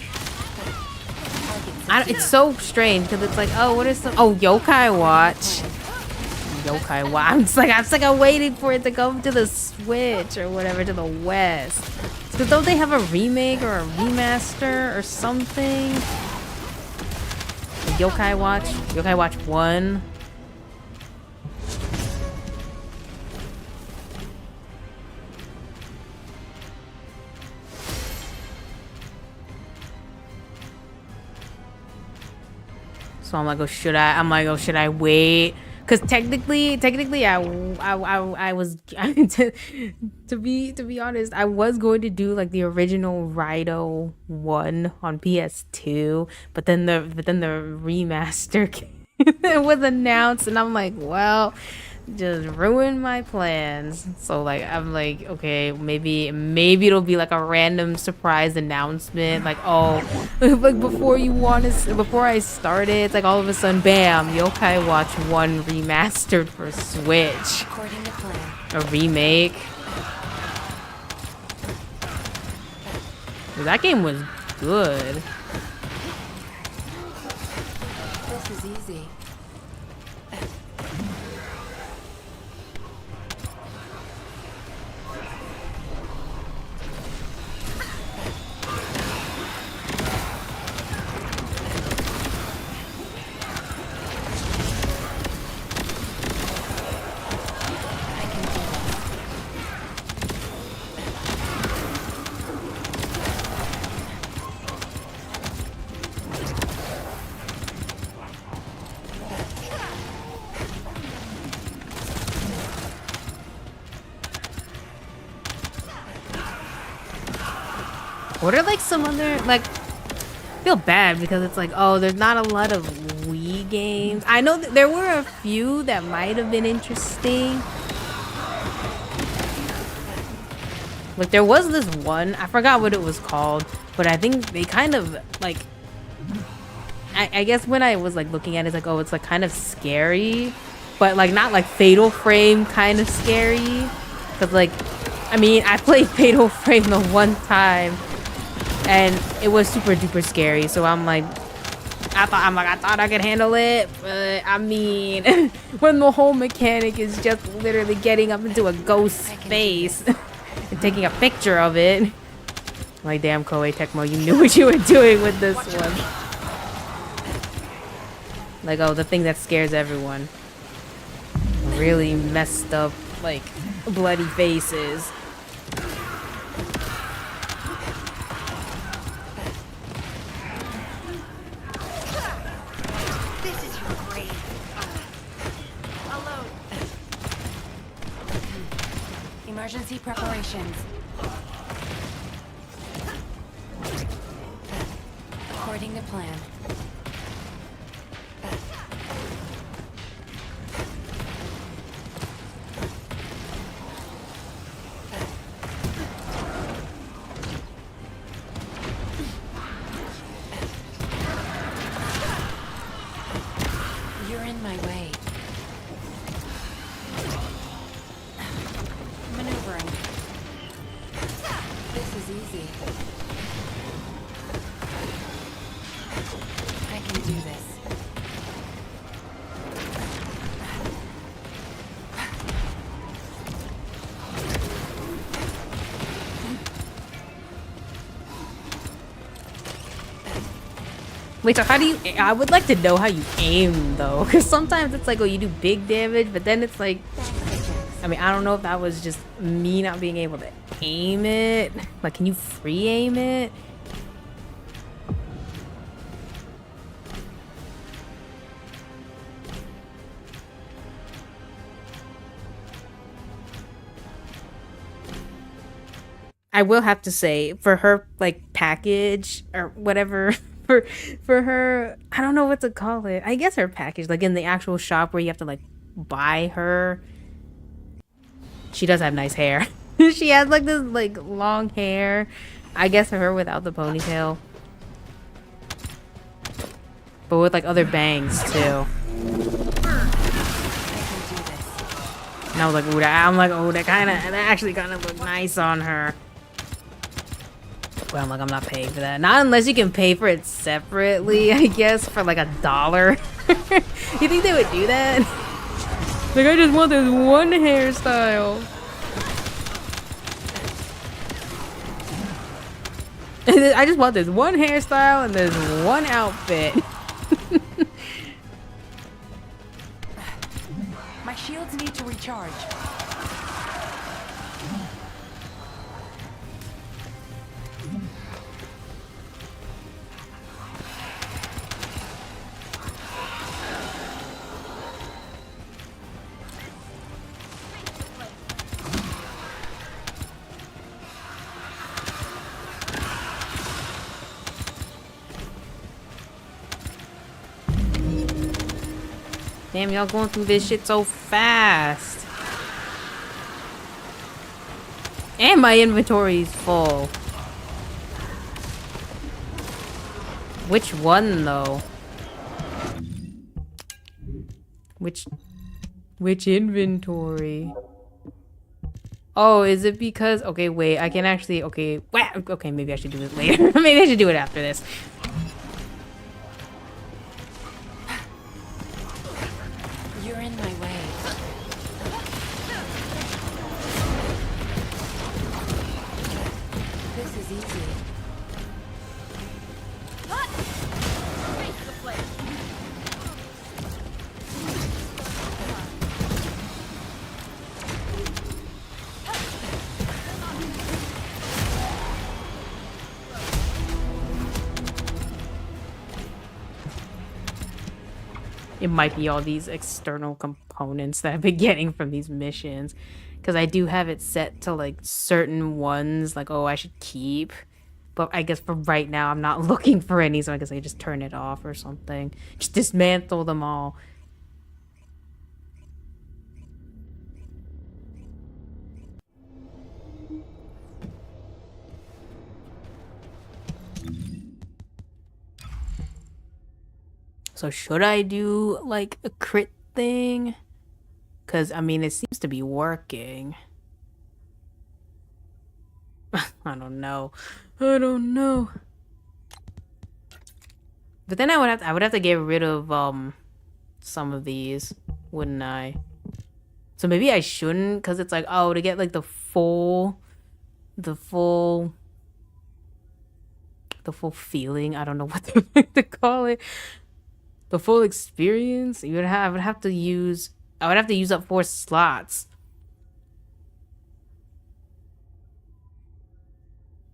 It's so strange because it's like, oh, what is some? Oh, Yokai Watch. Yokai Watch. I'm waiting for it to come to the Switch or whatever, to the West. Because don't they have a remake or a remaster or something? Yokai Watch 1. So I'm like, oh, should I? I'm like, oh, should I wait? Because technically, I was to be honest, I was going to do like the original Rido 1 on PS2, but then the remaster was announced, and I'm like, well, just ruined my plans. So like I'm like, okay, maybe it'll be like a random surprise announcement, like, oh, like before I start it, it's like all of a sudden, bam, Yokai Watch 1 remastered for Switch. According to plan. A remake. That game was good. This is easy. What are like some other, like, I feel bad because it's like, oh, there's not a lot of Wii games. I know that there were a few that might have been interesting. Like there was this one, I forgot what it was called, but I think they kind of like I guess when I was like looking at it, it's like, oh, it's like kind of scary, but like not like Fatal Frame kind of scary. Cause like, I mean, I played Fatal Frame the one time, and it was super duper scary. So I'm like, I thought I could handle it, but I mean, when the whole mechanic is just literally getting up into a ghost's face and taking a picture of it. Like, damn, Koei Tecmo, you knew what you were doing with this one. Like, oh, the thing that scares everyone. Really messed up, like, bloody faces. This is your grave. Alone. Emergency preparations. According to plan. You're in my way. Maneuvering. This is easy. I can do this. Wait, so how do you... I would like to know how you aim, though. Because sometimes it's like, oh, you do big damage, but then it's like... I mean, I don't know if that was just me not being able to aim it. Like, can you free aim it? I will have to say, for her, like, package or whatever, for her, I don't know what to call it. I guess her package, like in the actual shop where you have to, like, buy her. She does have nice hair. She has, like, this, like, long hair. I guess for her without the ponytail. But with, like, other bangs, too. And I was like, ooh, I'm like, oh, that actually kind of looked nice on her. But I'm like, I'm not paying for that. Not unless you can pay for it separately, I guess, for like $1. You think they would do that? Like, I just want this one hairstyle. I just want this one hairstyle and this one outfit. My shields need to recharge. Damn, y'all going through this shit so fast. And my inventory's full. Which one, though? Which inventory? Oh, is it because... Okay, wait, I can actually... Okay, okay, maybe I should do it later. Maybe I should do it after this. You're in my way. This is easy. It might be all these external components that I've been getting from these missions. Because I do have it set to, like, certain ones, like, oh, I should keep. But I guess for right now, I'm not looking for any, so I guess I just turn it off or something. Just dismantle them all. So should I do like a crit thing? Because I mean, it seems to be working. I don't know. I don't know. But then I would have to get rid of some of these, wouldn't I? So maybe I shouldn't, because it's like, oh, to get like the full feeling. I don't know what to call it. The full experience. I would have to use up 4 slots.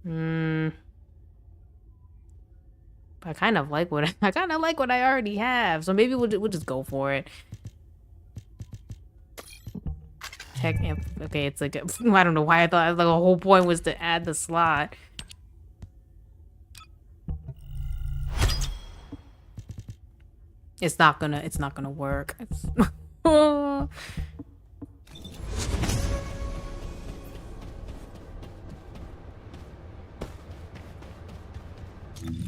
I kind of like what I already have. So maybe we'll just go for it. Check amp. Okay, it's like I don't know why I thought the whole point was to add the slot. It's not gonna work. But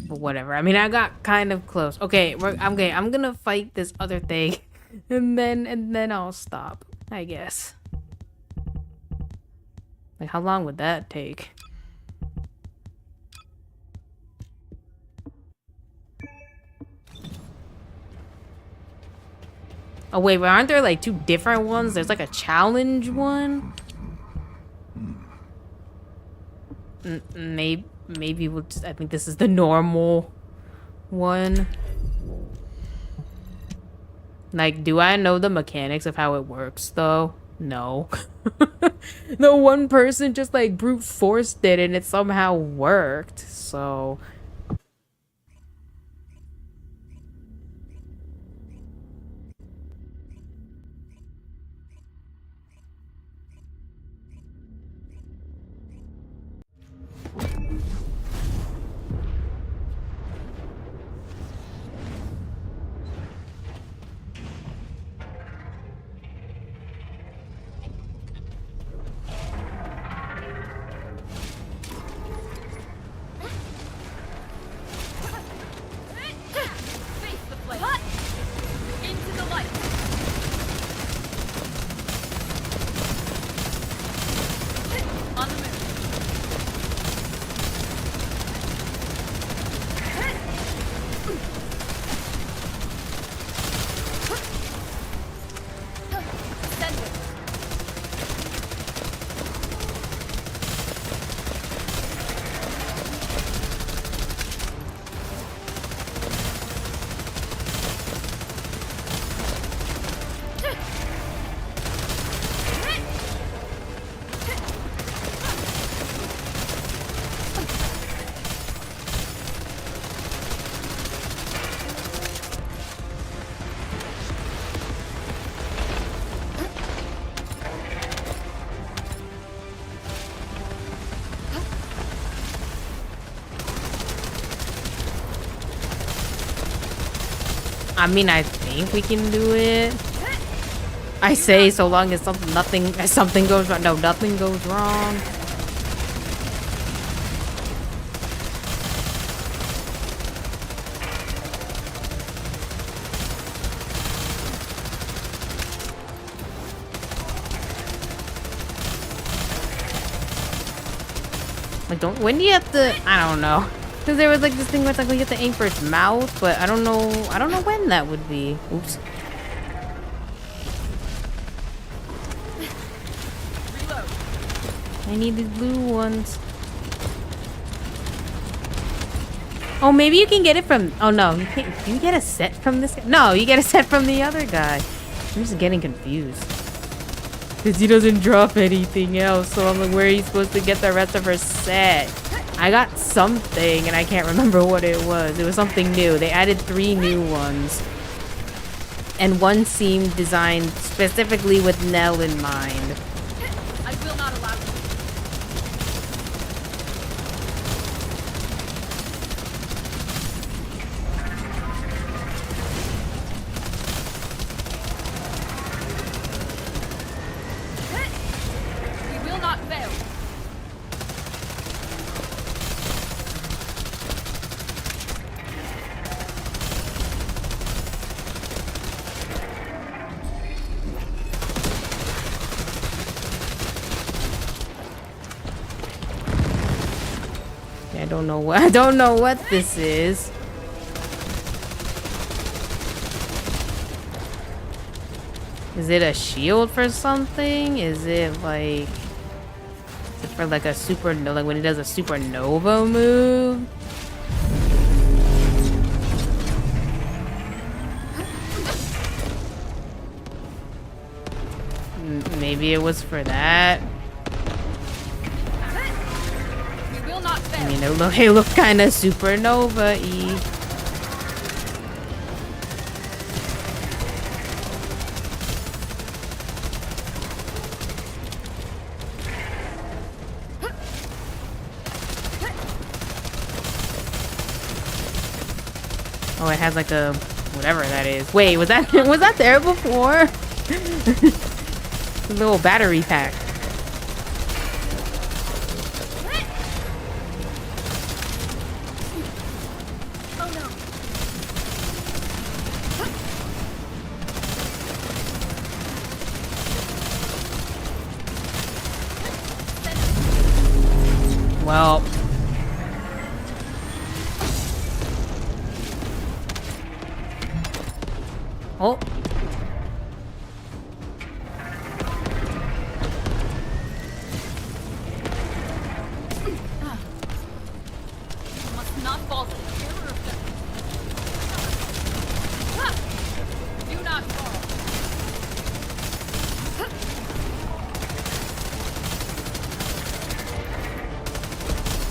whatever. I mean, I got kind of close. Okay, I'm gonna fight this other thing, and then I'll stop, I guess. Like, how long would that take? Oh wait, but aren't there like 2 different ones? There's like a challenge one. Maybe we'll just. I think this is the normal one. Like, do I know the mechanics of how it works though? No. The one person just like brute forced it and it somehow worked. So I mean, I think we can do it. I say so long as something goes wrong. No, nothing goes wrong. Like, when do you have to? I don't know. Because there was like this thing where it's like, well, you have to aim for its mouth, but I don't know when that would be. Oops. I need these blue ones. Oh, maybe you can get it from. Oh no, you can't. Do you get a set from this guy? No, you get a set from the other guy. I'm just getting confused. Because he doesn't drop anything else, so I'm like, where are you supposed to get the rest of her set? I got something, and I can't remember what it was. It was something new. They added 3 new ones. And one seemed designed specifically with Nell in mind. I will not allow you. We will not fail. don't know what I don't know what this is. Is it a shield for something? Is it for like a supernova, like when it does a supernova move? Maybe it was for that. We will not fail. I mean, it look kind of supernova-y. Oh, it has like a whatever that is. Wait, was that there before? A little battery pack. Oh no. Well. Oh. Must not fall to the terror of them. Ah! Do not fall.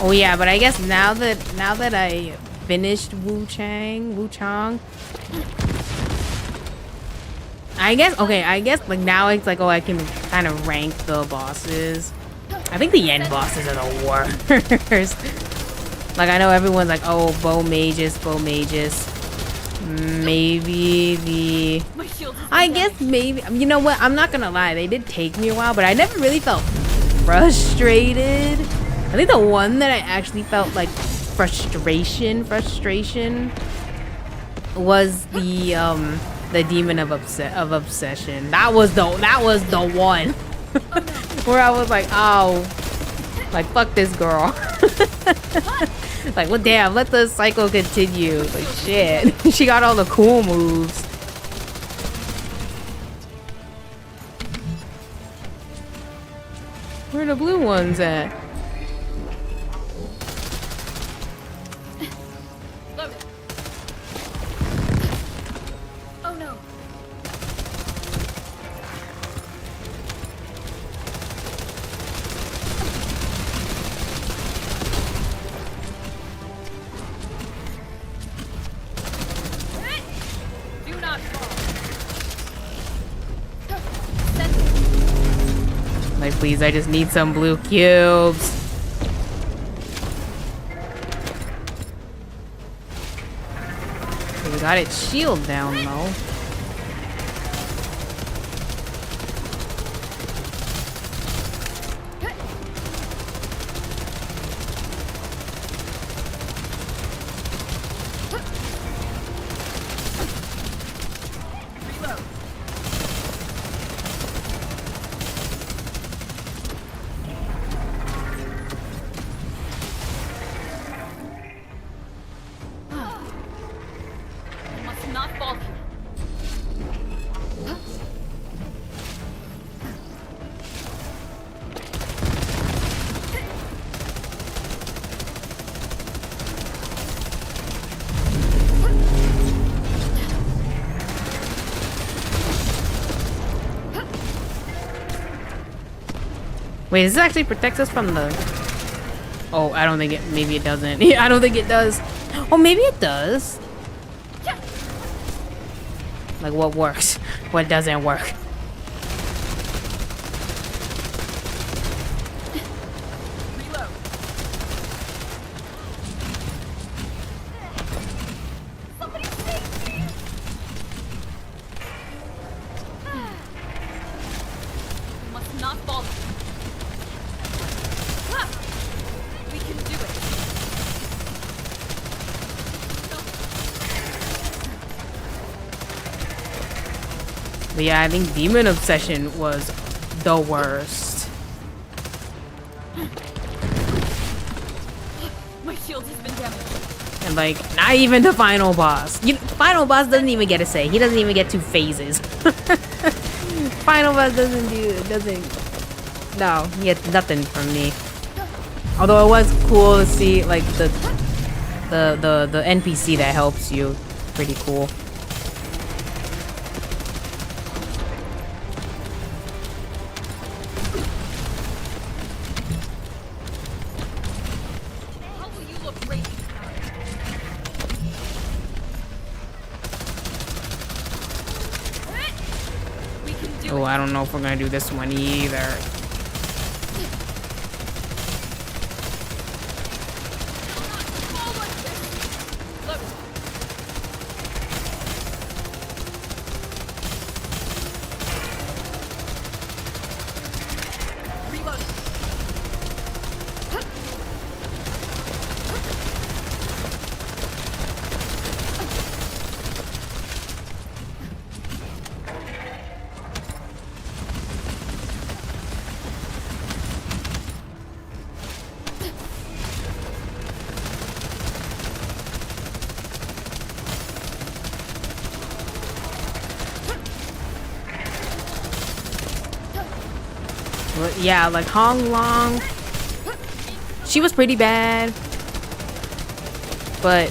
Oh yeah, but I guess now that I finished Wu-Chang, I guess like now it's like, oh, I can kind of rank the bosses. I think the end bosses are the worst. Like I know everyone's like, oh, bow mages. Maybe the My shield is I guess maybe, you know what, I'm not gonna lie, they did take me a while, but I never really felt frustrated. I think the one that I actually felt like frustration was the demon of obsession. That was the one where I was like, oh, like fuck this girl. Like, well, damn, let the cycle continue. Like shit, she got all the cool moves. Where are the blue ones at? loaded. Oh no. Do not fall. Send it. Like, please, I just need some blue cubes. Okay, we got its shield down though. Reload. You must not fall here. Wait, does this actually protect us from the... Oh, I don't think it... Maybe it doesn't. Yeah, I don't think it does. Oh, maybe it does. Like, what works? What doesn't work? Reload. Somebody save me. You must not fall. Ah! We can do it. But yeah, I think Demon Obsession was the worst. My shield shield has been damaged. And like, not even the final boss. Final boss doesn't even get a say. He doesn't even get 2 phases. Final boss no, he gets nothing from me. Although it was cool to see like the NPC that helps you. Pretty cool. Oh, I don't know if we're gonna do this one either. Yeah, like Hong Long, she was pretty bad, but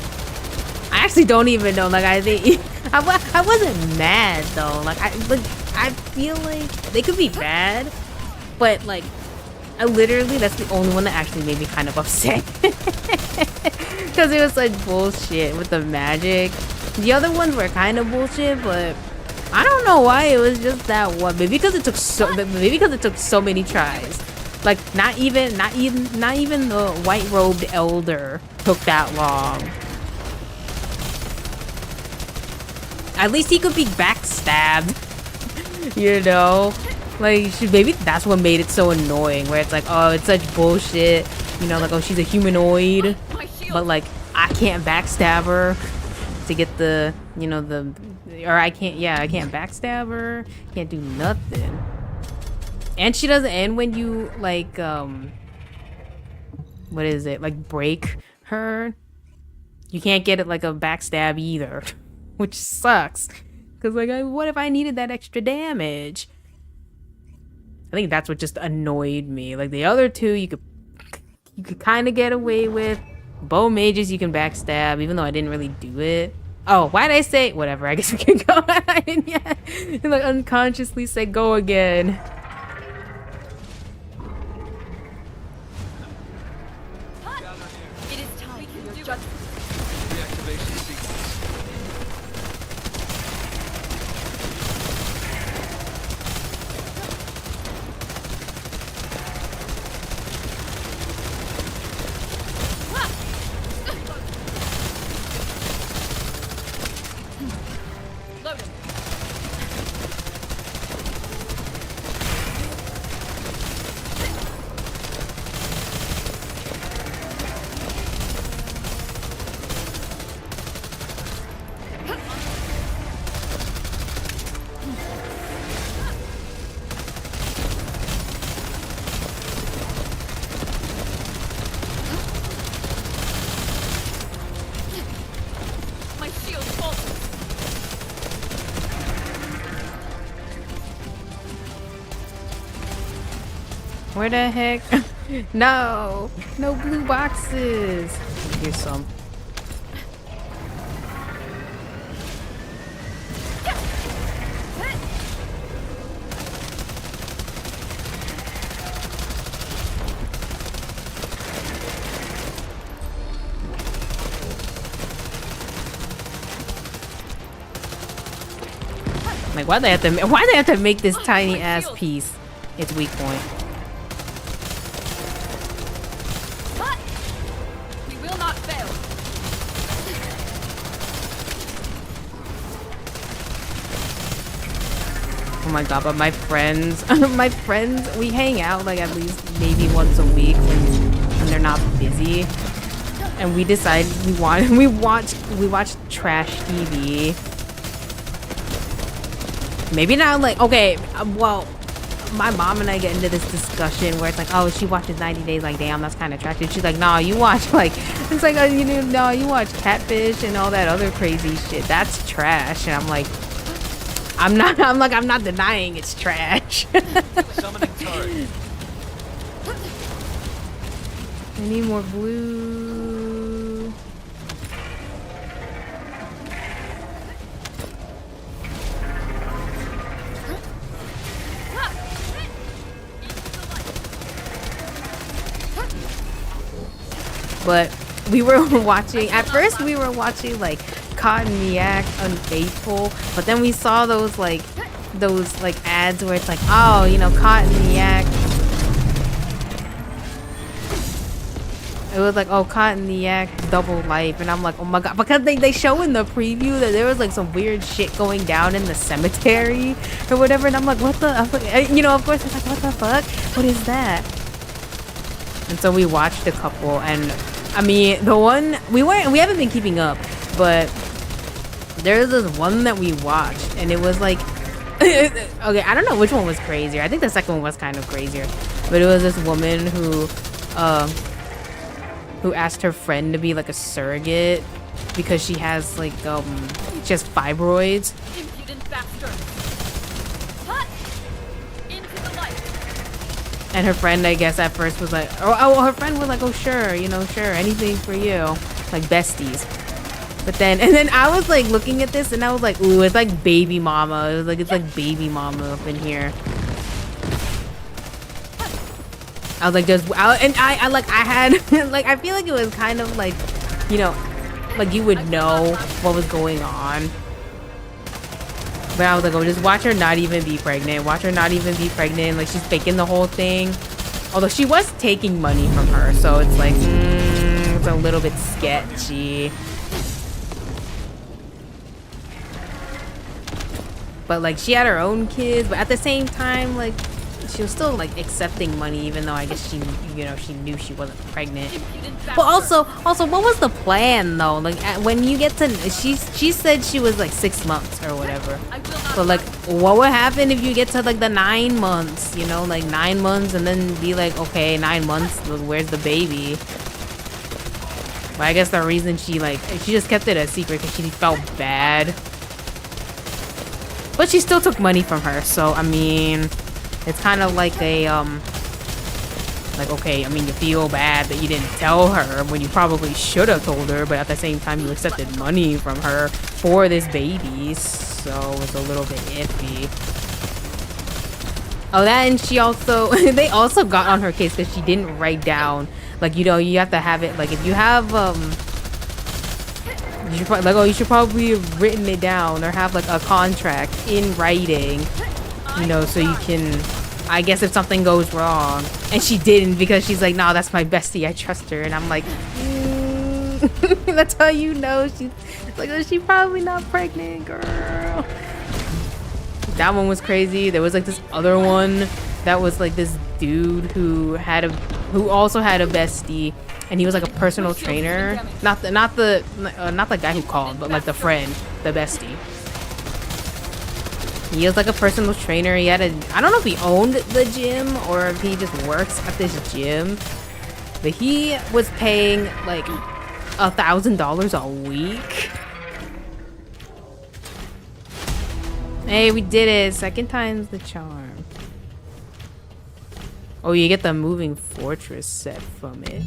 I actually don't even know. Like, I think I wasn't mad though. Like, I feel like they could be bad, but like, that's the only one that actually made me kind of upset because it was like bullshit with the magic. The other ones were kind of bullshit, but I don't know why it was just that one. Maybe because it took so many tries. Like not even the white-robed elder took that long. At least he could be backstabbed. You know? Like maybe that's what made it so annoying, where it's like, oh, it's such bullshit. You know, like, oh, she's a humanoid, but like I can't backstab her to get the, you know, I can't backstab her, can't do nothing. And she doesn't end when you like what is it, like break her. You can't get it like a backstab either, which sucks, because like, what if I needed that extra damage? I think that's what just annoyed me. Like the other two you could kind of get away with. Bow mages you can backstab, even though I didn't really do it. Oh, why did I say whatever? I guess we can go. I didn't yet. Like unconsciously say go again. It is time for your judgment. Reactivation sequence. Where the heck? No blue boxes. Here's some. Like, why they have to make this tiny ass piece its weak point? We will not fail. Oh my god, but my friends, we hang out like at least maybe once a week when they're not busy. And we decide we watch trash TV. Maybe not like, okay, well, my mom and I get into this discussion where it's like, oh, she watches 90 Days, like, damn, that's kind of attractive. She's like, nah, you watch like, it's like, you know, no, you watch Catfish and all that other crazy shit. That's trash. And I'm like, I'm not denying it's trash. Summoning turret. I need more blue. But we were watching, at first we were watching like Cotton Unfaithful, but then we saw those ads where it's like, oh, you know, Cotton. It was like, oh, Cotton double life, and I'm like, oh my god, because they show in the preview that there was like some weird shit going down in the cemetery or whatever, and I'm like, what the, I was like, you know, of course it's like, what the fuck, what is that? And so we watched a couple, and I mean, the one we haven't been keeping up, but there's this one that we watched, and it was like, okay, I don't know which one was crazier. I think the second one was kind of crazier, but it was this woman who asked her friend to be like a surrogate because she has like she has fibroids. Impudent bastard. Hut! Into the light. And her friend, I guess at first was like, oh, her friend was like, oh sure, you know, sure, anything for you, like besties. But then, and then I was like looking at this and I was like, ooh, it's like baby mama. It was like, it's like baby mama up in here. I was like, I had, like, I feel like it was kind of like, you know, like you would know what was going on. But I was like, oh, just watch her not even be pregnant. Watch her not even be pregnant. Like, she's faking the whole thing. Although she was taking money from her. So it's like, it's a little bit sketchy. But like, she had her own kids. But at the same time, like, she was still like accepting money, even though I guess she, you know, she knew she wasn't pregnant. But also, what was the plan though? Like when you get to, she said she was like 6 months or whatever. But like, what would happen if you get to like the 9 months? You know, like 9 months, and then be like, okay, 9 months, where's the baby? But I guess the reason she just kept it a secret because she felt bad. But she still took money from her, so I mean. It's kind of like a, like, okay, I mean, you feel bad that you didn't tell her when you probably should have told her, but at the same time, you accepted money from her for this baby, so it's a little bit iffy. Oh, that, and she also, they also got on her case because she didn't write down, like, you know, you have to have it, like, if you have, you should probably, like, oh, you should probably have written it down or have, like, a contract in writing. You know, so you can, I guess if something goes wrong. And she didn't because she's like, nah, that's my bestie, I trust her. And I'm like, that's how you know she's like, oh, she's probably not pregnant, girl. That one was crazy. There was like this other one that was like this dude who also had a bestie, and he was like a personal trainer. Not the guy who called, but like the friend, the bestie. He was like a personal trainer. He had I don't know if he owned the gym or if he just works at this gym, but he was paying like $1,000 a week. Hey, we did it. Second time's the charm. Oh, you get the moving fortress set from it.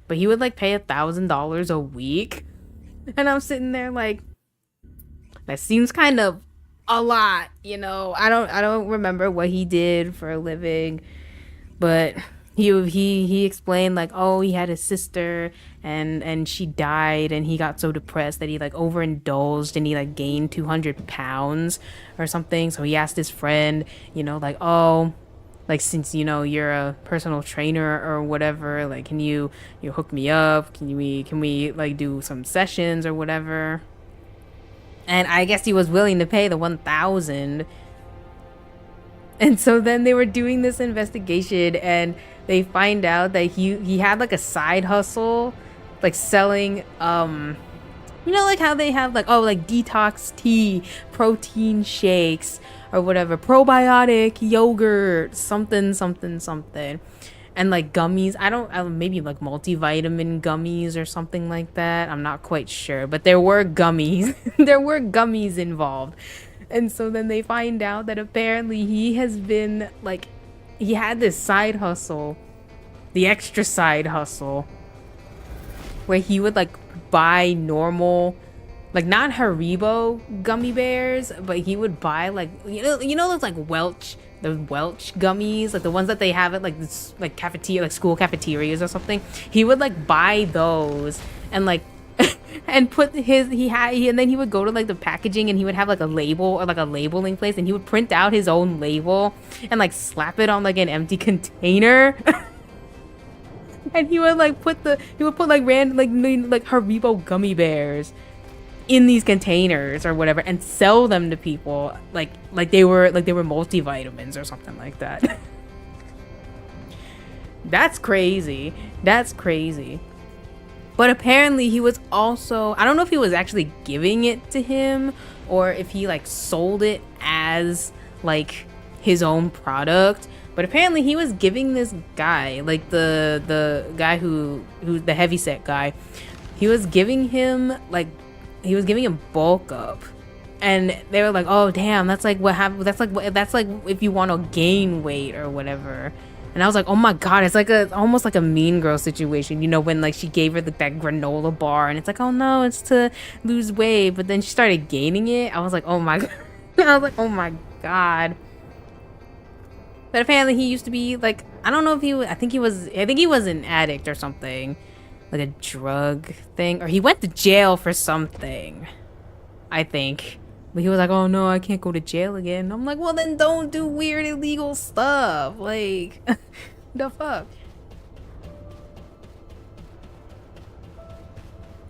But he would like pay $1,000 a week. And I'm sitting there like, that seems kind of a lot, you know. I don't remember what he did for a living, but he explained like, oh, he had a sister and she died, and he got so depressed that he like overindulged and he like gained 200 pounds or something. So he asked his friend, you know, like, oh, like, since, you know, you're a personal trainer or whatever, like, can you hook me up? Can we like do some sessions or whatever? And I guess he was willing to pay the 1,000. And so then they were doing this investigation, and they find out that he had like a side hustle, like selling You know, like how they have like, oh, like detox tea, protein shakes, or whatever, probiotic yogurt, something, something, something, and like gummies. I don't, maybe like multivitamin gummies or something like that. I'm not quite sure, but there were gummies. There were gummies involved. And so then they find out that apparently he has been like, he had this side hustle, the extra side hustle, where he would like buy normal, like not Haribo gummy bears, but he would buy like, you know those like the Welch gummies, like the ones that they have at like this like cafeteria, like school cafeterias or something. He would like buy those and like and put his and then he would go to like the packaging and he would have like a label or like a labeling place and he would print out his own label and like slap it on like an empty container. And he would like put like random like Haribo gummy bears in these containers or whatever and sell them to people like they were multivitamins or something like that. That's crazy. That's crazy. But apparently he was also, I don't know if he was actually giving it to him or if he like sold it as like his own product. But apparently he was giving this guy, like the guy who's the heavyset guy, he was giving him bulk up. And they were like, "Oh damn, that's like what happened. That's like if you want to gain weight or whatever." And I was like, "Oh my god, it's like almost like a Mean Girl situation, you know, when like she gave her that granola bar, and it's like, oh no, it's to lose weight, but then she started gaining it." I was like, "Oh my god," I was like, "Oh my god." But apparently he used to be like, I don't know if I think he was an addict or something, like a drug thing, or he went to jail for something, I think. But he was like, "Oh no, I can't go to jail again." I'm like, well then don't do weird illegal stuff. Like, the fuck.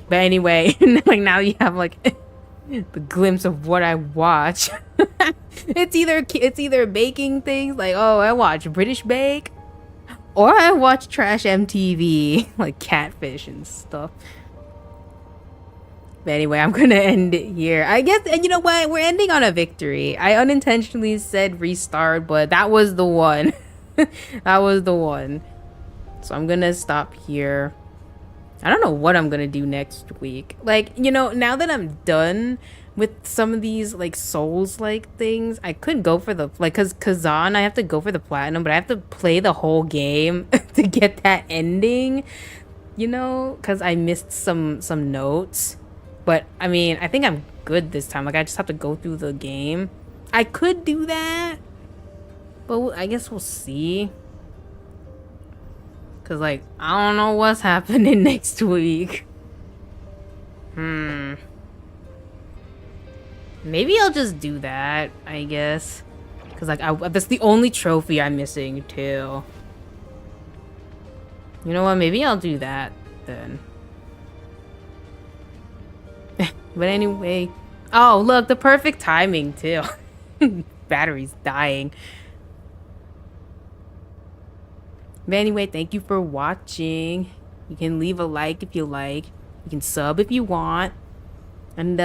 But anyway, like now you have like the glimpse of what I watch. It's either baking things, like, oh, I watch British Bake, or I watch trash MTV, like Catfish and stuff. But anyway, I'm gonna end it here. I guess, and you know what? We're ending on a victory. I unintentionally said restart, but that was the one. That was the one. So I'm gonna stop here. I don't know what I'm gonna do next week. Like, you know, now that I'm done with some of these like Souls-like things, I could go for the cause Kazan, I have to go for the platinum, but I have to play the whole game to get that ending. You know, cause I missed some notes. But I mean, I think I'm good this time. Like, I just have to go through the game. I could do that, but I guess we'll see. Cause like, I don't know what's happening next week. Maybe I'll just do that, I guess. Cause like, that's the only trophy I'm missing too. You know what? Maybe I'll do that then. But anyway, oh look, the perfect timing too. Battery's dying. But anyway, thank you for watching. You can leave a like if you like. You can sub if you want. And